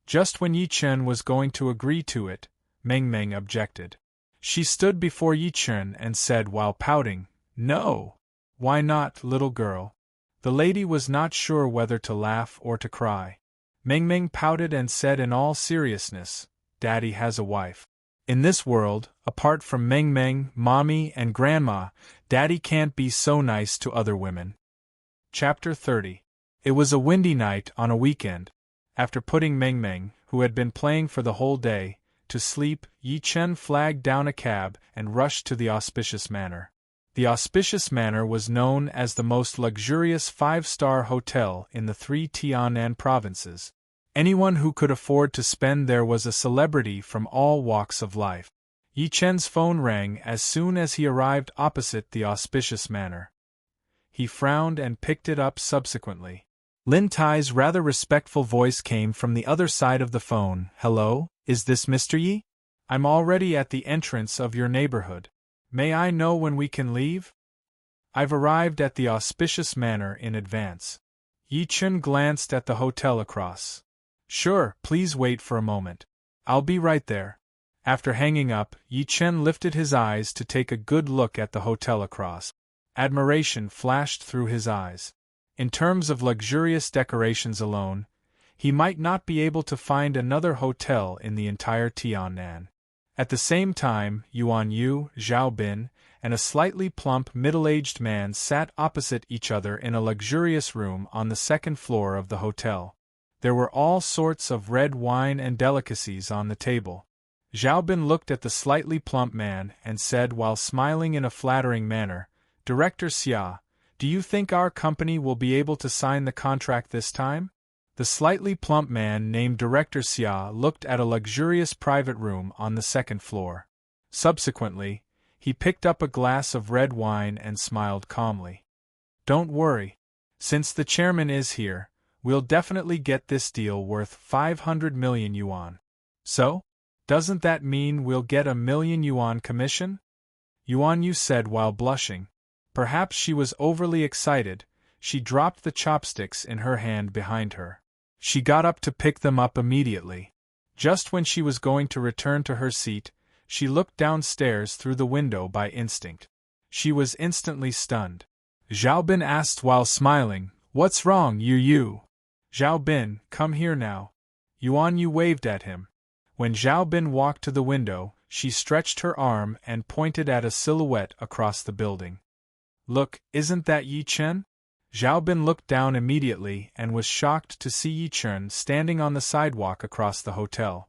[SPEAKER 1] Just when Yi Chen was going to agree to it, Meng Meng objected. She stood before Yi Chen and said while pouting, "No." "Why not, little girl?" The lady was not sure whether to laugh or to cry. Meng Meng pouted and said in all seriousness, "Daddy has a wife." In this world, apart from Meng Meng, Mommy, and Grandma, Daddy can't be so nice to other women. Chapter 30. It was a windy night on a weekend. After putting Meng Meng, who had been playing for the whole day, to sleep, Yi Chen flagged down a cab and rushed to the Auspicious Manor. The Auspicious Manor was known as the most luxurious five-star hotel in the 3 Tianan provinces. Anyone who could afford to spend there was a celebrity from all walks of life. Yi Chen's phone rang as soon as he arrived opposite the Auspicious Manor. He frowned and picked it up subsequently. Lin Tai's rather respectful voice came from the other side of the phone. "Hello, is this Mr. Yi? I'm already at the entrance of your neighborhood. May I know when we can leave? I've arrived at the Auspicious Manor in advance." Yi Chen glanced at the hotel across. "Sure, please wait for a moment. I'll be right there." After hanging up, Yi Chen lifted his eyes to take a good look at the hotel across. Admiration flashed through his eyes. In terms of luxurious decorations alone, he might not be able to find another hotel in the entire Tianan. At the same time, Yuan Yu, Zhao Bin, and a slightly plump middle-aged man sat opposite each other in a luxurious room on the second floor of the hotel. There were all sorts of red wine and delicacies on the table. Zhao Bin looked at the slightly plump man and said while smiling in a flattering manner, "Director Xia, do you think our company will be able to sign the contract this time?" The slightly plump man named Director Xia looked at a luxurious private room on the second floor. Subsequently, he picked up a glass of red wine and smiled calmly. "Don't worry. Since the chairman is here, we'll definitely get this deal worth 500 million yuan. So? Doesn't that mean we'll get a million yuan commission?" Yuan Yu said while blushing. Perhaps she was overly excited. She dropped the chopsticks in her hand behind her. She got up to pick them up immediately. Just when she was going to return to her seat, she looked downstairs through the window by instinct. She was instantly stunned. Zhao Bin asked while smiling, "What's wrong, Yu? Zhao Bin, come here now." Yuan Yu waved at him. When Zhao Bin walked to the window, she stretched her arm and pointed at a silhouette across the building. "Look, isn't that Yi Chen?" Zhao Bin looked down immediately and was shocked to see Yi Chen standing on the sidewalk across the hotel.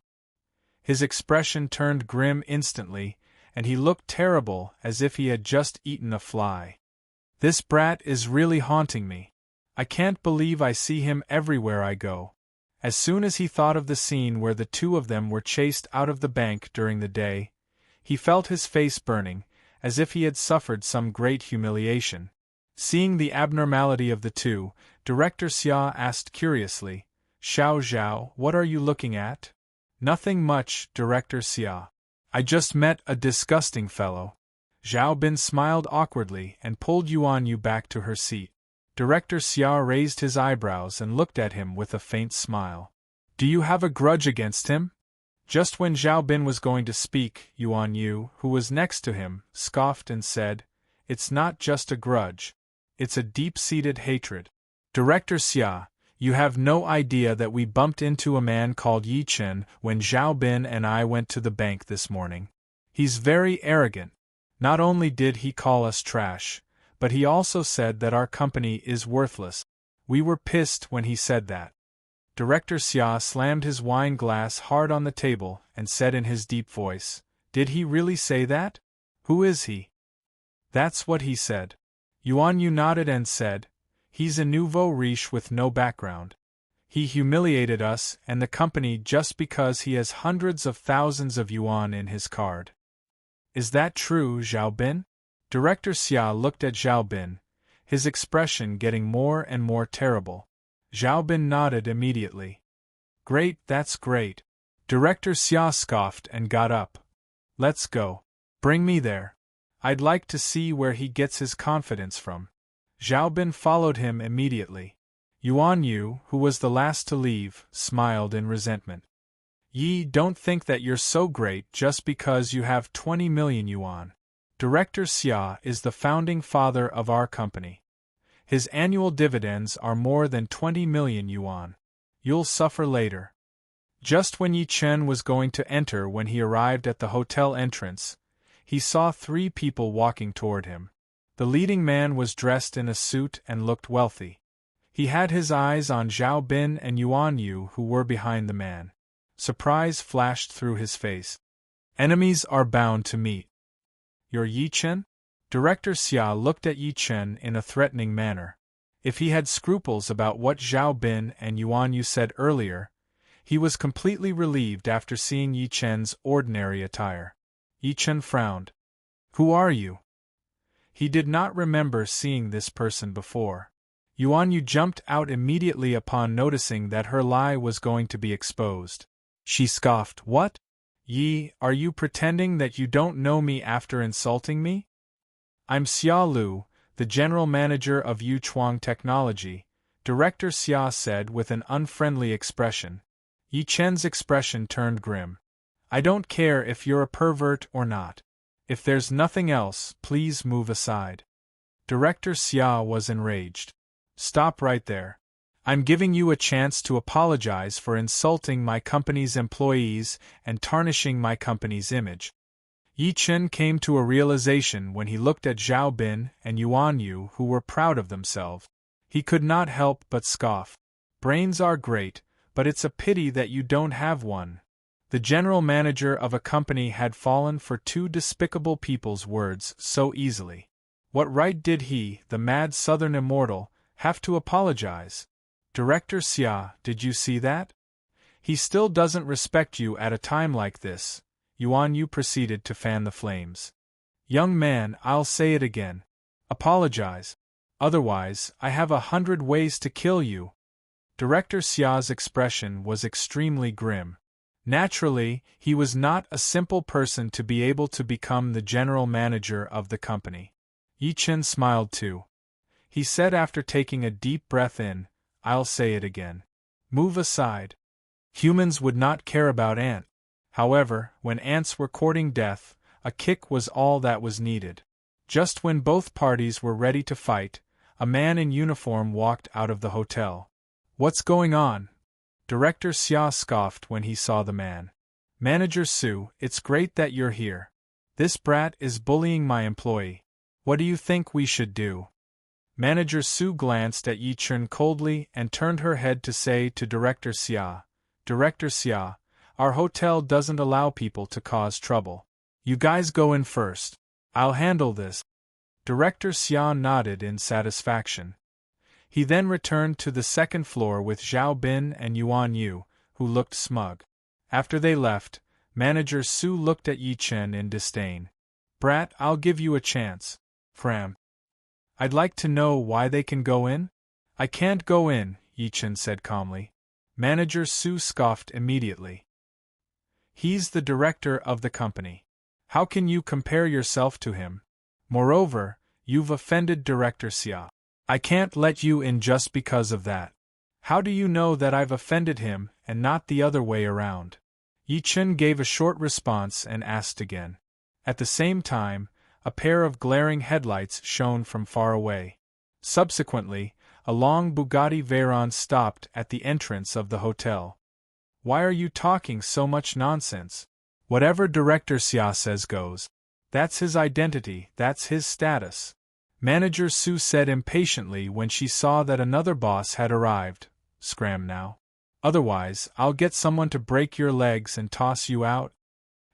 [SPEAKER 1] His expression turned grim instantly, and he looked terrible as if he had just eaten a fly. "This brat is really haunting me. I can't believe I see him everywhere I go." As soon as he thought of the scene where the two of them were chased out of the bank during the day, he felt his face burning, as if he had suffered some great humiliation. Seeing the abnormality of the two, Director Xia asked curiously, "Xiao Zhao, what are you looking at?" "Nothing much, Director Xia. I just met a disgusting fellow." Zhao Bin smiled awkwardly and pulled Yuan Yu back to her seat. Director Xia raised his eyebrows and looked at him with a faint smile. "Do you have a grudge against him?" Just when Zhao Bin was going to speak, Yuan Yu, who was next to him, scoffed and said, "It's not just a grudge. It's a deep-seated hatred. Director Xia, you have no idea that we bumped into a man called Yi Chen when Zhao Bin and I went to the bank this morning. He's very arrogant. Not only did he call us trash, but he also said that our company is worthless. We were pissed when he said that." Director Xia slammed his wine glass hard on the table and said in his deep voice, "Did he really say that? Who is he?" "That's what he said." Yuan Yu nodded and said, "He's a nouveau riche with no background. He humiliated us and the company just because he has hundreds of thousands of yuan in his card." "Is that true, Zhao Bin?" Director Xia looked at Zhao Bin, his expression getting more and more terrible. Zhao Bin nodded immediately. "Great, that's great." Director Xia scoffed and got up. "Let's go. Bring me there. I'd like to see where he gets his confidence from." Zhao Bin followed him immediately. Yuan Yu, who was the last to leave, smiled in resentment. "Yi, don't think that you're so great just because you have 20 million yuan. Director Xia is the founding father of our company. His annual dividends are more than 20 million yuan. You'll suffer later." Just when Yi Chen was going to enter, when he arrived at the hotel entrance, he saw 3 people walking toward him. The leading man was dressed in a suit and looked wealthy. He had his eyes on Zhao Bin and Yuan Yu, who were behind the man. Surprise flashed through his face. Enemies are bound to meet. You're Yi Chen? Director Xia looked at Yi Chen in a threatening manner. If he had scruples about what Zhao Bin and Yuan Yu said earlier, he was completely relieved after seeing Yi Chen's ordinary attire. Yi Chen frowned. Who are you? He did not remember seeing this person before. Yuan Yu jumped out immediately upon noticing that her lie was going to be exposed. She scoffed. What? Yi, are you pretending that you don't know me after insulting me? I'm Xia Lu, the general manager of Yuchuang Technology, Director Xia said with an unfriendly expression. Yi Chen's expression turned grim. I don't care if you're a pervert or not. If there's nothing else, please move aside. Director Xia was enraged. Stop right there. I'm giving you a chance to apologize for insulting my company's employees and tarnishing my company's image. Yi Chen came to a realization when he looked at Zhao Bin and Yuan Yu, who were proud of themselves. He could not help but scoff. Brains are great, but it's a pity that you don't have one. The general manager of a company had fallen for 2 despicable people's words so easily. What right did he, the mad southern immortal, have to apologize? Director Xia, did you see that? He still doesn't respect you at a time like this. Yuan Yu proceeded to fan the flames. Young man, I'll say it again. Apologize. Otherwise, I have 100 ways to kill you. Director Xia's expression was extremely grim. Naturally, he was not a simple person to be able to become the general manager of the company. Yi Chen smiled too. He said after taking a deep breath in, I'll say it again. Move aside. Humans would not care about ants. However, when ants were courting death, a kick was all that was needed. Just when both parties were ready to fight, a man in uniform walked out of the hotel. What's going on? Director Xia scoffed when he saw the man. Manager Su, it's great that you're here. This brat is bullying my employee. What do you think we should do? Manager Su glanced at Yi Chen coldly and turned her head to say to Director Xia, Director Xia, our hotel doesn't allow people to cause trouble. You guys go in first. I'll handle this. Director Xia nodded in satisfaction. He then returned to the second floor with Zhao Bin and Yuan Yu, who looked smug. After they left, Manager Su looked at Yi Chen in disdain. Brat, I'll give you a chance. Fram. I'd like to know why they can go in? I can't go in, Yi Chen said calmly. Manager Su scoffed immediately. He's the director of the company. How can you compare yourself to him? Moreover, you've offended Director Xia. I can't let you in just because of that. How do you know that I've offended him and not the other way around? Yi Chen gave a short response and asked again. At the same time, a pair of glaring headlights shone from far away. Subsequently, a long Bugatti Veyron stopped at the entrance of the hotel. Why are you talking so much nonsense? Whatever Director Xia says goes. That's his identity, that's his status. Manager Su said impatiently when she saw that another boss had arrived. Scram now. Otherwise, I'll get someone to break your legs and toss you out.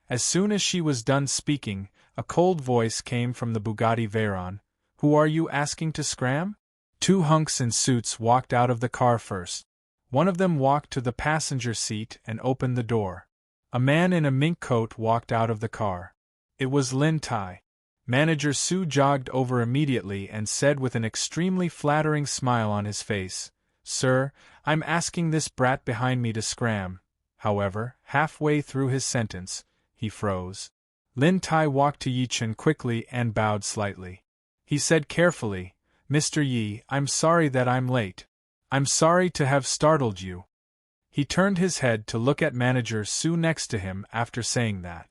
[SPEAKER 1] As soon as she was done speaking, a cold voice came from the Bugatti Veyron. Who are you asking to scram? 2 hunks in suits walked out of the car first. One of them walked to the passenger seat and opened the door. A man in a mink coat walked out of the car. It was Lin Tai. Manager Su jogged over immediately and said with an extremely flattering smile on his face, Sir, I'm asking this brat behind me to scram. However, halfway through his sentence, he froze. Lin Tai walked to Yi Chen quickly and bowed slightly. He said carefully, Mr. Yi, I'm sorry that I'm late. I'm sorry to have startled you. He turned his head to look at Manager Su next to him after saying that.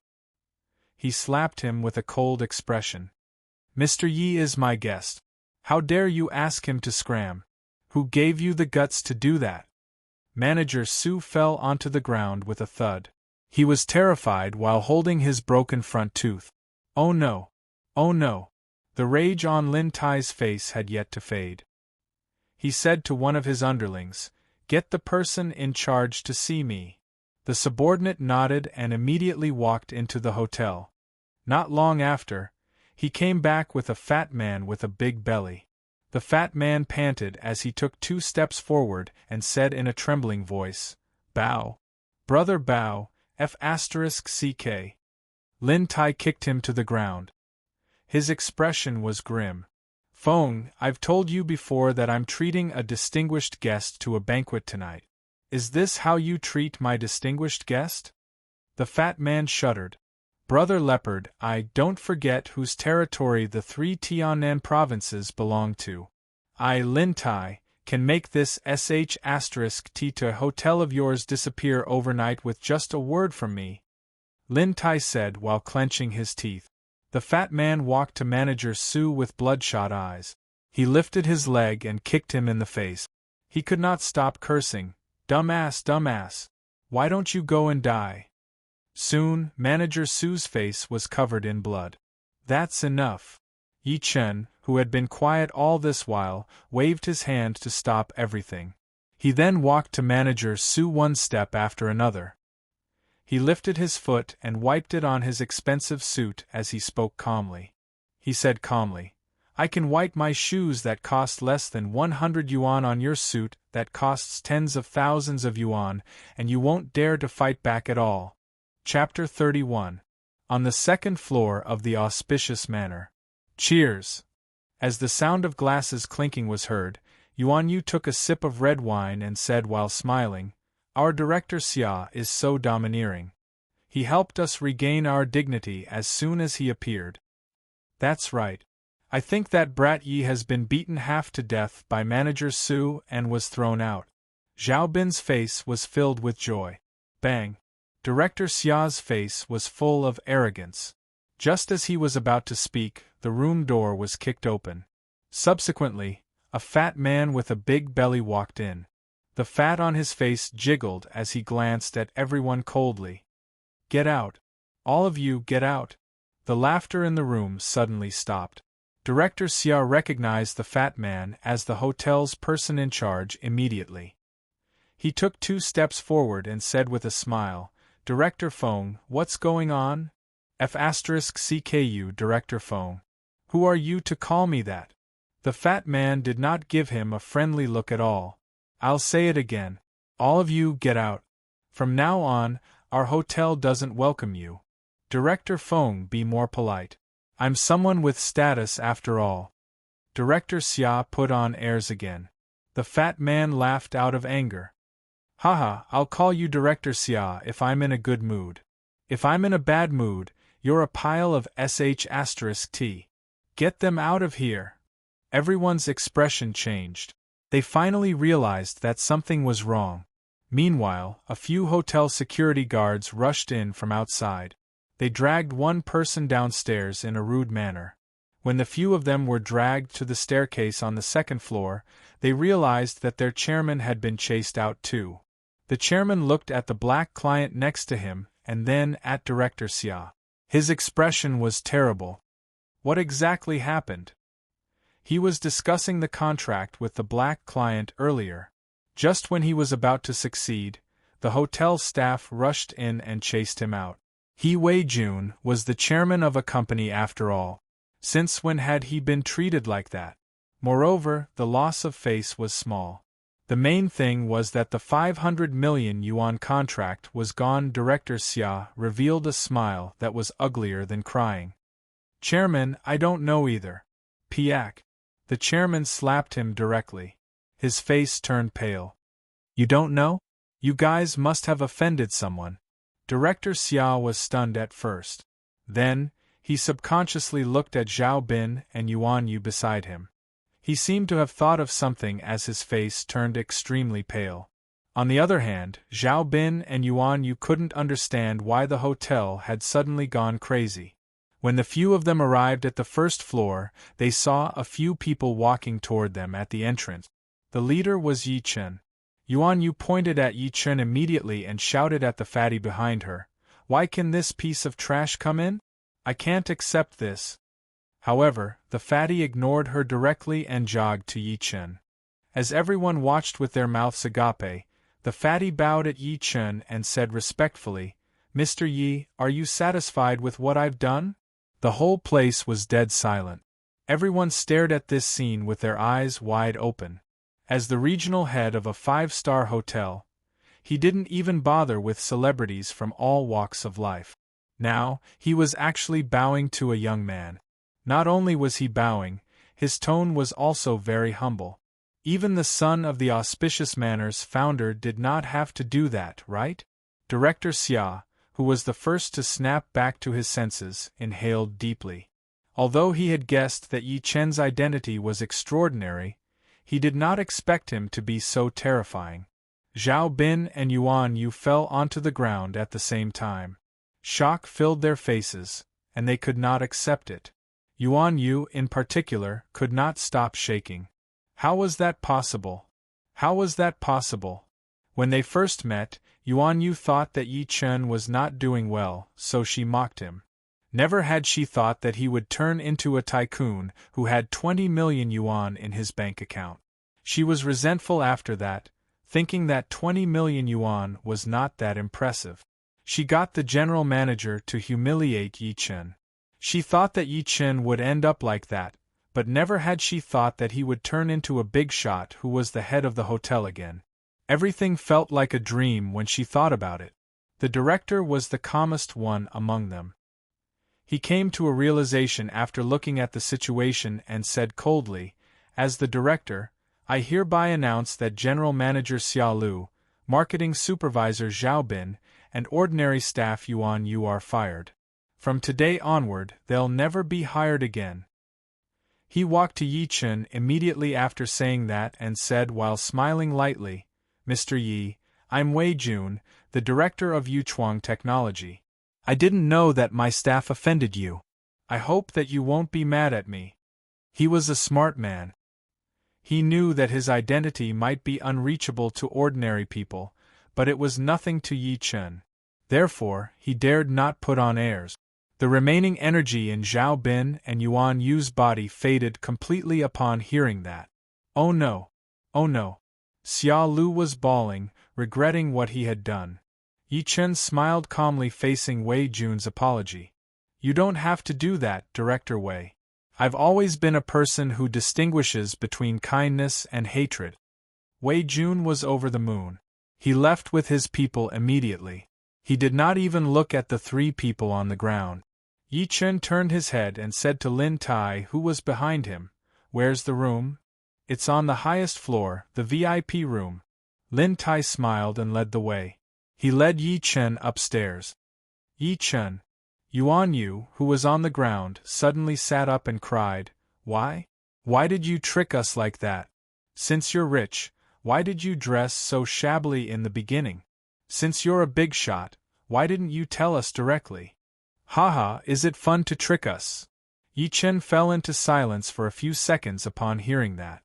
[SPEAKER 1] He slapped him with a cold expression. Mr. Yi is my guest. How dare you ask him to scram? Who gave you the guts to do that? Manager Su fell onto the ground with a thud. He was terrified while holding his broken front tooth. Oh no! Oh no! The rage on Lin Tai's face had yet to fade. He said to one of his underlings, "Get the person in charge to see me." The subordinate nodded and immediately walked into the hotel. Not long after, he came back with a fat man with a big belly. The fat man panted as he took 2 steps forward and said in a trembling voice, "Bow. Brother bow, F***ck. Lin Tai kicked him to the ground. His expression was grim. "Feng, I've told you before that I'm treating a distinguished guest to a banquet tonight. Is this how you treat my distinguished guest?" The fat man shuddered. "Brother Leopard, I don't forget whose territory the 3 Tianan provinces belong to. I, Lin Tai, can make this **T to hotel of yours disappear overnight with just a word from me," Lin Tai said while clenching his teeth. The fat man walked to Manager Su with bloodshot eyes. He lifted his leg and kicked him in the face. He could not stop cursing, "Dumbass, dumbass! Why don't you go and die?" Soon, Manager Su's face was covered in blood. "That's enough." Yi Chen, who had been quiet all this while, waved his hand to stop everything. He then walked to Manager Su one step after another. He lifted his foot and wiped it on his expensive suit as he spoke calmly. He said calmly, "I can wipe my shoes that cost less than 100 yuan on your suit that costs tens of thousands of yuan, and you won't dare to fight back at all." Chapter 31. On the second floor of the auspicious manor. Cheers! As the sound of glasses clinking was heard, Yuan Yu took a sip of red wine and said while smiling, "Our director Xia is so domineering. He helped us regain our dignity as soon as he appeared." "That's right. I think that brat Yi has been beaten half to death by Manager Su and was thrown out." Zhao Bin's face was filled with joy. Bang! Director Xia's face was full of arrogance. Just as he was about to speak, the room door was kicked open. Subsequently, a fat man with a big belly walked in. The fat on his face jiggled as he glanced at everyone coldly. "Get out! All of you get out!" The laughter in the room suddenly stopped. Director Xia recognized the fat man as the hotel's person in charge immediately. He took 2 steps forward and said with a smile, "Director Feng, what's going on?" F***CKU Director Feng. "Who are you to call me that?" The fat man did not give him a friendly look at all. "I'll say it again. All of you get out. From now on, our hotel doesn't welcome you. Director Feng, be more polite. I'm someone with status after all." Director Xia put on airs again. The fat man laughed out of anger. "Haha, I'll call you Director Xia if I'm in a good mood. If I'm in a bad mood, you're a pile of **T. Get them out of here." Everyone's expression changed. They finally realized that something was wrong. Meanwhile, a few hotel security guards rushed in from outside. They dragged one person downstairs in a rude manner. When the few of them were dragged to the staircase on the second floor, they realized that their chairman had been chased out too. The chairman looked at the black client next to him and then at Director Xia. His expression was terrible. What exactly happened? He was discussing the contract with the black client earlier. Just when he was about to succeed, the hotel staff rushed in and chased him out. He Wei Jun was the chairman of a company after all. Since when had he been treated like that? Moreover, the loss of face was small. The main thing was that the 500 million yuan contract was gone. Director Xia revealed a smile that was uglier than crying. "Chairman, I don't know either." Piak. The chairman slapped him directly. His face turned pale. "You don't know? You guys must have offended someone." Director Xia was stunned at first. Then, he subconsciously looked at Zhao Bin and Yuan Yu beside him. He seemed to have thought of something as his face turned extremely pale. On the other hand, Zhao Bin and Yuan Yu couldn't understand why the hotel had suddenly gone crazy. When the few of them arrived at the first floor, they saw a few people walking toward them at the entrance. The leader was Yi Chen. Yuan Yu pointed at Yi Chen immediately and shouted at the fatty behind her, "Why can this piece of trash come in? I can't accept this." However, the fatty ignored her directly and jogged to Yi Chen. As everyone watched with their mouths agape, the fatty bowed at Yi Chen and said respectfully, "Mr. Yi, are you satisfied with what I've done?" The whole place was dead silent. Everyone stared at this scene with their eyes wide open. As the regional head of a 5-star hotel, he didn't even bother with celebrities from all walks of life. Now, he was actually bowing to a young man. Not only was he bowing, his tone was also very humble. Even the son of the Auspicious Manor's founder did not have to do that, right? Director Xia, who was the first to snap back to his senses, inhaled deeply. Although he had guessed that Yi Chen's identity was extraordinary, he did not expect him to be so terrifying. Zhao Bin and Yuan Yu fell onto the ground at the same time. Shock filled their faces, and they could not accept it. Yuan Yu, in particular, could not stop shaking. How was that possible? How was that possible? When they first met, Yuan Yu thought that Yi Chen was not doing well, so she mocked him. Never had she thought that he would turn into a tycoon who had 20 million yuan in his bank account. She was resentful after that, thinking that 20 million yuan was not that impressive. She got the general manager to humiliate Yi Chen. She thought that Yi Chen would end up like that, but never had she thought that he would turn into a big shot who was the head of the hotel again. Everything felt like a dream when she thought about it. The director was the calmest one among them. He came to a realization after looking at the situation and said coldly, "As the director, I hereby announce that General Manager Xia Lu, Marketing Supervisor Zhao Bin, and ordinary staff Yuan Yu are fired. From today onward, they'll never be hired again." He walked to Yi Chen immediately after saying that and said while smiling lightly, "Mr. Yi, I'm Wei Jun, the director of Yuchuang Technology. I didn't know that my staff offended you. I hope that you won't be mad at me." He was a smart man. He knew that his identity might be unreachable to ordinary people, but it was nothing to Yi Chen. Therefore, he dared not put on airs. The remaining energy in Zhao Bin and Yuan Yu's body faded completely upon hearing that. Oh no! Oh no! Xia Lu was bawling, regretting what he had done. Yi Chen smiled calmly facing Wei Jun's apology. "You don't have to do that, Director Wei. I've always been a person who distinguishes between kindness and hatred." Wei Jun was over the moon. He left with his people immediately. He did not even look at the 3 people on the ground. Yi Chen turned his head and said to Lin Tai, who was behind him, "Where's the room?" "It's on the highest floor, the VIP room." Lin Tai smiled and led the way. He led Yi Chen upstairs. Yi Chen. Yuan Yu, who was on the ground, suddenly sat up and cried, "Why? Why did you trick us like that? Since you're rich, why did you dress so shabbily in the beginning? Since you're a big shot, why didn't you tell us directly? Haha, is it fun to trick us?" Yi Chen fell into silence for a few seconds upon hearing that.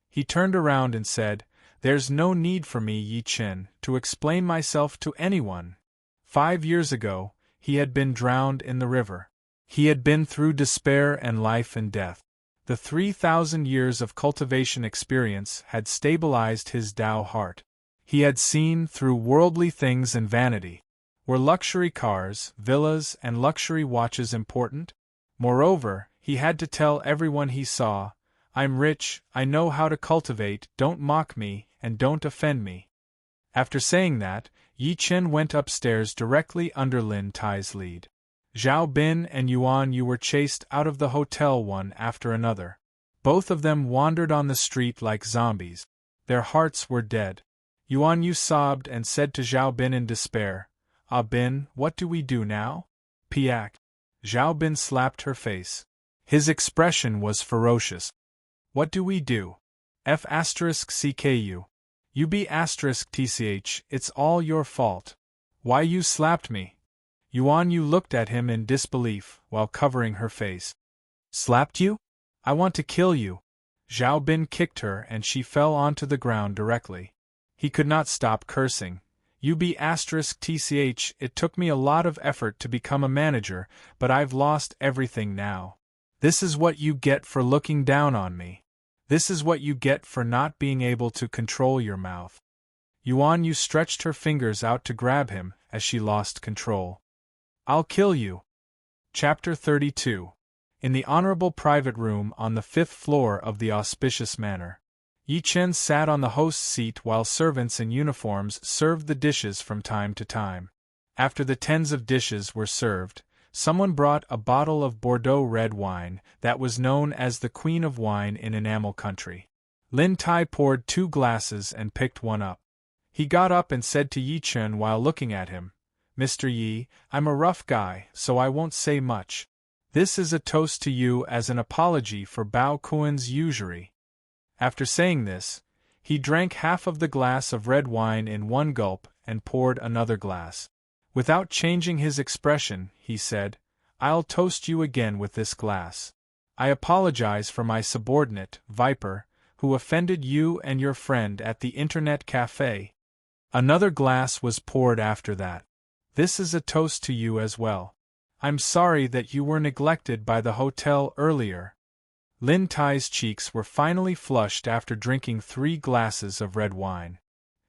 [SPEAKER 1] He turned around and said, "There's no need for me, Yi Chen, to explain myself to anyone. 5 years ago, he had been drowned in the river. He had been through despair and life and death. The 3,000 years of cultivation experience had stabilized his Tao heart. He had seen through worldly things and vanity. Were luxury cars, villas, and luxury watches important? Moreover, he had to tell everyone he saw, "I'm rich, I know how to cultivate, don't mock me, and don't offend me." After saying that, Yi Chen went upstairs directly under Lin Tai's lead. Zhao Bin and Yuan Yu were chased out of the hotel one after another. Both of them wandered on the street like zombies. Their hearts were dead. Yuan Yu sobbed and said to Zhao Bin in despair, "Ah Bin, what do we do now?" "Piak." Zhao Bin slapped her face. His expression was ferocious. "What do we do? F*CKU. You B*TCH, it's all your fault. Why you slapped me?" Yuan Yu looked at him in disbelief, while covering her face. "Slapped you? I want to kill you." Zhao Bin kicked her and she fell onto the ground directly. He could not stop cursing. UB*TCH, it took me a lot of effort to become a manager, but I've lost everything now. This is what you get for looking down on me. This is what you get for not being able to control your mouth. Yuan Yu stretched her fingers out to grab him as she lost control. I'll kill you. Chapter 32. In the honorable private room on the 5th floor of the auspicious manor, Yi Chen sat on the host's seat while servants in uniforms served the dishes from time to time. After the tens of dishes were served, someone brought a bottle of Bordeaux red wine that was known as the Queen of Wine in Enamel Country. Lin Tai poured 2 glasses and picked one up. He got up and said to Yi Chen while looking at him, Mr. Yi, I'm a rough guy, so I won't say much. This is a toast to you as an apology for Bao Kuan's usury. After saying this, he drank half of the glass of red wine in one gulp and poured another glass. Without changing his expression, he said, I'll toast you again with this glass. I apologize for my subordinate, Viper, who offended you and your friend at the internet cafe. Another glass was poured after that. This is a toast to you as well. I'm sorry that you were neglected by the hotel earlier. Lin Tai's cheeks were finally flushed after drinking 3 glasses of red wine.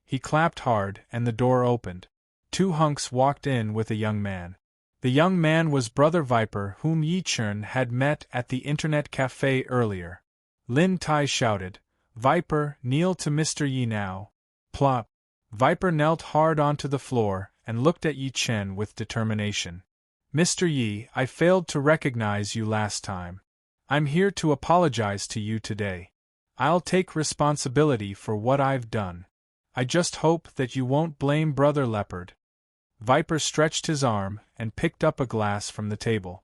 [SPEAKER 1] He clapped hard and the door opened. 2 hunks walked in with a young man. The young man was Brother Viper, whom Yi Chen had met at the internet cafe earlier. Lin Tai shouted, Viper, kneel to Mr. Yi now. Plop. Viper knelt hard onto the floor and looked at Yi Chen with determination. Mr. Yi, I failed to recognize you last time. I'm here to apologize to you today. I'll take responsibility for what I've done. I just hope that you won't blame Brother Leopard. Viper stretched his arm and picked up a glass from the table.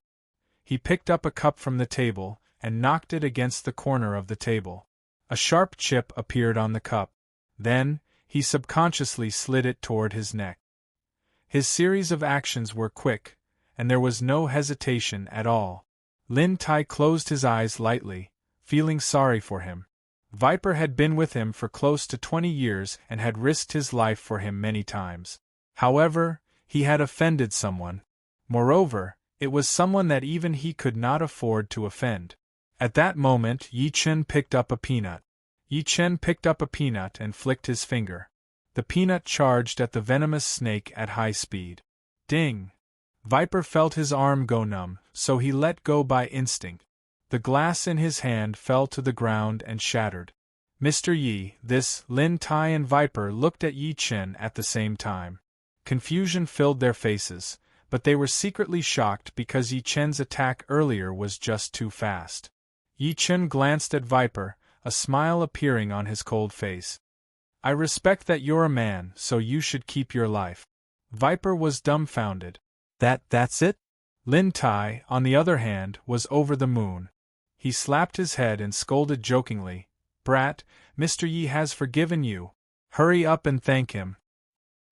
[SPEAKER 1] He picked up a cup from the table and knocked it against the corner of the table. A sharp chip appeared on the cup. Then, he subconsciously slid it toward his neck. His series of actions were quick, and there was no hesitation at all. Lin Tai closed his eyes lightly, feeling sorry for him. Viper had been with him for close to 20 years and had risked his life for him many times. However, he had offended someone. Moreover, it was someone that even he could not afford to offend. At that moment, Yi Chen picked up a peanut. Yi Chen picked up a peanut and flicked his finger. The peanut charged at the venomous snake at high speed. Ding! Viper felt his arm go numb, so he let go by instinct. The glass in his hand fell to the ground and shattered. Mr. Yi, this, Lin Tai and Viper looked at Yi Chen at the same time. Confusion filled their faces, but they were secretly shocked because Yi Chen's attack earlier was just too fast. Yi Chen glanced at Viper, a smile appearing on his cold face. I respect that you're a man, so you should keep your life. Viper was dumbfounded. That's it? Lin Tai, on the other hand, was over the moon. He slapped his head and scolded jokingly, Brat, Mr. Yi has forgiven you. Hurry up and thank him.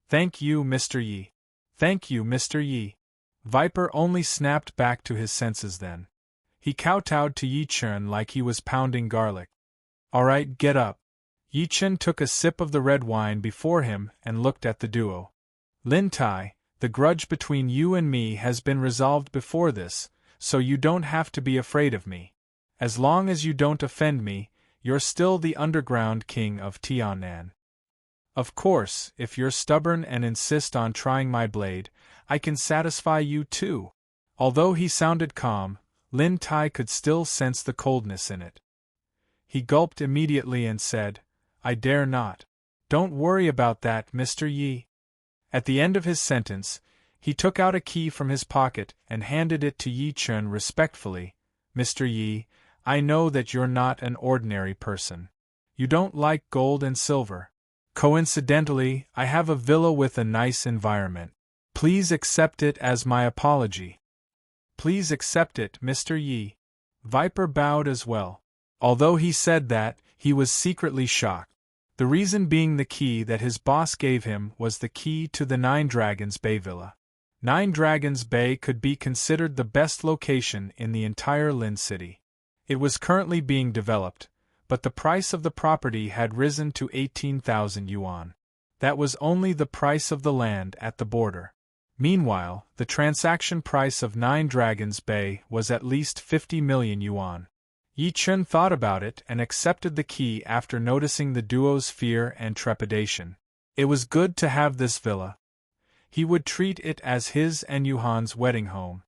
[SPEAKER 1] Thank you, Mr. Yi. Thank you, Mr. Yi. Viper only snapped back to his senses then. He kowtowed to Yi Chen like he was pounding garlic. All right, get up. Yi Chen took a sip of the red wine before him and looked at the duo. Lin Tai, the grudge between you and me has been resolved before this, so you don't have to be afraid of me. As long as you don't offend me, you're still the underground king of Tianan. Of course, if you're stubborn and insist on trying my blade, I can satisfy you too. Although he sounded calm, Lin Tai could still sense the coldness in it. He gulped immediately and said, I dare not. Don't worry about that, Mr. Yi. At the end of his sentence, he took out a key from his pocket and handed it to Yi Chen respectfully. Mr. Yi, I know that you're not an ordinary person. You don't like gold and silver. Coincidentally, I have a villa with a nice environment. Please accept it as my apology. Please accept it, Mr. Yi. Viper bowed as well. Although he said that, he was secretly shocked. The reason being the key that his boss gave him was the key to the 9 Dragons Bay villa. 9 Dragons Bay could be considered the best location in the entire Lin City. It was currently being developed, but the price of the property had risen to 18,000 yuan. That was only the price of the land at the border. Meanwhile, the transaction price of 9 Dragons Bay was at least 50 million yuan. Yi Chun thought about it and accepted the key after noticing the duo's fear and trepidation. It was good to have this villa. He would treat it as his and Yuhan's wedding home.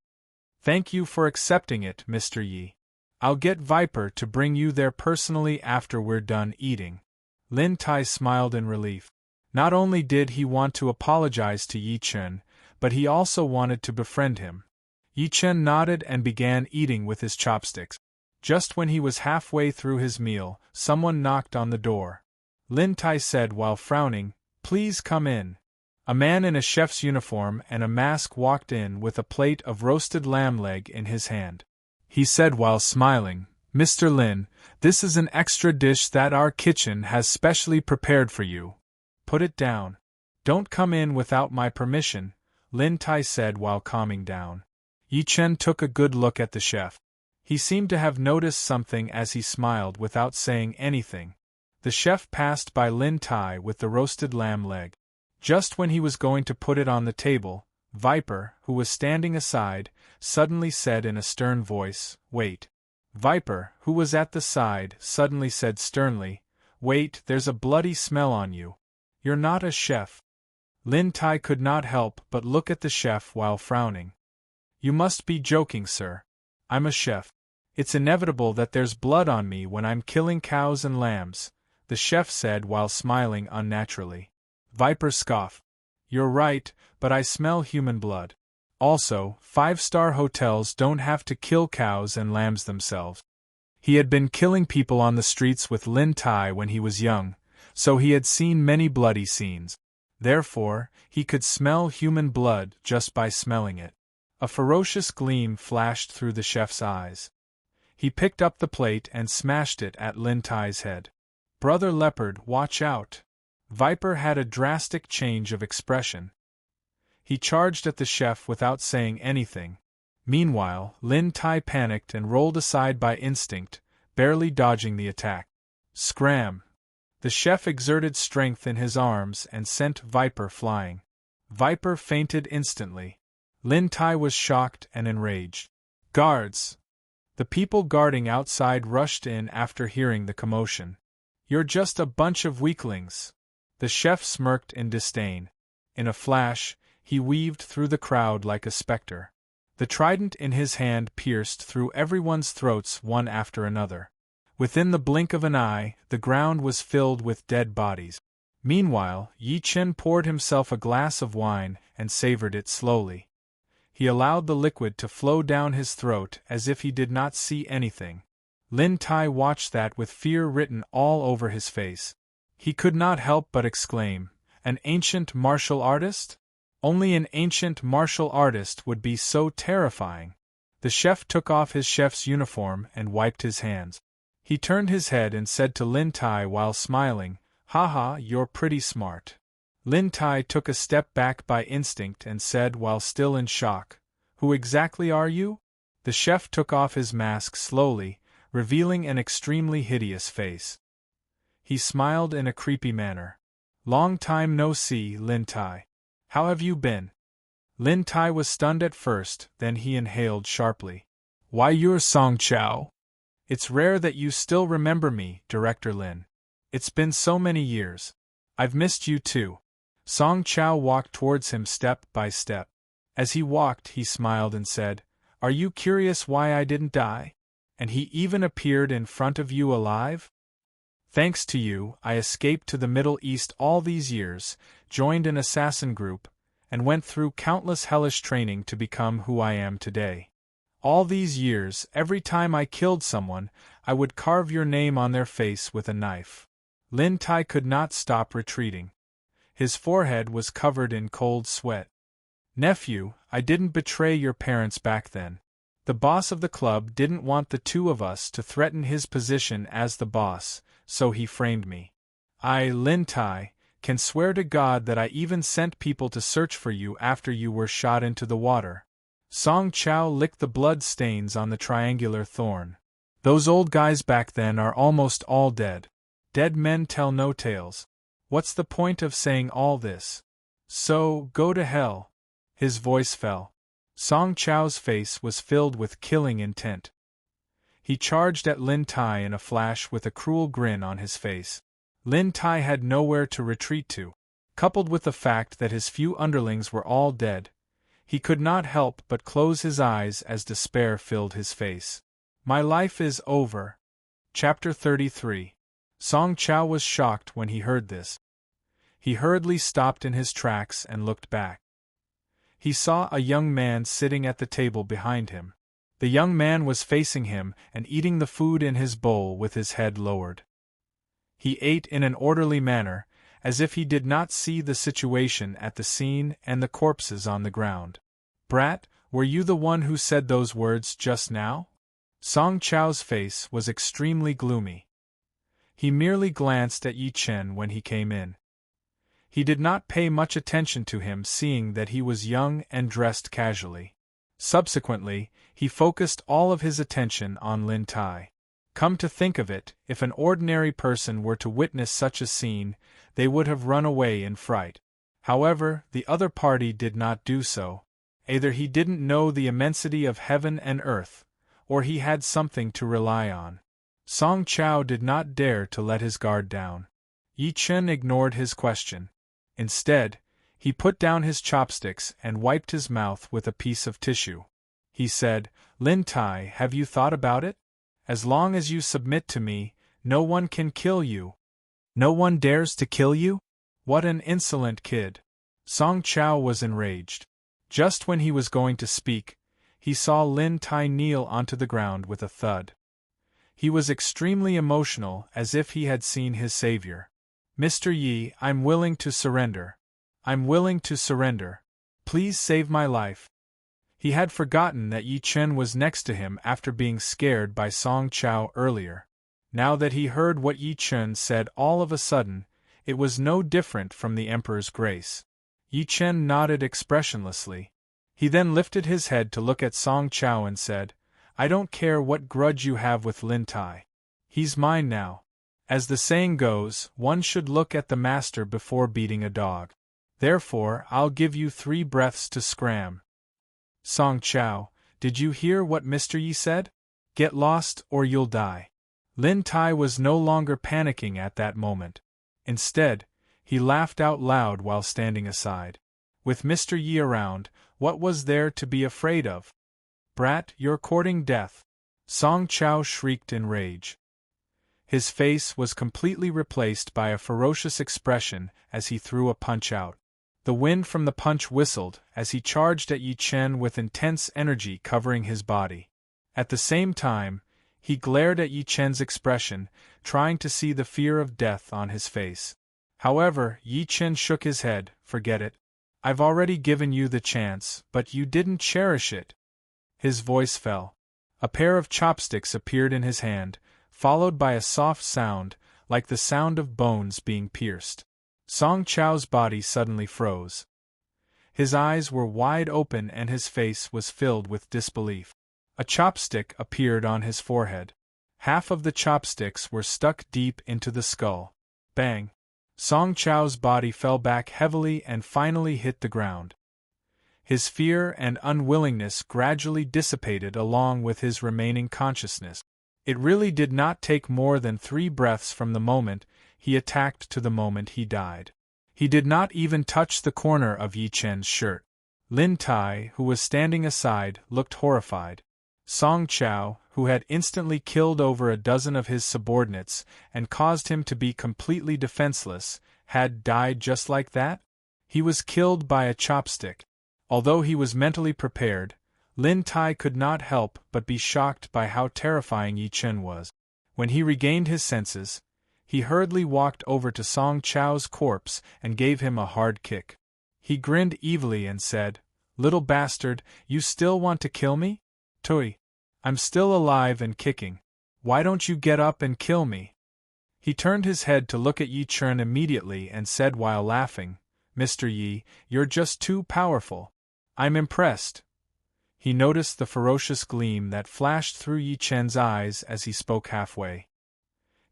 [SPEAKER 1] Thank you for accepting it, Mr. Yi. I'll get Viper to bring you there personally after we're done eating. Lin Tai smiled in relief. Not only did he want to apologize to Yi Chun, but he also wanted to befriend him. Yi Chun nodded and began eating with his chopsticks. Just when he was halfway through his meal, someone knocked on the door. Lin Tai said while frowning, "Please come in." A man in a chef's uniform and a mask walked in with a plate of roasted lamb leg in his hand. He said while smiling, "Mr. Lin, this is an extra dish that our kitchen has specially prepared for you. Put it down. Don't come in without my permission," Lin Tai said while calming down. Yi Chen took a good look at the chef. He seemed to have noticed something as he smiled without saying anything. The chef passed by Lin Tai with the roasted lamb leg. Just when he was going to put it on the table, Viper, who was standing aside, suddenly said in a stern voice, "Wait." Viper, who was at the side, suddenly said sternly, "Wait, there's a bloody smell on you. You're not a chef." Lin Tai could not help but look at the chef while frowning. "You must be joking, sir. I'm a chef. It's inevitable that there's blood on me when I'm killing cows and lambs," the chef said while smiling unnaturally. Viper scoffed. "You're right, but I smell human blood. Also, 5-star hotels don't have to kill cows and lambs themselves." He had been killing people on the streets with Lin Tai when he was young, so he had seen many bloody scenes. Therefore, he could smell human blood just by smelling it. A ferocious gleam flashed through the chef's eyes. He picked up the plate and smashed it at Lin Tai's head. "Brother Leopard, watch out!" Viper had a drastic change of expression. He charged at the chef without saying anything. Meanwhile, Lin Tai panicked and rolled aside by instinct, barely dodging the attack. Scram! The chef exerted strength in his arms and sent Viper flying. Viper fainted instantly. Lin Tai was shocked and enraged. "Guards!" The people guarding outside rushed in after hearing the commotion. "You're just a bunch of weaklings." The chef smirked in disdain. In a flash, he weaved through the crowd like a specter. The trident in his hand pierced through everyone's throats one after another. Within the blink of an eye, the ground was filled with dead bodies. Meanwhile, Yi Chen poured himself a glass of wine and savored it slowly. He allowed the liquid to flow down his throat as if he did not see anything. Lin Tai watched that with fear written all over his face. He could not help but exclaim, "An ancient martial artist? Only an ancient martial artist would be so terrifying." The chef took off his chef's uniform and wiped his hands. He turned his head and said to Lin Tai while smiling, "Haha, you're pretty smart." Lin Tai took a step back by instinct and said while still in shock, "Who exactly are you?" The chef took off his mask slowly, revealing an extremely hideous face. He smiled in a creepy manner. "Long time no see, Lin Tai. How have you been?" Lin Tai was stunned at first, then he inhaled sharply. "Why, you're Song Chao. It's rare that you still remember me, Director Lin. It's been so many years. I've missed you too." Song Chao walked towards him step by step. As he walked, he smiled and said, "Are you curious why I didn't die? And he even appeared in front of you alive? Thanks to you, I escaped to the Middle East all these years, joined an assassin group, and went through countless hellish training to become who I am today. All these years, every time I killed someone, I would carve your name on their face with a knife." Lin Tai could not stop retreating. His forehead was covered in cold sweat. "Nephew, I didn't betray your parents back then. The boss of the club didn't want the two of us to threaten his position as the boss, so he framed me. I, Lin Tai, can swear to God that I even sent people to search for you after you were shot into the water." Song Chao licked the blood stains on the triangular thorn. "Those old guys back then are almost all dead. Dead men tell no tales. What's the point of saying all this? So, go to hell. His voice fell. Song Chow's face was filled with killing intent. He charged at Lin Tai in a flash with a cruel grin on his face. Lin Tai had nowhere to retreat to. Coupled with the fact that his few underlings were all dead, he could not help but close his eyes as despair filled his face. My life is over. Chapter 33. Song Chow was shocked when he heard this. He hurriedly stopped in his tracks and looked back. He saw a young man sitting at the table behind him. The young man was facing him and eating the food in his bowl with his head lowered. He ate in an orderly manner, as if he did not see the situation at the scene and the corpses on the ground. Brat, were you the one who said those words just now? Song Chow's face was extremely gloomy. He merely glanced at Yi Chen when he came in. He did not pay much attention to him, seeing that he was young and dressed casually. Subsequently, he focused all of his attention on Lin Tai. Come to think of it, if an ordinary person were to witness such a scene, they would have run away in fright. However, the other party did not do so. Either he didn't know the immensity of heaven and earth, or he had something to rely on. Song Chow did not dare to let his guard down. Yi Chen ignored his question. Instead, he put down his chopsticks and wiped his mouth with a piece of tissue. He said, Lin Tai, have you thought about it? As long as you submit to me, no one can kill you. No one dares to kill you? What an insolent kid. Song Chow was enraged. Just when he was going to speak, he saw Lin Tai kneel onto the ground with a thud. He was extremely emotional, as if he had seen his savior. Mr. Yi, I'm willing to surrender. I'm willing to surrender. Please save my life. He had forgotten that Yi Chen was next to him after being scared by Song Chow earlier. Now that he heard what Yi Chen said all of a sudden, it was no different from the Emperor's grace. Yi Chen nodded expressionlessly. He then lifted his head to look at Song Chow and said, I don't care what grudge you have with Lin Tai. He's mine now. As the saying goes, one should look at the master before beating a dog. Therefore, I'll give you 3 breaths to scram. Song Chow, did you hear what Mr. Yi said? Get lost or you'll die. Lin Tai was no longer panicking at that moment. Instead, he laughed out loud while standing aside. With Mr. Yi around, what was there to be afraid of? Brat, you're courting death. Song Chow shrieked in rage. His face was completely replaced by a ferocious expression as he threw a punch out. The wind from the punch whistled as he charged at Yi Chen with intense energy covering his body. At the same time, he glared at Yi Chen's expression, trying to see the fear of death on his face. However, Yi Chen shook his head. Forget it. I've already given you the chance, but you didn't cherish it. His voice fell. A pair of chopsticks appeared in his hand, followed by a soft sound, like the sound of bones being pierced. Song Chow's body suddenly froze. His eyes were wide open and his face was filled with disbelief. A chopstick appeared on his forehead. Half of the chopsticks were stuck deep into the skull. Bang! Song Chow's body fell back heavily and finally hit the ground. His fear and unwillingness gradually dissipated along with his remaining consciousness. It really did not take more than 3 breaths from the moment he attacked to the moment he died. He did not even touch the corner of Yi Chen's shirt. Lin Tai, who was standing aside, looked horrified. Song Chow, who had instantly killed over a dozen of his subordinates and caused him to be completely defenseless, had died just like that? He was killed by a chopstick. Although he was mentally prepared, Lin Tai could not help but be shocked by how terrifying Yi Chen was. When he regained his senses, he hurriedly walked over to Song Chow's corpse and gave him a hard kick. He grinned evilly and said, Little bastard, you still want to kill me? Tui. I'm still alive and kicking. Why don't you get up and kill me? He turned his head to look at Yi Chen immediately and said while laughing, Mr. Yi, you're just too powerful. I'm impressed. He noticed the ferocious gleam that flashed through Yi Chen's eyes as he spoke halfway.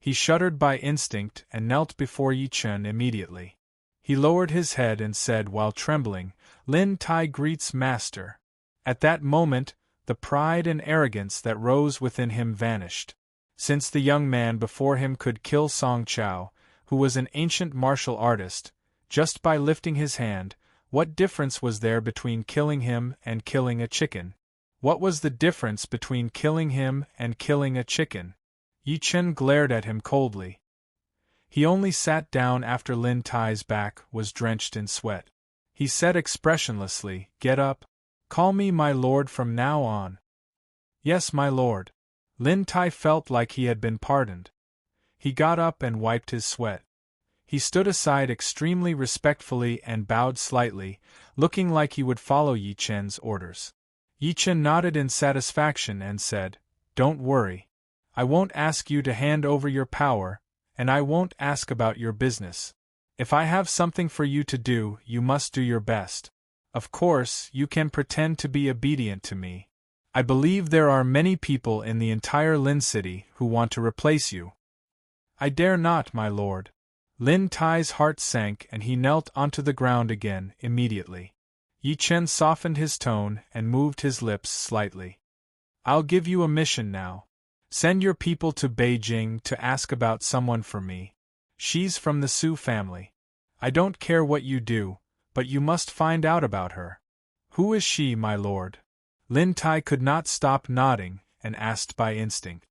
[SPEAKER 1] He shuddered by instinct and knelt before Yi Chen immediately. He lowered his head and said while trembling, "Lin Tai greets master." At that moment, the pride and arrogance that rose within him vanished. Since the young man before him could kill Song Chao, who was an ancient martial artist, just by lifting his hand, what difference was there between killing him and killing a chicken? What was the difference between killing him and killing a chicken? Yi Chen glared at him coldly. He only sat down after Lin Tai's back was drenched in sweat. He said expressionlessly, "Get up. Call me my lord from now on." "Yes, my lord." Lin Tai felt like he had been pardoned. He got up and wiped his sweat. He stood aside extremely respectfully and bowed slightly, looking like he would follow Yi Chen's orders. Yi Chen nodded in satisfaction and said, "Don't worry. I won't ask you to hand over your power, and I won't ask about your business. If I have something for you to do, you must do your best. Of course, you can pretend to be obedient to me. I believe there are many people in the entire Lin City who want to replace you." "I dare not, my lord." Lin Tai's heart sank and he knelt onto the ground again immediately. Yi Chen softened his tone and moved his lips slightly. "I'll give you a mission now. Send your people to Beijing to ask about someone for me. She's from the Su family. I don't care what you do, but you must find out about her." "Who is she, my lord?" Lin Tai could not stop nodding and asked by instinct.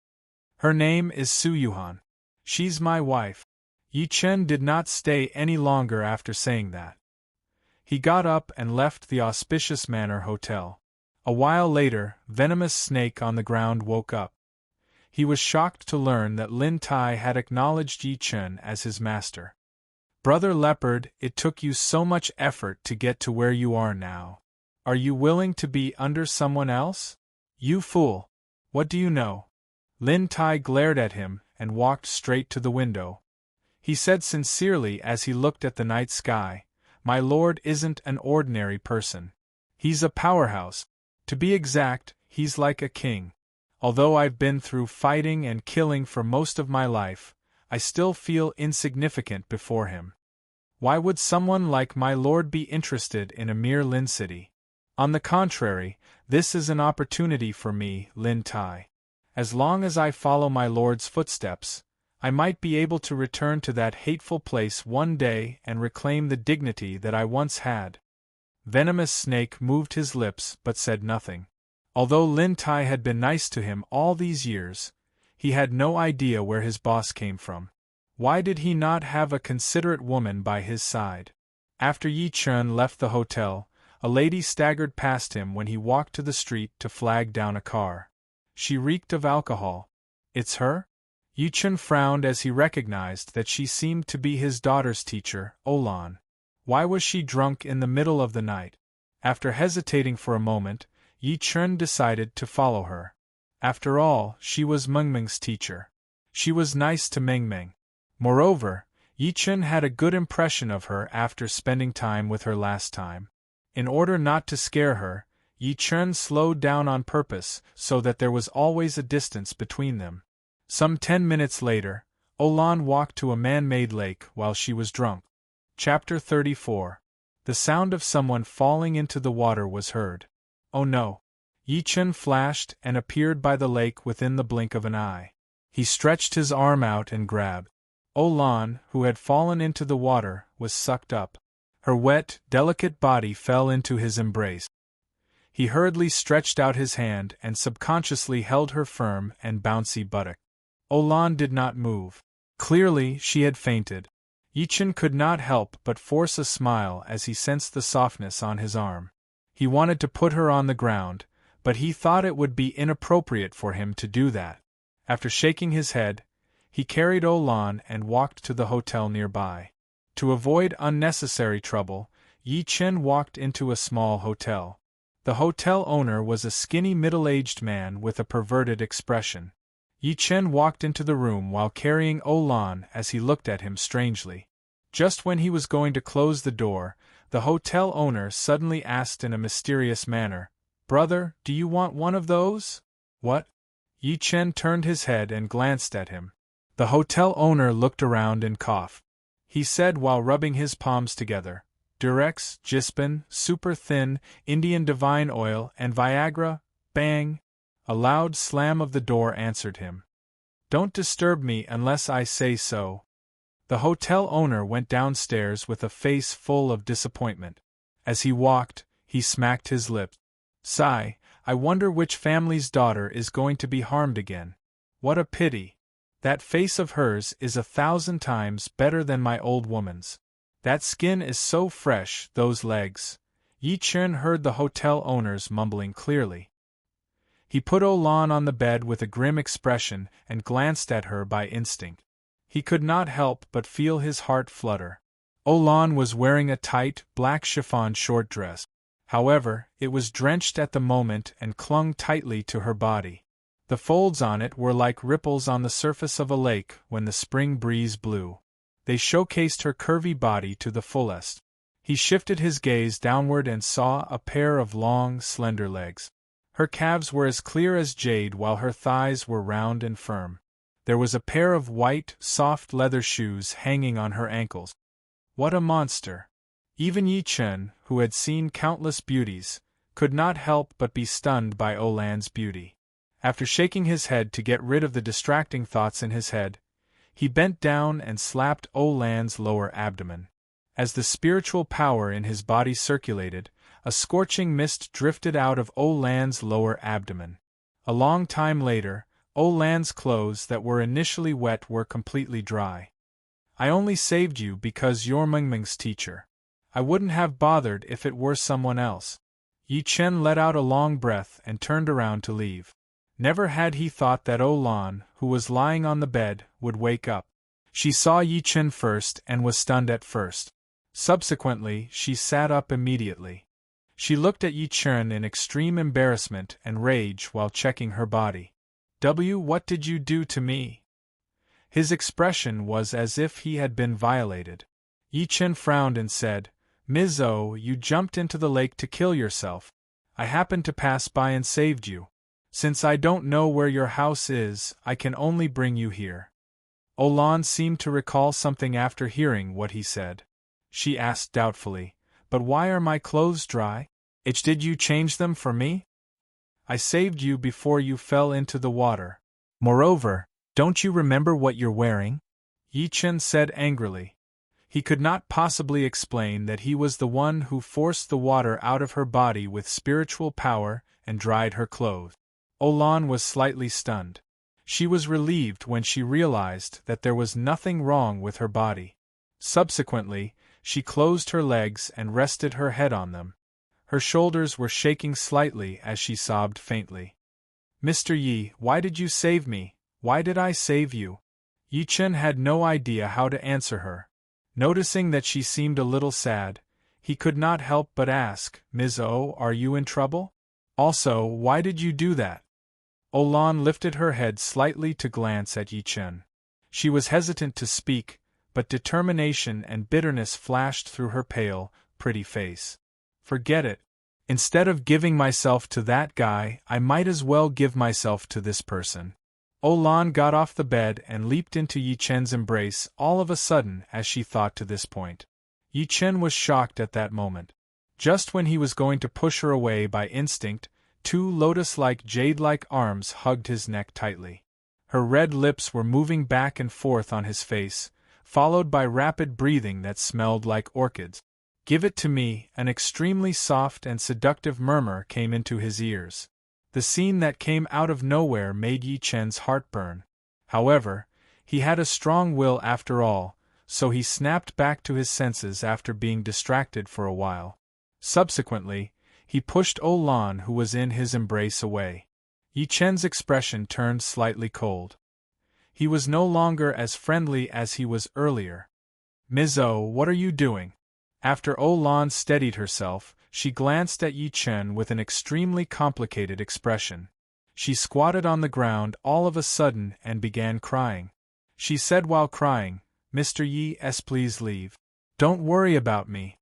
[SPEAKER 1] "Her name is Su Yuhan. She's my wife." Yi Chen did not stay any longer after saying that. He got up and left the auspicious Manor Hotel. A while later, Venomous Snake on the ground woke up. He was shocked to learn that Lin Tai had acknowledged Yi Chen as his master. "Brother Leopard, it took you so much effort to get to where you are now. Are you willing to be under someone else? You fool! What do you know?" Lin Tai glared at him and walked straight to the window. He said sincerely as he looked at the night sky, "My lord isn't an ordinary person. He's a powerhouse. To be exact, he's like a king. Although I've been through fighting and killing for most of my life, I still feel insignificant before him. Why would someone like my lord be interested in a mere Lin City? On the contrary, this is an opportunity for me, Lin Tai. As long as I follow my lord's footsteps, I might be able to return to that hateful place one day and reclaim the dignity that I once had." Venomous Snake moved his lips but said nothing. Although Lin Tai had been nice to him all these years, he had no idea where his boss came from. Why did he not have a considerate woman by his side? After Yi Chen left the hotel, a lady staggered past him when he walked to the street to flag down a car. She reeked of alcohol. "It's her?" Yi Chen frowned as he recognized that she seemed to be his daughter's teacher, Olan. Why was she drunk in the middle of the night? After hesitating for a moment, Yi Chen decided to follow her. After all, she was Mengmeng's teacher. She was nice to Mengmeng. Moreover, Yi Chen had a good impression of her after spending time with her last time. In order not to scare her, Yi Chen slowed down on purpose so that there was always a distance between them. Some 10 minutes later, Olan walked to a man-made lake while she was drunk. Chapter 34. The sound of someone falling into the water was heard. "Oh no!" Yi Chen flashed and appeared by the lake within the blink of an eye. He stretched his arm out and grabbed. Olan, who had fallen into the water, was sucked up. Her wet, delicate body fell into his embrace. He hurriedly stretched out his hand and subconsciously held her firm and bouncy buttock. Olan did not move. Clearly, she had fainted. Yi Chen could not help but force a smile as he sensed the softness on his arm. He wanted to put her on the ground, but he thought it would be inappropriate for him to do that. After shaking his head, he carried Olan and walked to the hotel nearby. To avoid unnecessary trouble, Yi Chen walked into a small hotel. The hotel owner was a skinny middle-aged man with a perverted expression. Yi Chen walked into the room while carrying Olan as he looked at him strangely. Just when he was going to close the door, the hotel owner suddenly asked in a mysterious manner, "Brother, do you want one of those?" "What?" Yi Chen turned his head and glanced at him. The hotel owner looked around and coughed. He said while rubbing his palms together, Durex, Jispin, Super Thin, Indian Divine Oil, and Viagra, bang! A loud slam of the door answered him. Don't disturb me unless I say so. The hotel owner went downstairs with a face full of disappointment. As he walked, he smacked his lips. Sigh, I wonder which family's daughter is going to be harmed again. What a pity. That face of hers is 1,000 times better than my old woman's. That skin is so fresh, those legs. Yi Chen heard the hotel owners mumbling clearly. He put Olan on the bed with a grim expression and glanced at her by instinct. He could not help but feel his heart flutter. Olan was wearing a tight, black chiffon short dress. However, it was drenched at the moment and clung tightly to her body. The folds on it were like ripples on the surface of a lake when the spring breeze blew. They showcased her curvy body to the fullest. He shifted his gaze downward and saw a pair of long, slender legs. Her calves were as clear as jade while her thighs were round and firm. There was a pair of white, soft leather shoes hanging on her ankles. What a monster! Even Yi Chen, who had seen countless beauties, could not help but be stunned by Olan's beauty. After shaking his head to get rid of the distracting thoughts in his head, he bent down and slapped Olan's lower abdomen. As the spiritual power in his body circulated, a scorching mist drifted out of Olan's lower abdomen. A long time later, Olan's clothes that were initially wet were completely dry. I only saved you because you're Mingming's teacher. I wouldn't have bothered if it were someone else. Yi Chen let out a long breath and turned around to leave. Never had he thought that Olan, who was lying on the bed, would wake up. She saw Yi Chen first and was stunned at first. Subsequently, she sat up immediately. She looked at Yi Chen in extreme embarrassment and rage while checking her body. What did you do to me? His expression was as if he had been violated. Yi Chen frowned and said, Ms. O, you jumped into the lake to kill yourself. I happened to pass by and saved you. Since I don't know where your house is, I can only bring you here. Olan seemed to recall something after hearing what he said. She asked doubtfully, But why are my clothes dry? Did you change them for me? I saved you before you fell into the water. Moreover, don't you remember what you're wearing? Yi Chen said angrily. He could not possibly explain that he was the one who forced the water out of her body with spiritual power and dried her clothes. Olan was slightly stunned. She was relieved when she realized that there was nothing wrong with her body. Subsequently, she closed her legs and rested her head on them. Her shoulders were shaking slightly as she sobbed faintly. Mr. Yi, why did you save me? Why did I save you? Yi Chen had no idea how to answer her. Noticing that she seemed a little sad, he could not help but ask, Ms. O, are you in trouble? Also, why did you do that? Olan lifted her head slightly to glance at Yi Chen. She was hesitant to speak, but determination and bitterness flashed through her pale, pretty face. Forget it. Instead of giving myself to that guy, I might as well give myself to this person. Olan got off the bed and leaped into Yi Chen's embrace all of a sudden as she thought to this point. Yi Chen was shocked at that moment. Just when he was going to push her away by instinct, two lotus-like jade-like arms hugged his neck tightly. Her red lips were moving back and forth on his face, followed by rapid breathing that smelled like orchids. Give it to me, an extremely soft and seductive murmur came into his ears. The scene that came out of nowhere made Yi Chen's heart burn. However, he had a strong will after all, so he snapped back to his senses after being distracted for a while. Subsequently, he pushed Olan, who was in his embrace, away. Yi Chen's expression turned slightly cold. He was no longer as friendly as he was earlier. Ms. O, what are you doing? After Olan steadied herself, she glanced at Yi Chen with an extremely complicated expression. She squatted on the ground all of a sudden and began crying. She said while crying, Mr. Yi, please leave. Don't worry about me.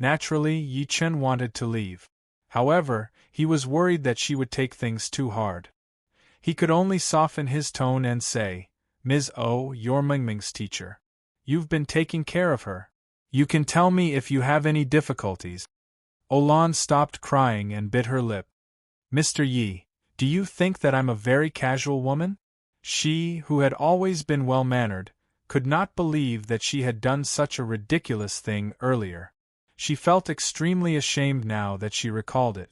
[SPEAKER 1] Naturally, Yi Chen wanted to leave. However, he was worried that she would take things too hard. He could only soften his tone and say, Ms. O, you're Mingming's teacher. You've been taking care of her. You can tell me if you have any difficulties. Olan stopped crying and bit her lip. Mr. Yi, do you think that I'm a very casual woman? She, who had always been well-mannered, could not believe that she had done such a ridiculous thing earlier. She felt extremely ashamed now that she recalled it.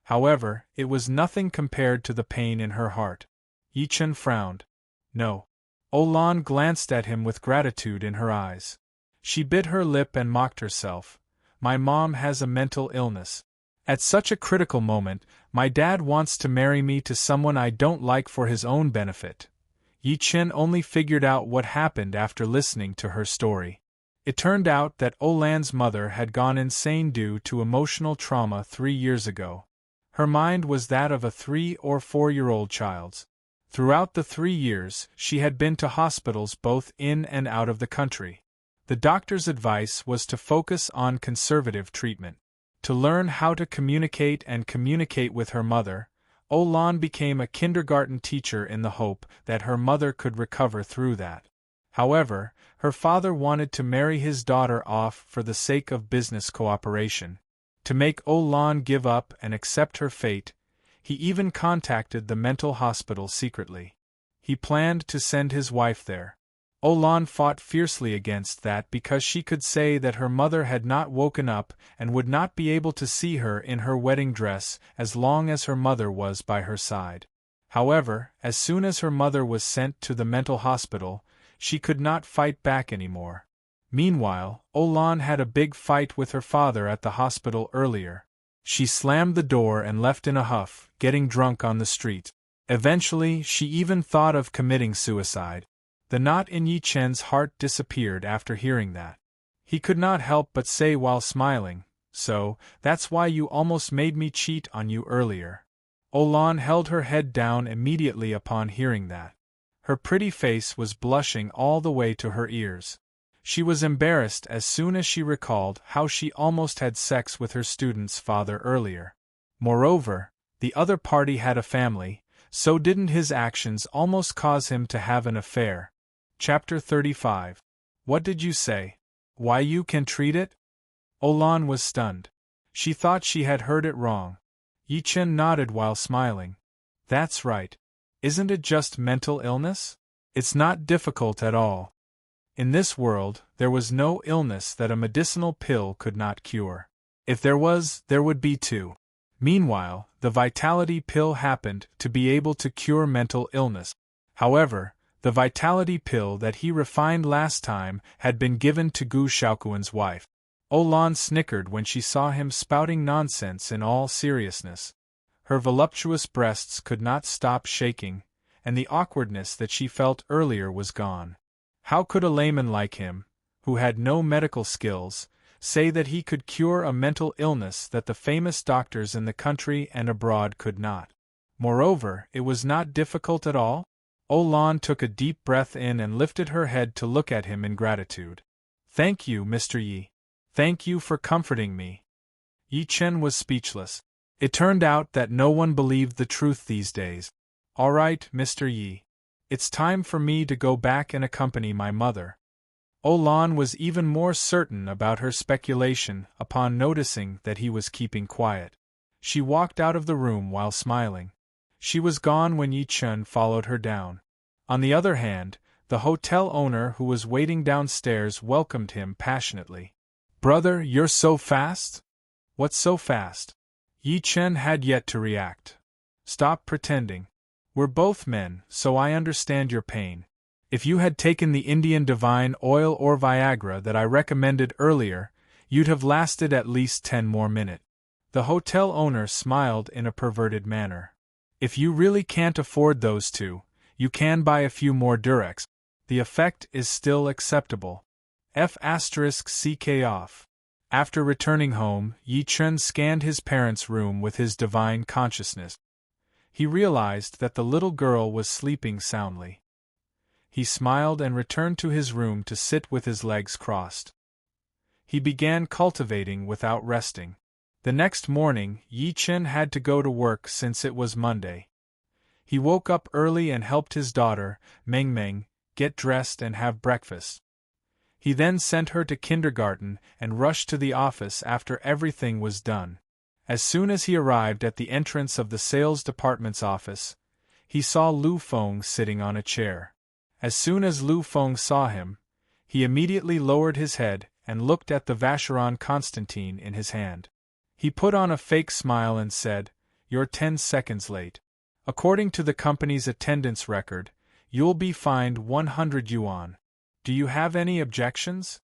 [SPEAKER 1] However, it was nothing compared to the pain in her heart. Yi Chen frowned. No. Olan glanced at him with gratitude in her eyes. She bit her lip and mocked herself. My mom has a mental illness. At such a critical moment, my dad wants to marry me to someone I don't like for his own benefit. Yi Chen only figured out what happened after listening to her story. It turned out that Olan's mother had gone insane due to emotional trauma 3 years ago. Her mind was that of a 3 or 4-year-old child's. Throughout the 3 years, she had been to hospitals both in and out of the country. The doctor's advice was to focus on conservative treatment. To learn how to communicate with her mother, Olan became a kindergarten teacher in the hope that her mother could recover through that. However, her father wanted to marry his daughter off for the sake of business cooperation. To make Olan give up and accept her fate, he even contacted the mental hospital secretly. He planned to send his wife there. Olan fought fiercely against that because she could say that her mother had not woken up and would not be able to see her in her wedding dress as long as her mother was by her side. However, as soon as her mother was sent to the mental hospital, she could not fight back anymore. Meanwhile, Olan had a big fight with her father at the hospital earlier. She slammed the door and left in a huff, getting drunk on the street. Eventually, she even thought of committing suicide. The knot in Yi Chen's heart disappeared after hearing that. He could not help but say while smiling, "So, that's why you almost made me cheat on you earlier." Olan held her head down immediately upon hearing that. Her pretty face was blushing all the way to her ears. She was embarrassed as soon as she recalled how she almost had sex with her student's father earlier. Moreover, the other party had a family, so didn't his actions almost cause him to have an affair? Chapter 35. What did you say? Why you can treat it? Olan was stunned. She thought she had heard it wrong. Yi Chen nodded while smiling. That's right. Isn't it just mental illness? It's not difficult at all. In this world, there was no illness that a medicinal pill could not cure. If there was, there would be 2. Meanwhile, the vitality pill happened to be able to cure mental illness. However, the vitality pill that he refined last time had been given to Gu Xiaoquan's wife. Olan snickered when she saw him spouting nonsense in all seriousness. Her voluptuous breasts could not stop shaking, and the awkwardness that she felt earlier was gone. How could a layman like him, who had no medical skills, say that he could cure a mental illness that the famous doctors in the country and abroad could not? Moreover, it was not difficult at all. Olan took a deep breath in and lifted her head to look at him in gratitude. Thank you, Mr. Yi. Thank you for comforting me. Yi Chen was speechless. It turned out that no one believed the truth these days. All right, Mr. Yi. It's time for me to go back and accompany my mother. Olan was even more certain about her speculation upon noticing that he was keeping quiet. She walked out of the room while smiling. She was gone when Yi Chen followed her down. On the other hand, the hotel owner who was waiting downstairs welcomed him passionately. Brother, you're so fast? What's so fast? Yi Chen had yet to react. Stop pretending. We're both men, so I understand your pain. If you had taken the Indian divine oil or Viagra that I recommended earlier, you'd have lasted at least 10 more minutes. The hotel owner smiled in a perverted manner. If you really can't afford those 2, you can buy a few more Durex. The effect is still acceptable. F***ck off. After returning home, Yi Chen scanned his parents' room with his divine consciousness. He realized that the little girl was sleeping soundly. He smiled and returned to his room to sit with his legs crossed. He began cultivating without resting. The next morning, Yi Chen had to go to work since it was Monday. He woke up early and helped his daughter, Meng Meng, get dressed and have breakfast. He then sent her to kindergarten and rushed to the office after everything was done. As soon as he arrived at the entrance of the sales department's office, he saw Lu Feng sitting on a chair. As soon as Lu Feng saw him, he immediately lowered his head and looked at the Vacheron Constantine in his hand. He put on a fake smile and said, "You're 10 seconds late. According to the company's attendance record, you'll be fined 100 yuan. Do you have any objections?"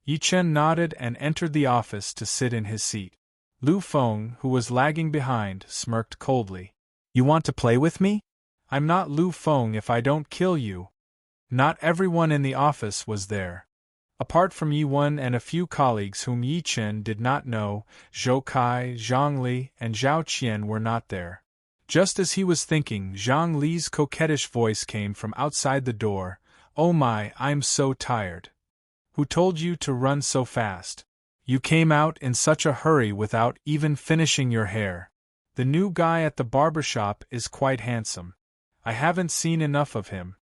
[SPEAKER 1] Yi Chen nodded and entered the office to sit in his seat. Lu Feng, who was lagging behind, smirked coldly. "You want to play with me? I'm not Lu Feng if I don't kill you." Not everyone in the office was there. Apart from Yi Wen and a few colleagues whom Yi Chen did not know, Zhou Kai, Zhang Li, and Zhao Qian were not there. Just as he was thinking, Zhang Li's coquettish voice came from outside the door. "Oh my, I'm so tired. Who told you to run so fast? You came out in such a hurry without even finishing your hair. The new guy at the barber shop is quite handsome. I haven't seen enough of him."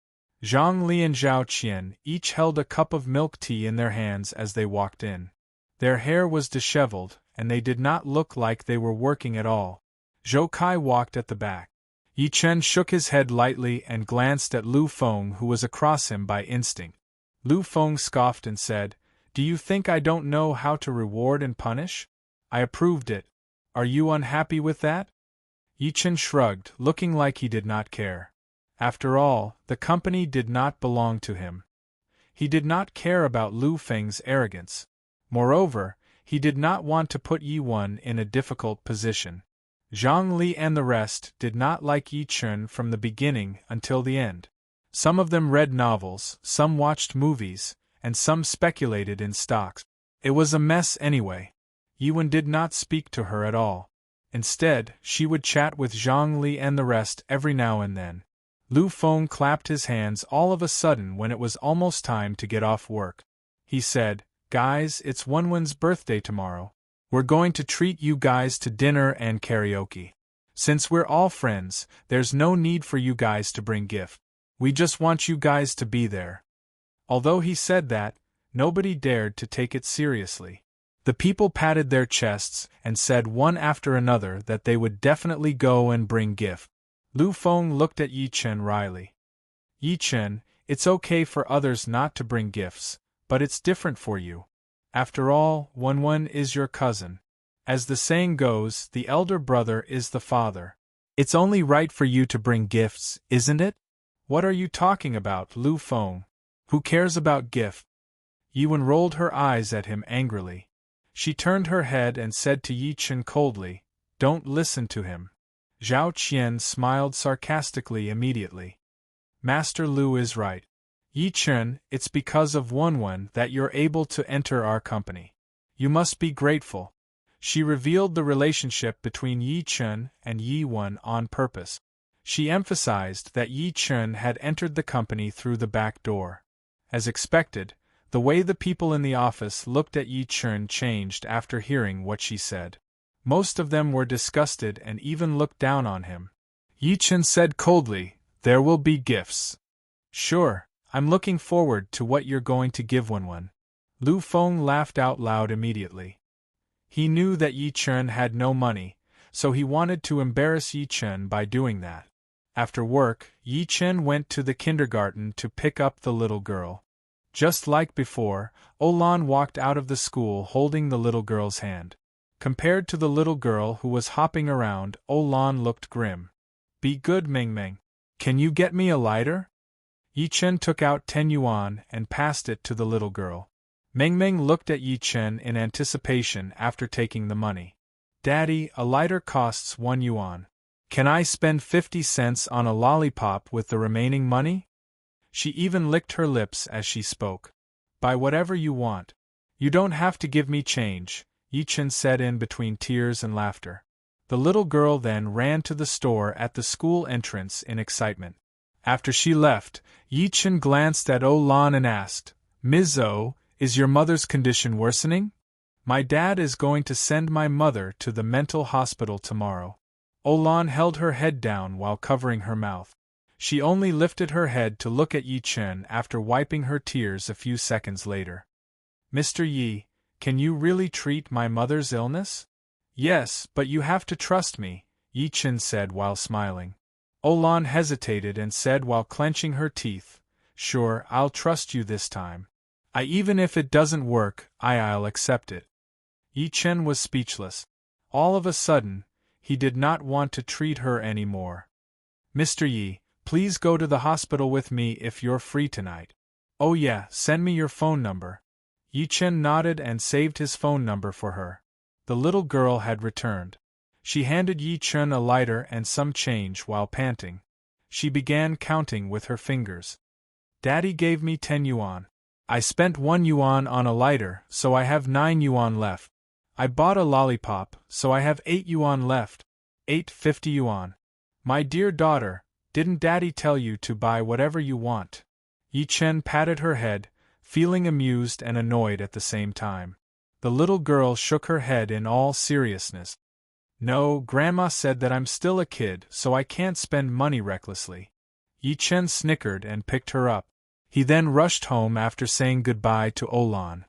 [SPEAKER 1] Zhang Li and Zhao Qian each held a cup of milk tea in their hands as they walked in. Their hair was disheveled, and they did not look like they were working at all. Zhou Kai walked at the back. Yi Chen shook his head lightly and glanced at Lu Feng, who was across him by instinct. Lu Feng scoffed and said, "Do you think I don't know how to reward and punish? I approved it. Are you unhappy with that?" Yi Chen shrugged, looking like he did not care. After all, the company did not belong to him. He did not care about Lu Feng's arrogance. Moreover, he did not want to put Yi Wen in a difficult position. Zhang Li and the rest did not like Yi Chen from the beginning until the end. Some of them read novels, some watched movies, and some speculated in stocks. It was a mess anyway. Yi Wen did not speak to her at all. Instead, she would chat with Zhang Li and the rest every now and then. Lu Feng clapped his hands all of a sudden when it was almost time to get off work. He said, "Guys, it's Wenwen's birthday tomorrow. We're going to treat you guys to dinner and karaoke. Since we're all friends, there's no need for you guys to bring gift. We just want you guys to be there." Although he said that, nobody dared to take it seriously. The people patted their chests and said one after another that they would definitely go and bring gift. Lu Feng looked at Yi Chen wryly. "Yi Chen, it's okay for others not to bring gifts, but it's different for you. After all, Wenwen is your cousin. As the saying goes, the elder brother is the father. It's only right for you to bring gifts, isn't it?" "What are you talking about, Lu Feng? Who cares about gift?" Yi Wen rolled her eyes at him angrily. She turned her head and said to Yi Chen coldly, "Don't listen to him." Zhao Qian smiled sarcastically immediately. "Master Lu is right. Yi Chen, it's because of Wenwen that you're able to enter our company. You must be grateful." She revealed the relationship between Yi Chen and Yi Wen on purpose. She emphasized that Yi Chen had entered the company through the back door. As expected, the way the people in the office looked at Yi Chen changed after hearing what she said. Most of them were disgusted and even looked down on him. Yi Chen said coldly, "There will be gifts." "Sure, I'm looking forward to what you're going to give Wenwen." Lu Feng laughed out loud immediately. He knew that Yi Chen had no money, so he wanted to embarrass Yi Chen by doing that. After work, Yi Chen went to the kindergarten to pick up the little girl. Just like before, Olan walked out of the school holding the little girl's hand. Compared to the little girl who was hopping around, Olan looked grim. "Be good, Ming Ming. Can you get me a lighter?" Yi Chen took out 10 yuan and passed it to the little girl. Ming Ming looked at Yi Chen in anticipation after taking the money. "Daddy, a lighter costs 1 yuan. Can I spend 50 cents on a lollipop with the remaining money?" She even licked her lips as she spoke. "Buy whatever you want. You don't have to give me change," Yi Chen said in between tears and laughter. The little girl then ran to the store at the school entrance in excitement. After she left, Yi Chen glanced at Olan and asked, "Ms. O, is your mother's condition worsening? My dad is going to send my mother to the mental hospital tomorrow." Olan held her head down while covering her mouth. She only lifted her head to look at Yi Chen after wiping her tears a few seconds later. Mr. Yi, can you really treat my mother's illness? Yes, but you have to trust me, Yi Chen said while smiling. Olan hesitated and said while clenching her teeth, Sure, I'll trust you this time. Even if it doesn't work, I'll accept it. Yi Chen was speechless. All of a sudden, he did not want to treat her anymore. Mr. Yi, please go to the hospital with me if you're free tonight. Oh yeah, send me your phone number. Yi Chen nodded and saved his phone number for her. The little girl had returned. She handed Yi Chen a lighter and some change while panting. She began counting with her fingers. Daddy gave me 10 yuan. I spent 1 yuan on a lighter, so I have 9 yuan left. I bought a lollipop, so I have 8 yuan left. 850 yuan. My dear daughter, didn't Daddy tell you to buy whatever you want? Yi Chen patted her head, feeling amused and annoyed at the same time. The little girl shook her head in all seriousness. No, Grandma said that I'm still a kid, so I can't spend money recklessly. Yi Chen snickered and picked her up. He then rushed home after saying goodbye to Olan.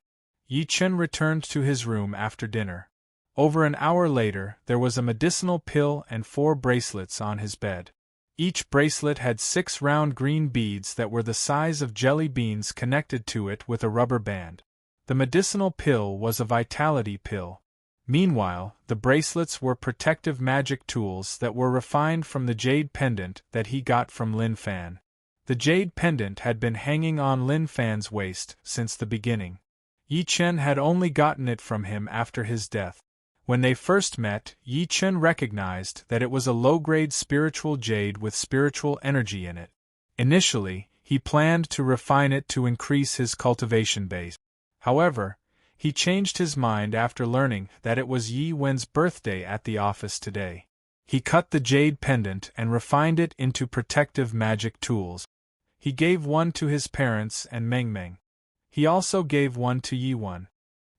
[SPEAKER 1] Yi Chen returned to his room after dinner. Over an hour later, there was a medicinal pill and 4 bracelets on his bed. Each bracelet had 6 round green beads that were the size of jelly beans connected to it with a rubber band. The medicinal pill was a vitality pill. Meanwhile, the bracelets were protective magic tools that were refined from the jade pendant that he got from Lin Fan. The jade pendant had been hanging on Lin Fan's waist since the beginning. Yi Chen had only gotten it from him after his death. When they first met, Yi Chen recognized that it was a low-grade spiritual jade with spiritual energy in it. Initially, he planned to refine it to increase his cultivation base. However, he changed his mind after learning that it was Yi Wen's birthday at the office today. He cut the jade pendant and refined it into protective magic tools. He gave one to his parents and Meng Meng. He also gave one to Yi Wen.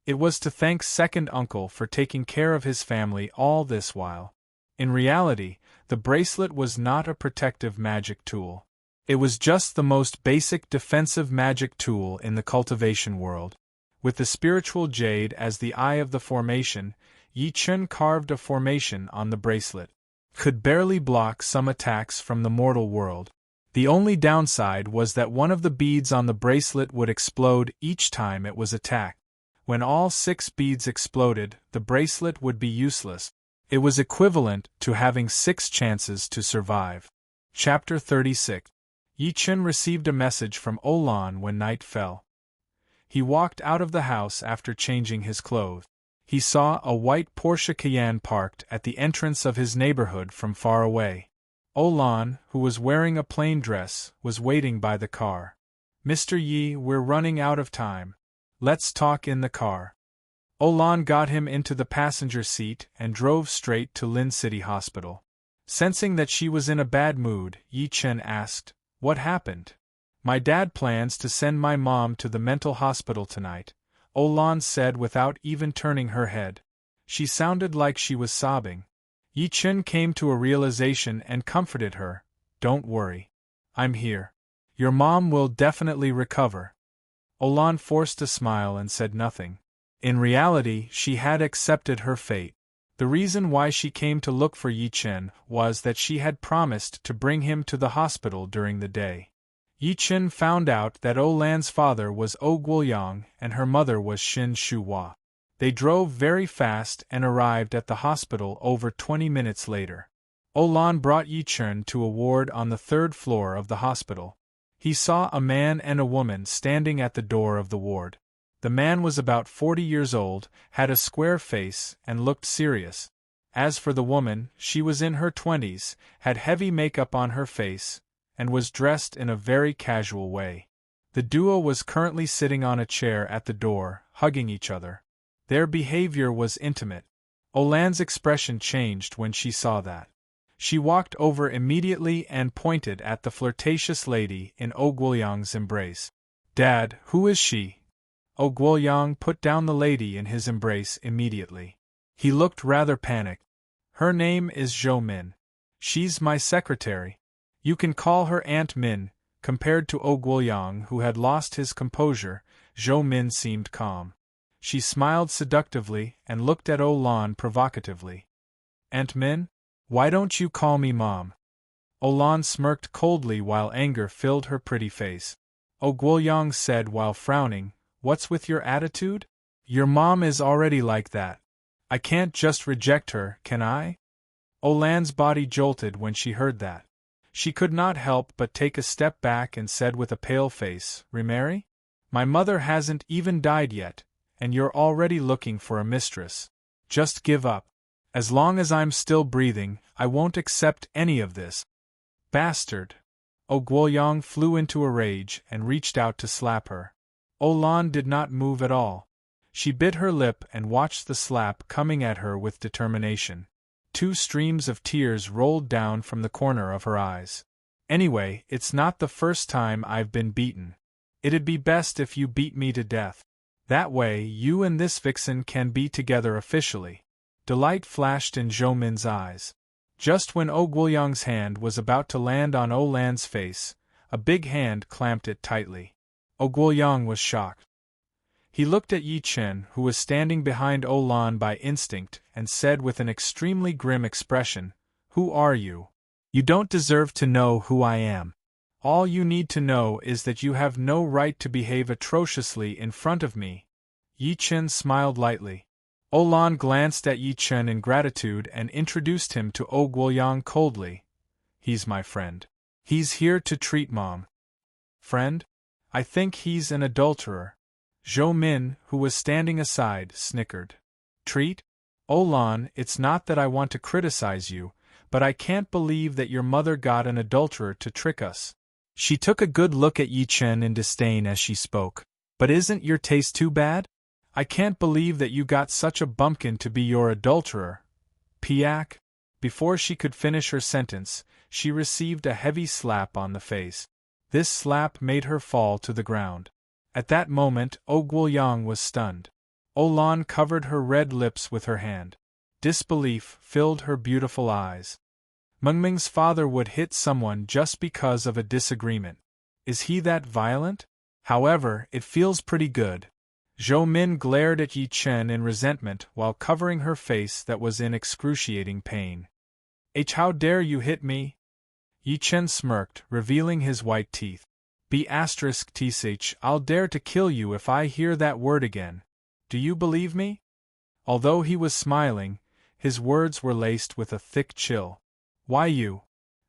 [SPEAKER 1] It was to thank second uncle for taking care of his family all this while. In reality, the bracelet was not a protective magic tool. It was just the most basic defensive magic tool in the cultivation world. With the spiritual jade as the eye of the formation, Yi Chen carved a formation on the bracelet. Could barely block some attacks from the mortal world. The only downside was that one of the beads on the bracelet would explode each time it was attacked. When all 6 beads exploded, the bracelet would be useless. It was equivalent to having 6 chances to survive. Chapter 36. Yi Chen received a message from Olan when night fell. He walked out of the house after changing his clothes. He saw a white Porsche Cayenne parked at the entrance of his neighborhood from far away. Olan, who was wearing a plain dress, was waiting by the car. Mr. Yi, we're running out of time. Let's talk in the car. Olan got him into the passenger seat and drove straight to Lin City Hospital. Sensing that she was in a bad mood, Yi Chen asked, What happened? My dad plans to send my mom to the mental hospital tonight, Olan said without even turning her head. She sounded like she was sobbing. Yi Chen came to a realization and comforted her. Don't worry. I'm here. Your mom will definitely recover. Olan forced a smile and said nothing. In reality, she had accepted her fate. The reason why she came to look for Yi Chen was that she had promised to bring him to the hospital during the day. Yi Chen found out that Olan's father was O Guoyang and her mother was Xin Shuhua. They drove very fast and arrived at the hospital over 20 minutes later. Olan brought Yi Chen to a ward on the 3rd floor of the hospital. He saw a man and a woman standing at the door of the ward. The man was about 40 years old, had a square face, and looked serious. As for the woman, she was in her 20s, had heavy makeup on her face, and was dressed in a very casual way. The duo was currently sitting on a chair at the door, hugging each other. Their behavior was intimate. Olan's expression changed when she saw that. She walked over immediately and pointed at the flirtatious lady in O Guoyang's embrace. Dad, who is she? O Guoyang put down the lady in his embrace immediately. He looked rather panicked. Her name is Zhou Min. She's my secretary. You can call her Aunt Min. Compared to Oh Guoyang, who had lost his composure, Zhou Min seemed calm. She smiled seductively and looked at Oh Lan provocatively. Aunt Min? Why don't you call me Mom? Oh Lan smirked coldly while anger filled her pretty face. Oh Guoyang said while frowning, What's with your attitude? Your mom is already like that. I can't just reject her, can I? Oh Lan's body jolted when she heard that. She could not help but take a step back and said with a pale face, Remarry? My mother hasn't even died yet, and you're already looking for a mistress. Just give up. As long as I'm still breathing, I won't accept any of this. Bastard! Oh Guoyang flew into a rage and reached out to slap her. Oh Lan did not move at all. She bit her lip and watched the slap coming at her with determination. 2 streams of tears rolled down from the corner of her eyes. Anyway, it's not the first time I've been beaten. It'd be best if you beat me to death. That way, you and this vixen can be together officially. Delight flashed in Zhou Min's eyes. Just when Oh Guoyang's hand was about to land on Oh Lan's face, a big hand clamped it tightly. Oh Guoyang was shocked. He looked at Yi Chen, who was standing behind Oh Lan by instinct, and said with an extremely grim expression, Who are you? You don't deserve to know who I am. All you need to know is that you have no right to behave atrociously in front of me. Yi Chen smiled lightly. Oh Lan glanced at Yi Chen in gratitude and introduced him to Oh Guoyang coldly. He's my friend. He's here to treat Mom. Friend? I think he's an adulterer. Zhou Min, who was standing aside, snickered. Treat? Oh Lan, it's not that I want to criticize you, but I can't believe that your mother got an adulterer to trick us. She took a good look at Yi Chen in disdain as she spoke. But isn't your taste too bad? I can't believe that you got such a bumpkin to be your adulterer. Piak. Before she could finish her sentence, she received a heavy slap on the face. This slap made her fall to the ground. At that moment, Oh Guoyang was stunned. Oh Lan covered her red lips with her hand. Disbelief filled her beautiful eyes. Mengming's father would hit someone just because of a disagreement. Is he that violent? However, it feels pretty good. Zhou Min glared at Yi Chen in resentment while covering her face that was in excruciating pain. How dare you hit me? Yi Chen smirked, revealing his white teeth. B***sh, I'll dare to kill you if I hear that word again. Do you believe me? Although he was smiling, his words were laced with a thick chill. Why you?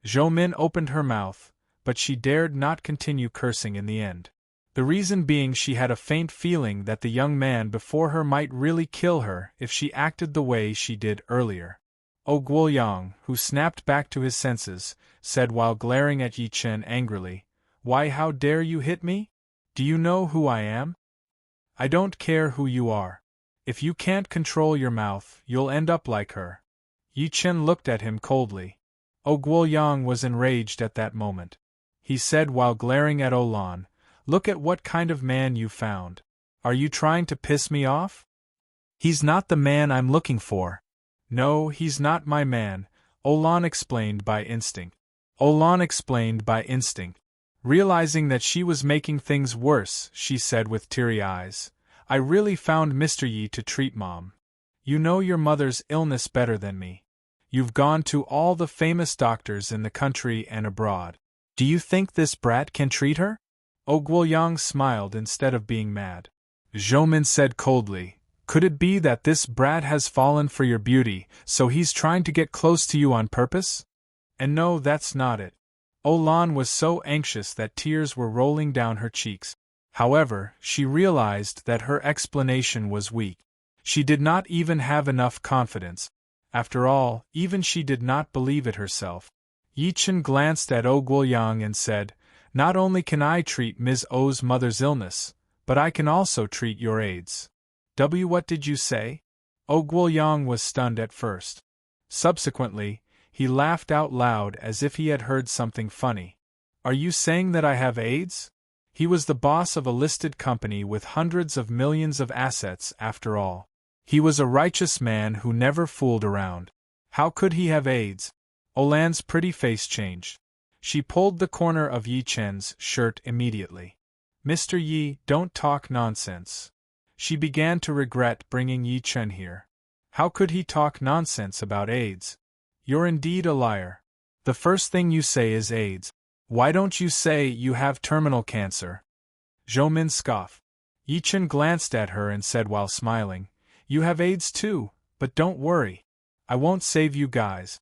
[SPEAKER 1] Zhou Min opened her mouth, but she dared not continue cursing in the end. The reason being she had a faint feeling that the young man before her might really kill her if she acted the way she did earlier. Oh Guoyang, who snapped back to his senses, said while glaring at Yi Chen angrily, Why, how dare you hit me? Do you know who I am? I don't care who you are. If you can't control your mouth, you'll end up like her. Yi Chen looked at him coldly. Oh Guoyang was enraged at that moment. He said while glaring at Oh Lan, Look at what kind of man you found. Are you trying to piss me off? He's not the man I'm looking for. No, he's not my man, Oh Lan explained by instinct. Oh Lan explained by instinct. Realizing that she was making things worse, she said with teary eyes, I really found Mr. Yi to treat Mom. You know your mother's illness better than me. You've gone to all the famous doctors in the country and abroad. Do you think this brat can treat her? Oh Guoyang smiled instead of being mad. Zhou Min said coldly, Could it be that this brat has fallen for your beauty, so he's trying to get close to you on purpose? And no, that's not it. Oh Lan was so anxious that tears were rolling down her cheeks. However, she realized that her explanation was weak. She did not even have enough confidence. After all, even she did not believe it herself. Yi Chen glanced at Oh Guoyang and said, Not only can I treat Ms. O's mother's illness, but I can also treat your AIDS. What did you say? Oh Guoyang was stunned at first. Subsequently, he laughed out loud as if he had heard something funny. Are you saying that I have AIDS? He was the boss of a listed company with hundreds of millions of assets after all. He was a righteous man who never fooled around. How could he have AIDS? Olan's pretty face changed. She pulled the corner of Yi Chen's shirt immediately. Mr. Yi, don't talk nonsense. She began to regret bringing Yi Chen here. How could he talk nonsense about AIDS? You're indeed a liar. The first thing you say is AIDS. Why don't you say you have terminal cancer? Zhou Min scoffed. Yi Chen glanced at her and said while smiling, You have AIDS too, but don't worry. I won't save you guys.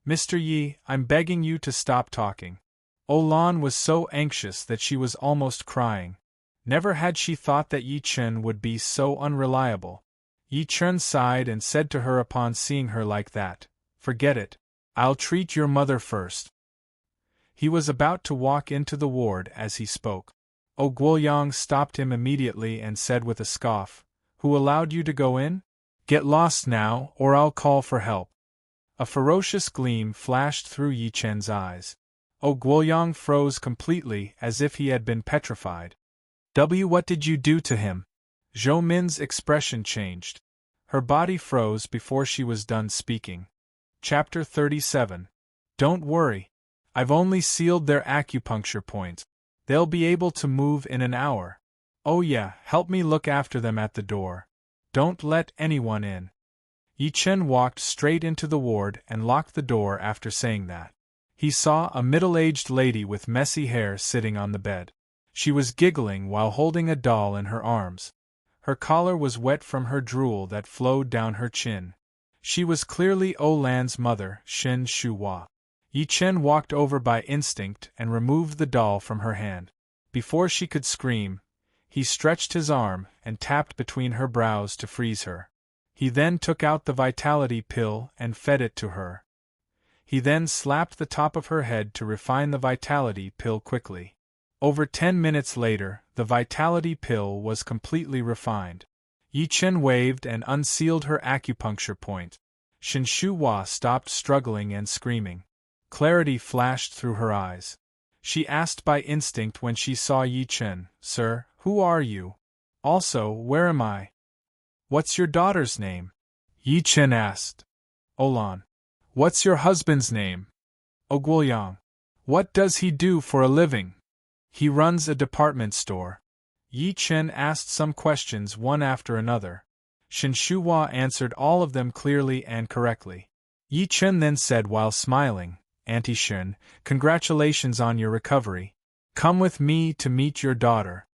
[SPEAKER 1] Mr. Yi, I'm begging you to stop talking. Lan was so anxious that she was almost crying. Never had she thought that Yi Chen would be so unreliable. Yi Chen sighed and said to her upon seeing her like that, Forget it. I'll treat your mother first. He was about to walk into the ward as he spoke. Guoyang stopped him immediately and said with a scoff, Who allowed you to go in? Get lost now, or I'll call for help. A ferocious gleam flashed through Yi Chen's eyes. Guoyang froze completely as if he had been petrified. What did you do to him? Zhou Min's expression changed. Her body froze before she was done speaking. Chapter 37. Don't worry. I've only sealed their acupuncture points. They'll be able to move in an hour. Oh yeah, help me look after them at the door. Don't let anyone in. Yi Chen walked straight into the ward and locked the door after saying that. He saw a middle-aged lady with messy hair sitting on the bed. She was giggling while holding a doll in her arms. Her collar was wet from her drool that flowed down her chin. She was clearly Lan's mother, Shen Shuhua. Yi Chen walked over by instinct and removed the doll from her hand. Before she could scream, he stretched his arm and tapped between her brows to freeze her. He then took out the vitality pill and fed it to her. He then slapped the top of her head to refine the vitality pill quickly. Over 10 minutes later, the vitality pill was completely refined. Yi Chen waved and unsealed her acupuncture point. Shen Shuhua stopped struggling and screaming. Clarity flashed through her eyes. She asked by instinct when she saw Yi Chen, Sir, who are you? Also, where am I? What's your daughter's name? Yi Chen asked. Lan. What's your husband's name? Guoyang. What does he do for a living? He runs a department store. Yi Chen asked some questions one after another. Shen Shuhua answered all of them clearly and correctly. Yi Chen then said while smiling, Auntie Shen, congratulations on your recovery. Come with me to meet your daughter.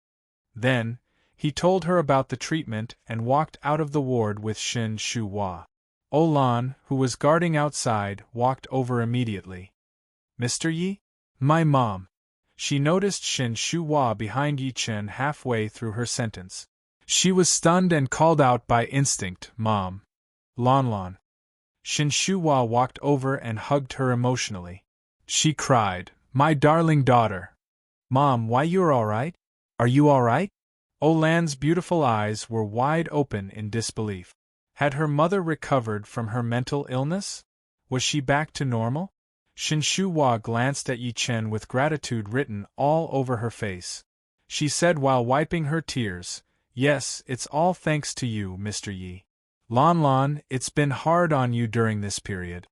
[SPEAKER 1] Then, he told her about the treatment and walked out of the ward with Shen Shuhua. Lan, who was guarding outside, walked over immediately. Mr. Yi? My mom. She noticed Shen Shuhua behind Yi Chen halfway through her sentence. She was stunned and called out by instinct, Mom. Lan. Shen Shuhua walked over and hugged her emotionally. She cried, My darling daughter. Mom, why you're alright? Are you alright? Lan's beautiful eyes were wide open in disbelief. Had her mother recovered from her mental illness? Was she back to normal? Shen Shuhua glanced at Yi Chen with gratitude written all over her face. She said while wiping her tears, Yes, it's all thanks to you, Mr. Yi. Lan, it's been hard on you during this period.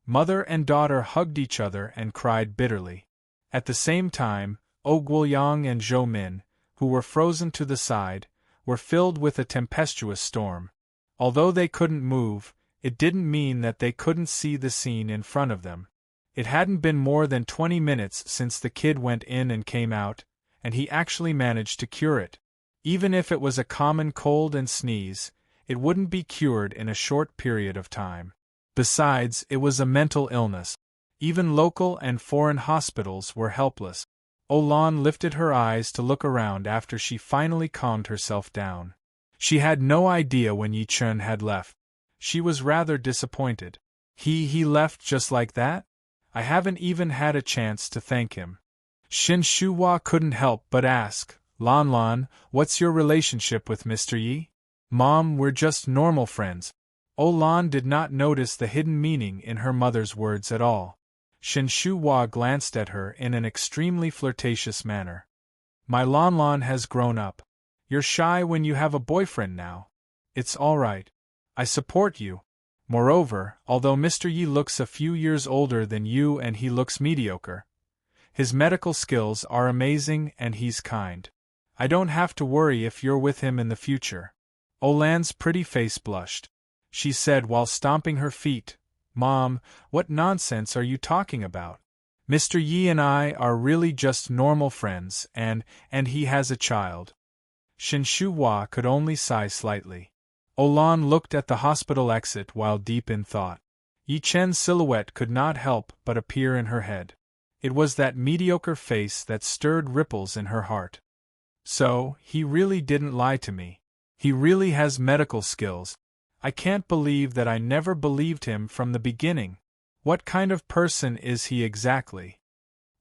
[SPEAKER 1] Mother and daughter hugged each other and cried bitterly. At the same time, Guoyang and Zhou Min, who were frozen to the side, were filled with a tempestuous storm. Although they couldn't move, it didn't mean that they couldn't see the scene in front of them. It hadn't been more than 20 minutes since the kid went in and came out, and he actually managed to cure it. Even if it was a common cold and sneeze, it wouldn't be cured in a short period of time. Besides, it was a mental illness. Even local and foreign hospitals were helpless. Lan lifted her eyes to look around after she finally calmed herself down. She had no idea when Yi Chen had left. She was rather disappointed. He left just like that? I haven't even had a chance to thank him. Shen Shuhua couldn't help but ask, Lan, what's your relationship with Mr. Yi? Mom, we're just normal friends. Lan did not notice the hidden meaning in her mother's words at all. Shen Shuhua glanced at her in an extremely flirtatious manner. My Lan has grown up. You're shy when you have a boyfriend now. It's all right. I support you. Moreover, although Mr. Yi looks a few years older than you and he looks mediocre, His medical skills are amazing and he's kind. I don't have to worry if you're with him in the future." Olan's pretty face blushed. She said while stomping her feet, "Mom, what nonsense are you talking about? Mr. Yi and I are really just normal friends, and he has a child." Shinshua could only sigh slightly. Olan looked at the hospital exit while deep in thought. Yi Chen's silhouette could not help but appear in her head. It was that mediocre face that stirred ripples in her heart. So, he really didn't lie to me. He really has medical skills. I can't believe that I never believed him from the beginning. What kind of person is he exactly?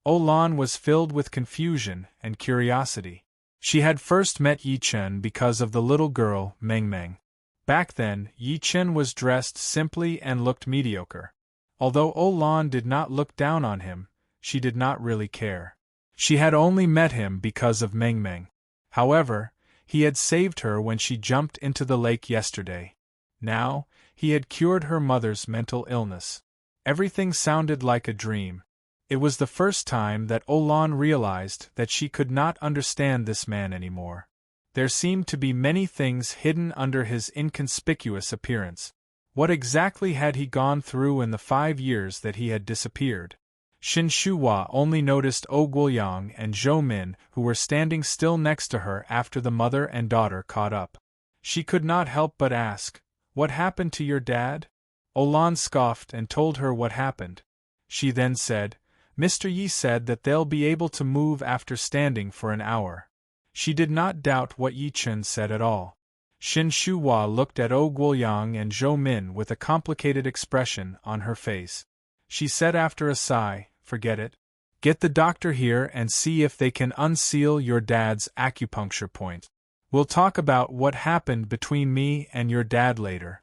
[SPEAKER 1] Olan was filled with confusion and curiosity. She had first met Yi Chen because of the little girl, Meng Meng. Back then, Yi Chen was dressed simply and looked mediocre. Although Olan did not look down on him, she did not really care. She had only met him because of Meng Meng. However, he had saved her when she jumped into the lake yesterday. Now, he had cured her mother's mental illness. Everything sounded like a dream. It was the first time that Olan realized that she could not understand this man anymore. There seemed to be many things hidden under his inconspicuous appearance. What exactly had he gone through in the 5 years that he had disappeared? Shinshua only noticed Guoyang and Zhou Min, who were standing still next to her after the mother and daughter caught up. She could not help but ask, "What happened to your dad?" Olan scoffed and told her what happened. She then said, "Mr. Yi said that they'll be able to move after standing for an hour." She did not doubt what Yi Chen said at all. Shinshua looked at Guoyang and Zhou Min with a complicated expression on her face. She said after a sigh, "Forget it. Get the doctor here and see if they can unseal your dad's acupuncture point. We'll talk about what happened between me and your dad later."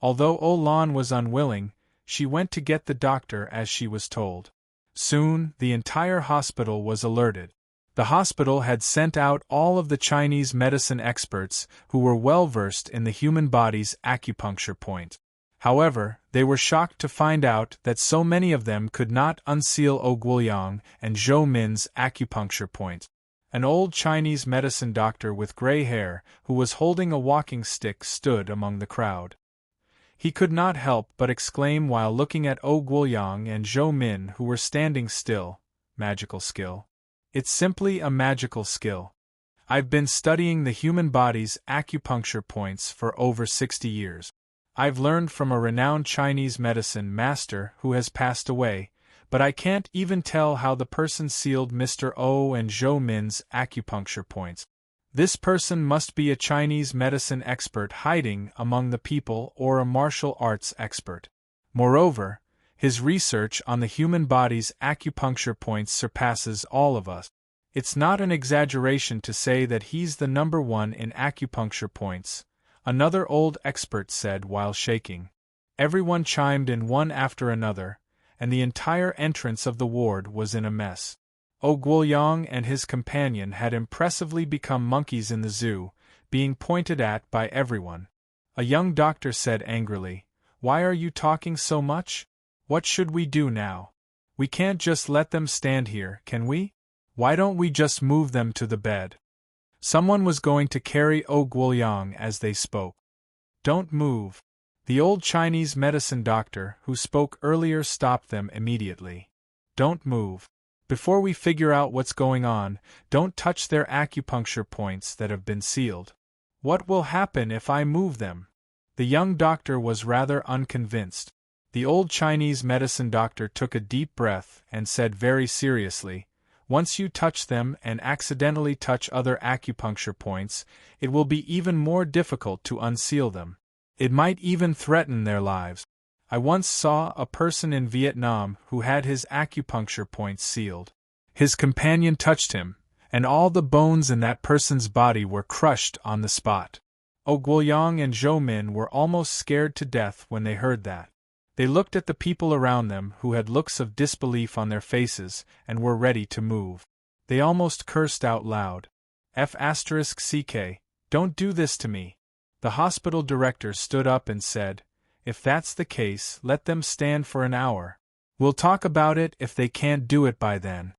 [SPEAKER 1] Although Olan was unwilling, she went to get the doctor as she was told. Soon, the entire hospital was alerted. The hospital had sent out all of the Chinese medicine experts who were well versed in the human body's acupuncture point. However, they were shocked to find out that so many of them could not unseal Guoyang and Zhou Min's acupuncture point. An old Chinese medicine doctor with gray hair, who was holding a walking stick, stood among the crowd. He could not help but exclaim while looking at Guoyang and Zhou Min, who were standing still, "Magical skill. It's simply a magical skill. I've been studying the human body's acupuncture points for over 60 years. I've learned from a renowned Chinese medicine master who has passed away, but I can't even tell how the person sealed Mr. O and Zhou Min's acupuncture points. This person must be a Chinese medicine expert hiding among the people or a martial arts expert. Moreover, his research on the human body's acupuncture points surpasses all of us. It's not an exaggeration to say that he's the number one in acupuncture points," another old expert said while shaking. Everyone chimed in one after another, and the entire entrance of the ward was in a mess. Guoyang and his companion had impressively become monkeys in the zoo, being pointed at by everyone. A young doctor said angrily, "Why are you talking so much? What should we do now? We can't just let them stand here, can we? Why don't we just move them to the bed?" Someone was going to carry Guoyang as they spoke. "Don't move." The old Chinese medicine doctor who spoke earlier stopped them immediately. "Don't move. Before we figure out what's going on, don't touch their acupuncture points that have been sealed." "What will happen if I move them?" The young doctor was rather unconvinced. The old Chinese medicine doctor took a deep breath and said very seriously, "Once you touch them and accidentally touch other acupuncture points, it will be even more difficult to unseal them. It might even threaten their lives. I once saw a person in Vietnam who had his acupuncture points sealed. His companion touched him, and all the bones in that person's body were crushed on the spot." Guoyang and Zhou Min were almost scared to death when they heard that. They looked at the people around them who had looks of disbelief on their faces and were ready to move. They almost cursed out loud. "F***ck, don't do this to me." The hospital director stood up and said, "If that's the case, let them stand for an hour. We'll talk about it if they can't do it by then."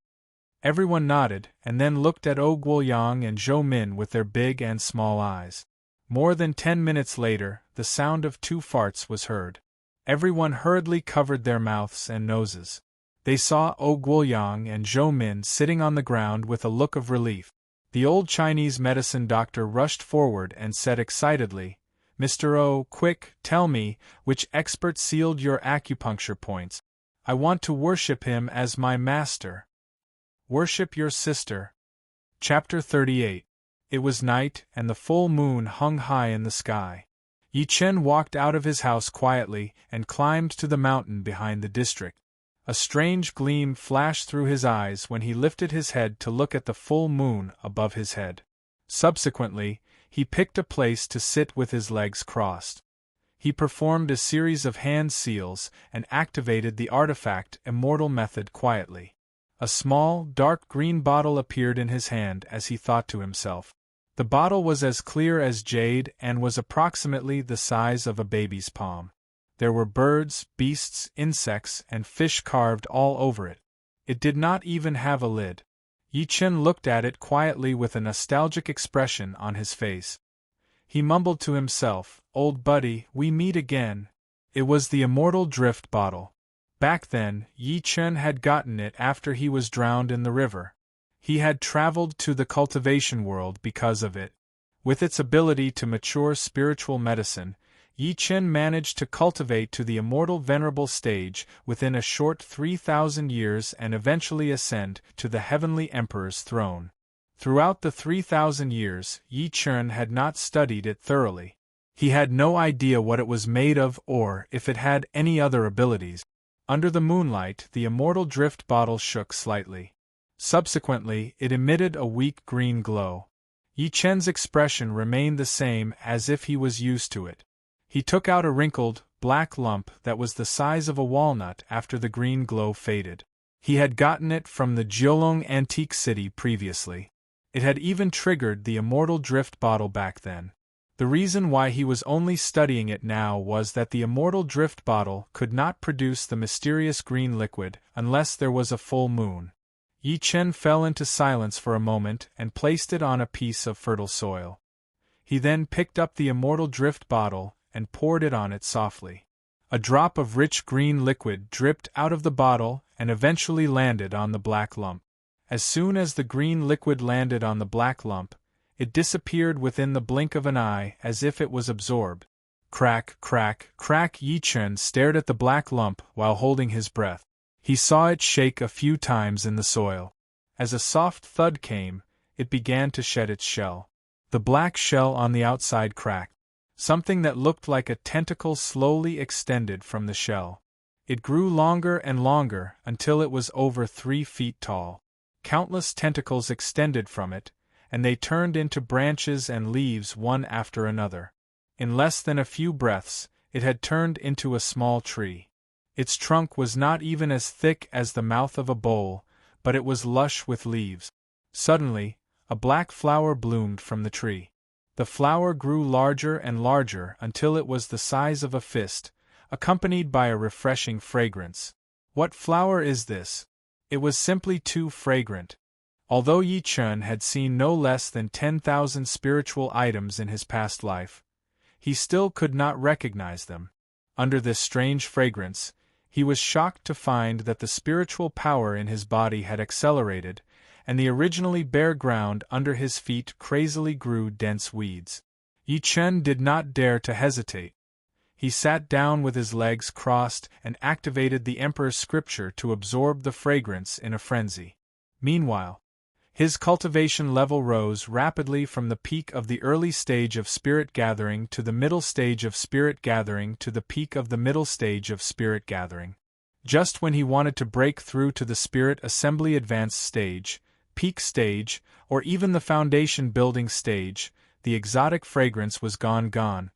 [SPEAKER 1] Everyone nodded, and then looked at Oh Guoyang and Zhou Min with their big and small eyes. More than 10 minutes later, the sound of 2 farts was heard. Everyone hurriedly covered their mouths and noses. They saw Oh Guoyang and Zhou Min sitting on the ground with a look of relief. The old Chinese medicine doctor rushed forward and said excitedly, "Mr. O, quick, tell me, which expert sealed your acupuncture points? I want to worship him as my master." Worship your sister. Chapter 38. It was night, and the full moon hung high in the sky. Yi Chen walked out of his house quietly and climbed to the mountain behind the district. A strange gleam flashed through his eyes when he lifted his head to look at the full moon above his head. Subsequently, he picked a place to sit with his legs crossed. He performed a series of hand seals and activated the artifact immortal method quietly. A small, dark green bottle appeared in his hand as he thought to himself. The bottle was as clear as jade and was approximately the size of a baby's palm. There were birds, beasts, insects, and fish carved all over it. It did not even have a lid. Yi Chen looked at it quietly with a nostalgic expression on his face. He mumbled to himself, "Old buddy, we meet again." It was the immortal drift bottle. Back then, Yi Chen had gotten it after he was drowned in the river. He had traveled to the cultivation world because of it. With its ability to mature spiritual medicine, Yi Chen managed to cultivate to the immortal venerable stage within a short 3,000 years and eventually ascend to the heavenly emperor's throne. Throughout the 3,000 years, Yi Chen had not studied it thoroughly. He had no idea what it was made of or if it had any other abilities. Under the moonlight, the immortal drift bottle shook slightly. Subsequently, it emitted a weak green glow. Yi Chen's expression remained the same as if he was used to it. He took out a wrinkled, black lump that was the size of a walnut after the green glow faded. He had gotten it from the Jiolong antique city previously. It had even triggered the immortal drift bottle back then. The reason why he was only studying it now was that the immortal drift bottle could not produce the mysterious green liquid unless there was a full moon. Yi Chen fell into silence for a moment and placed it on a piece of fertile soil. He then picked up the immortal drift bottle and poured it on it softly. A drop of rich green liquid dripped out of the bottle and eventually landed on the black lump. As soon as the green liquid landed on the black lump, it disappeared within the blink of an eye as if it was absorbed. Crack, crack, crack. Yi Chen stared at the black lump while holding his breath. He saw it shake a few times in the soil. As a soft thud came, it began to shed its shell. The black shell on the outside cracked. Something that looked like a tentacle slowly extended from the shell. It grew longer and longer until it was over 3 feet tall. Countless tentacles extended from it, and they turned into branches and leaves one after another. In less than a few breaths, it had turned into a small tree. Its trunk was not even as thick as the mouth of a bowl, but it was lush with leaves. Suddenly, a black flower bloomed from the tree. The flower grew larger and larger until it was the size of a fist, accompanied by a refreshing fragrance. What flower is this? It was simply too fragrant. Although Yi Chen had seen no less than 10,000 spiritual items in his past life, he still could not recognize them. Under this strange fragrance, he was shocked to find that the spiritual power in his body had accelerated, and the originally bare ground under his feet crazily grew dense weeds. Yi Chen did not dare to hesitate. He sat down with his legs crossed and activated the Emperor's scripture to absorb the fragrance in a frenzy. Meanwhile, his cultivation level rose rapidly from the peak of the early stage of spirit gathering to the middle stage of spirit gathering to the peak of the middle stage of spirit gathering. Just when he wanted to break through to the spirit assembly advanced stage, peak stage, or even the foundation building stage, the exotic fragrance was gone.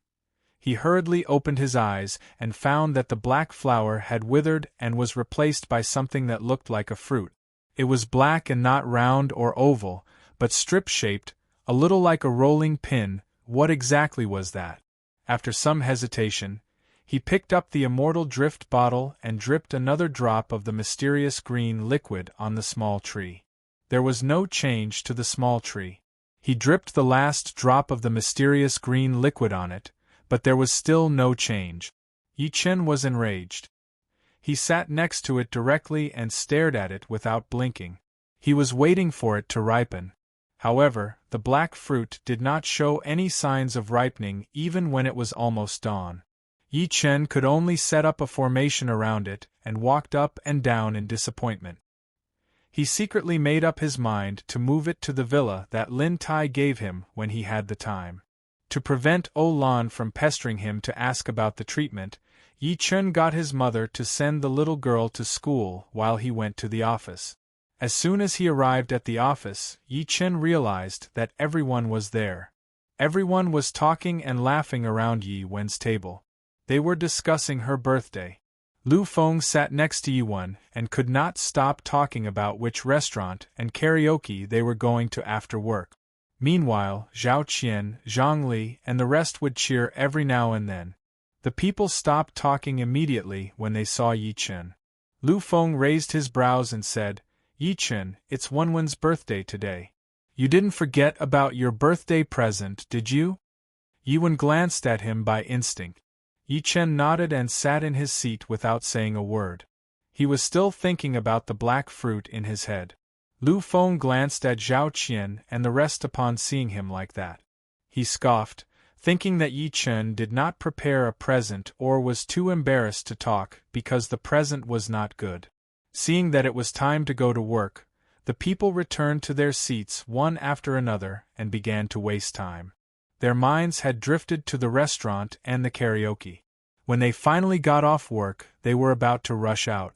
[SPEAKER 1] He hurriedly opened his eyes and found that the black flower had withered and was replaced by something that looked like a fruit. It was black and not round or oval, but strip-shaped, a little like a rolling pin. What exactly was that? After some hesitation, he picked up the immortal drift bottle and dripped another drop of the mysterious green liquid on the small tree. There was no change to the small tree. He dripped the last drop of the mysterious green liquid on it, but there was still no change. Yi Chen was enraged. He sat next to it directly and stared at it without blinking. He was waiting for it to ripen. However, the black fruit did not show any signs of ripening even when it was almost dawn. Yi Chen could only set up a formation around it and walked up and down in disappointment. He secretly made up his mind to move it to the villa that Lin Tai gave him when he had the time. To prevent Lan from pestering him to ask about the treatment, Yi Chen got his mother to send the little girl to school while he went to the office. As soon as he arrived at the office, Yi Chen realized that everyone was there. Everyone was talking and laughing around Yi Wen's table. They were discussing her birthday. Lu Feng sat next to Yi Wen and could not stop talking about which restaurant and karaoke they were going to after work. Meanwhile, Zhao Qian, Zhang Li, and the rest would cheer every now and then. The people stopped talking immediately when they saw Yi Chen. Lu Feng raised his brows and said, "Yi Chen, it's Wenwen's birthday today. You didn't forget about your birthday present, did you?" Yi Wen glanced at him by instinct. Yi Chen nodded and sat in his seat without saying a word. He was still thinking about the black fruit in his head. Lu Feng glanced at Zhao Qian and the rest upon seeing him like that. He scoffed, thinking that Yi Chen did not prepare a present or was too embarrassed to talk because the present was not good. Seeing that it was time to go to work, the people returned to their seats one after another and began to waste time. Their minds had drifted to the restaurant and the karaoke. When they finally got off work, they were about to rush out.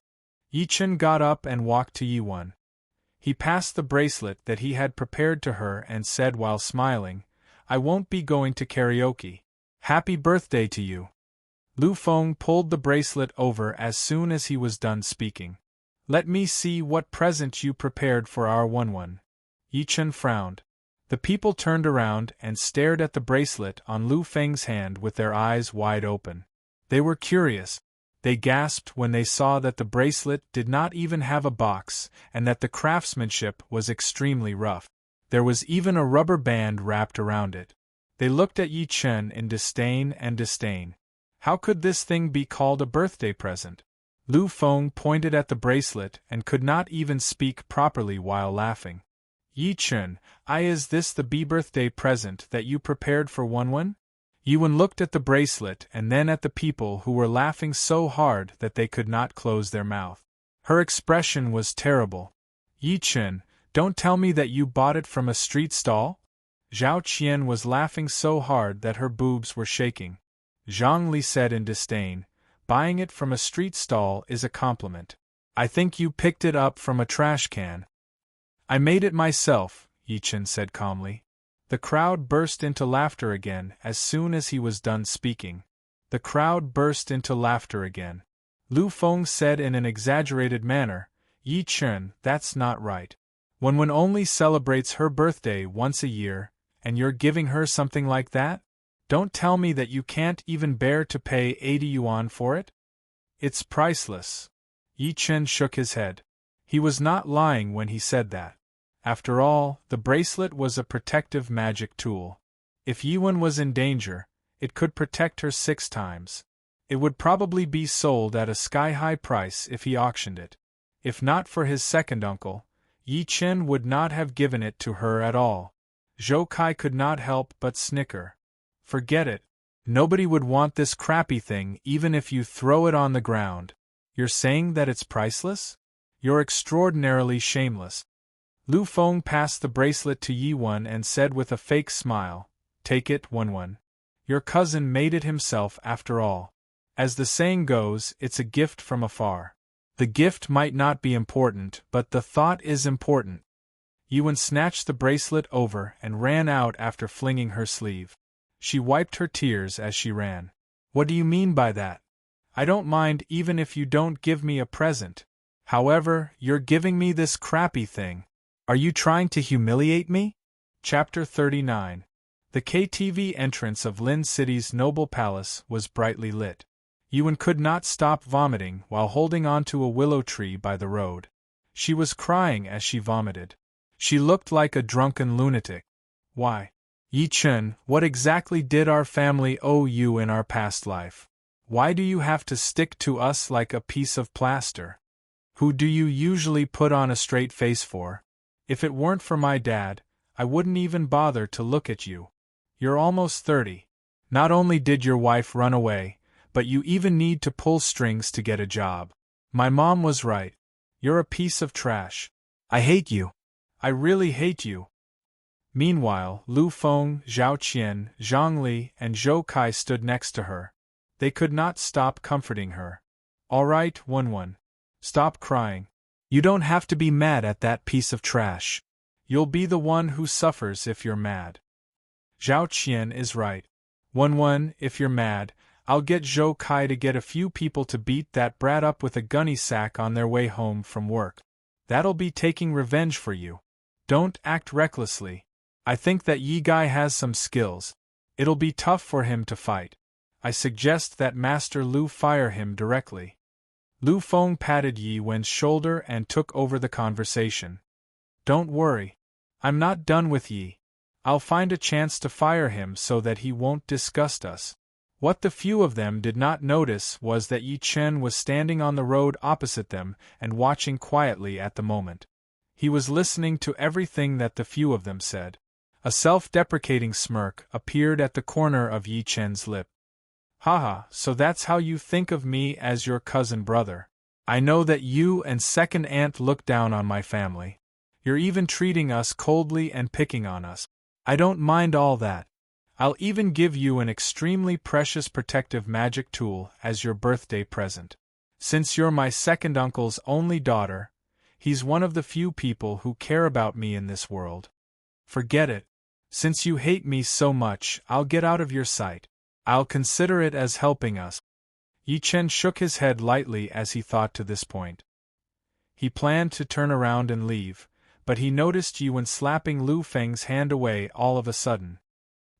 [SPEAKER 1] Yi Chen got up and walked to Yi Wen. He passed the bracelet that he had prepared to her and said while smiling, "I won't be going to karaoke. Happy birthday to you." Lu Feng pulled the bracelet over as soon as he was done speaking. "Let me see what present you prepared for our Wenwen." Yi Chen frowned. The people turned around and stared at the bracelet on Lu Feng's hand with their eyes wide open. They were curious. They gasped when they saw that the bracelet did not even have a box and that the craftsmanship was extremely rough. There was even a rubber band wrapped around it. They looked at Yi Chen in disdain and disdain. How could this thing be called a birthday present? Lu Feng pointed at the bracelet and could not even speak properly while laughing. "Yi Chen, is this the birthday present that you prepared for Wenwen?" Yi Wen looked at the bracelet and then at the people who were laughing so hard that they could not close their mouth. Her expression was terrible. "Yi Chen, don't tell me that you bought it from a street stall?" Zhao Qian was laughing so hard that her boobs were shaking. Zhang Li said in disdain, "Buying it from a street stall is a compliment. I think you picked it up from a trash can." "I made it myself," Yi Chen said calmly. The crowd burst into laughter again as soon as he was done speaking. The crowd burst into laughter again. Lu Feng said in an exaggerated manner, "Yi Chen, that's not right. Wenwen only celebrates her birthday once a year, and you're giving her something like that? Don't tell me that you can't even bear to pay 80 yuan for it? It's priceless." Yi Chen shook his head. He was not lying when he said that. After all, the bracelet was a protective magic tool. If Yi Wen was in danger, it could protect her 6 times. It would probably be sold at a sky-high price if he auctioned it. If not for his second uncle, Yi Chen would not have given it to her at all. Zhou Kai could not help but snicker. "Forget it. Nobody would want this crappy thing even if you throw it on the ground. You're saying that it's priceless? You're extraordinarily shameless." Lu Feng passed the bracelet to Yi Wen and said with a fake smile, "Take it, Wenwen. Your cousin made it himself after all. As the saying goes, it's a gift from afar. The gift might not be important, but the thought is important." Yi Wen snatched the bracelet over and ran out after flinging her sleeve. She wiped her tears as she ran. "What do you mean by that? I don't mind even if you don't give me a present. However, you're giving me this crappy thing. Are you trying to humiliate me?" Chapter 39. The KTV entrance of Lin City's noble palace was brightly lit. Yi Wen could not stop vomiting while holding on to a willow tree by the road. She was crying as she vomited. She looked like a drunken lunatic. Why? Yi Chen, what exactly did our family owe you in our past life? Why do you have to stick to us like a piece of plaster? Who do you usually put on a straight face for? If it weren't for my dad, I wouldn't even bother to look at you. You're almost 30. Not only did your wife run away, but you even need to pull strings to get a job. My mom was right. You're a piece of trash. I hate you. I really hate you. Meanwhile, Lu Feng, Zhao Qian, Zhang Li, and Zhou Kai stood next to her. They could not stop comforting her. All right, Wenwen. Stop crying. You don't have to be mad at that piece of trash. You'll be the one who suffers if you're mad. Zhao Qian is right. Wenwen, if you're mad, I'll get Zhou Kai to get a few people to beat that brat up with a gunny sack on their way home from work. That'll be taking revenge for you. Don't act recklessly. I think that Yi Guy has some skills. It'll be tough for him to fight. I suggest that Master Lu fire him directly. Lu Feng patted Yi Wen's shoulder and took over the conversation. Don't worry. I'm not done with Yi. I'll find a chance to fire him so that he won't disgust us. What the few of them did not notice was that Yi Chen was standing on the road opposite them and watching quietly at the moment. He was listening to everything that the few of them said. A self-deprecating smirk appeared at the corner of Yi Chen's lip. Haha, so that's how you think of me as your cousin brother. I know that you and second aunt look down on my family. You're even treating us coldly and picking on us. I don't mind all that. I'll even give you an extremely precious protective magic tool as your birthday present. Since you're my second uncle's only daughter, he's one of the few people who care about me in this world. Forget it. Since you hate me so much, I'll get out of your sight. I'll consider it as helping us. Yi Chen shook his head lightly as he thought to this point. He planned to turn around and leave, but he noticed Yi Wen slapping Lu Feng's hand away all of a sudden.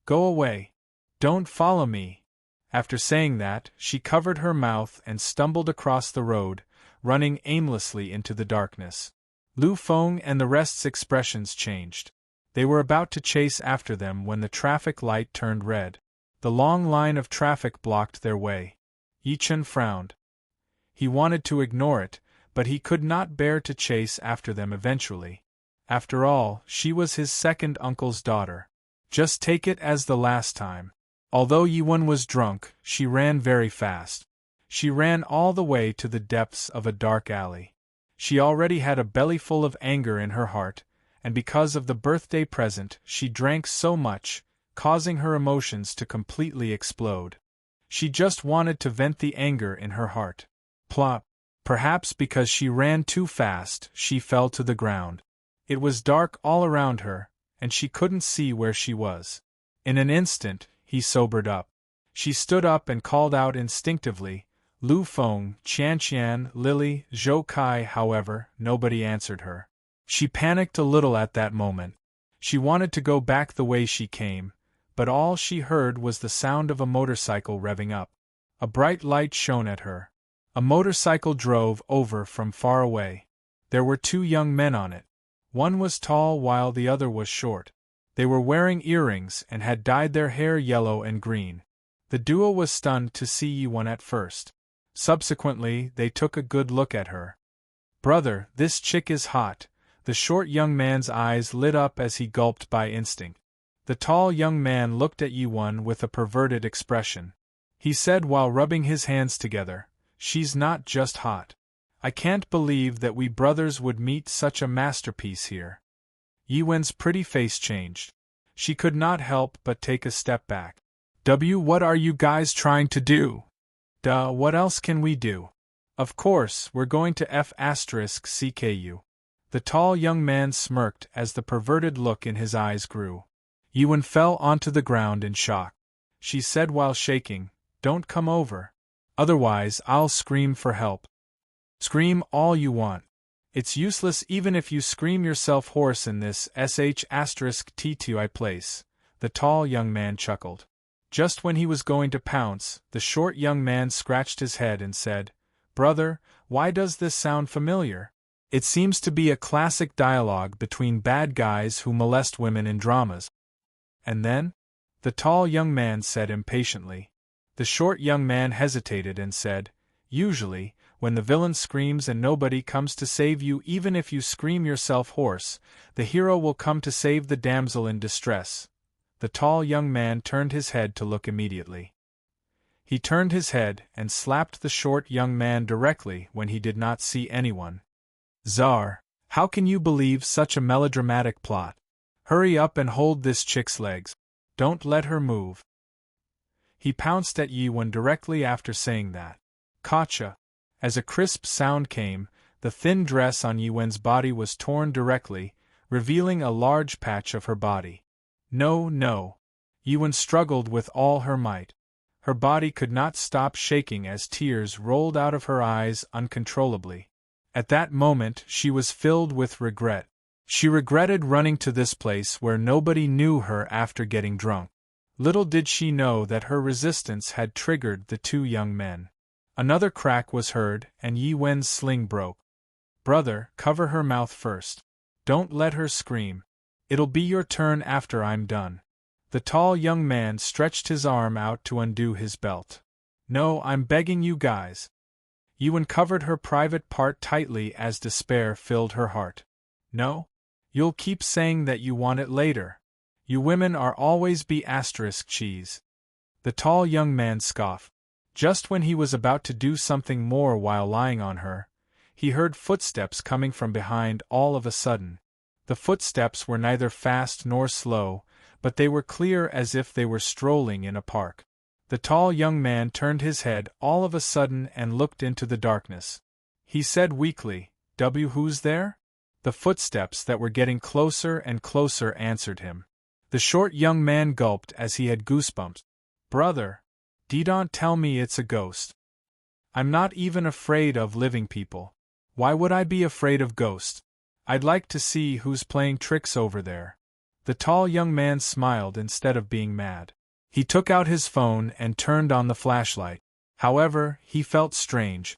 [SPEAKER 1] Go away. Don't follow me. After saying that, she covered her mouth and stumbled across the road, running aimlessly into the darkness. Lu Feng and the rest's expressions changed. They were about to chase after them when the traffic light turned red. The long line of traffic blocked their way. Yi Chen frowned. He wanted to ignore it, but he could not bear to chase after them eventually. After all, she was his second uncle's daughter. Just take it as the last time. Although Yi Wen was drunk, she ran very fast. She ran all the way to the depths of a dark alley. She already had a belly full of anger in her heart, and because of the birthday present, she drank so much, causing her emotions to completely explode. She just wanted to vent the anger in her heart. Plop! Perhaps because she ran too fast, she fell to the ground. It was dark all around her, and she couldn't see where she was. In an instant, he sobered up. She stood up and called out instinctively, Lu Feng, Qian, Lily, Zhou Kai. However, nobody answered her. She panicked a little at that moment. She wanted to go back the way she came, but all she heard was the sound of a motorcycle revving up. A bright light shone at her. A motorcycle drove over from far away. There were two young men on it. One was tall while the other was short. They were wearing earrings and had dyed their hair yellow and green. The duo was stunned to see Yi Wen at first. Subsequently, they took a good look at her. Brother, this chick is hot. The short young man's eyes lit up as he gulped by instinct. The tall young man looked at Yi Wen with a perverted expression. He said while rubbing his hands together, "She's not just hot. I can't believe that we brothers would meet such a masterpiece here." Yi Wen's pretty face changed. She could not help but take a step back. What are you guys trying to do? What else can we do? Of course, we're going to F***CKU. The tall young man smirked as the perverted look in his eyes grew. Yi Wen fell onto the ground in shock. She said while shaking, "Don't come over. Otherwise I'll scream for help." "Scream all you want. It's useless even if you scream yourself hoarse in this **T2I place," the tall young man chuckled. Just when he was going to pounce, the short young man scratched his head and said, "Brother, why does this sound familiar? It seems to be a classic dialogue between bad guys who molest women in dramas. And then? The tall young man said impatiently. The short young man hesitated and said, usually, when the villain screams and nobody comes to save you, even if you scream yourself hoarse, the hero will come to save the damsel in distress. The tall young man turned his head to look immediately. He turned his head and slapped the short young man directly when he did not see anyone. Czar, how can you believe such a melodramatic plot? Hurry up and hold this chick's legs. Don't let her move. He pounced at Yiwen directly after saying that. Gotcha. As a crisp sound came, the thin dress on Yiwen's body was torn directly, revealing a large patch of her body. No, no. Yiwen struggled with all her might. Her body could not stop shaking as tears rolled out of her eyes uncontrollably. At that moment she was filled with regret. She regretted running to this place where nobody knew her after getting drunk. Little did she know that her resistance had triggered the two young men. Another crack was heard, and Yiwen's sling broke. Brother, cover her mouth first. Don't let her scream. It'll be your turn after I'm done. The tall young man stretched his arm out to undo his belt. No, I'm begging you guys. Yiwen covered her private part tightly as despair filled her heart. No? You'll keep saying that you want it later. You women are always cheese. The tall young man scoffed. Just when he was about to do something more while lying on her, he heard footsteps coming from behind all of a sudden. The footsteps were neither fast nor slow, but they were clear as if they were strolling in a park. The tall young man turned his head all of a sudden and looked into the darkness. He said weakly, Who's there? The footsteps that were getting closer and closer answered him. The short young man gulped as he had goosebumps. Brother, don't tell me it's a ghost. I'm not even afraid of living people. Why would I be afraid of ghosts? I'd like to see who's playing tricks over there. The tall young man smiled instead of being mad. He took out his phone and turned on the flashlight. However, he felt strange.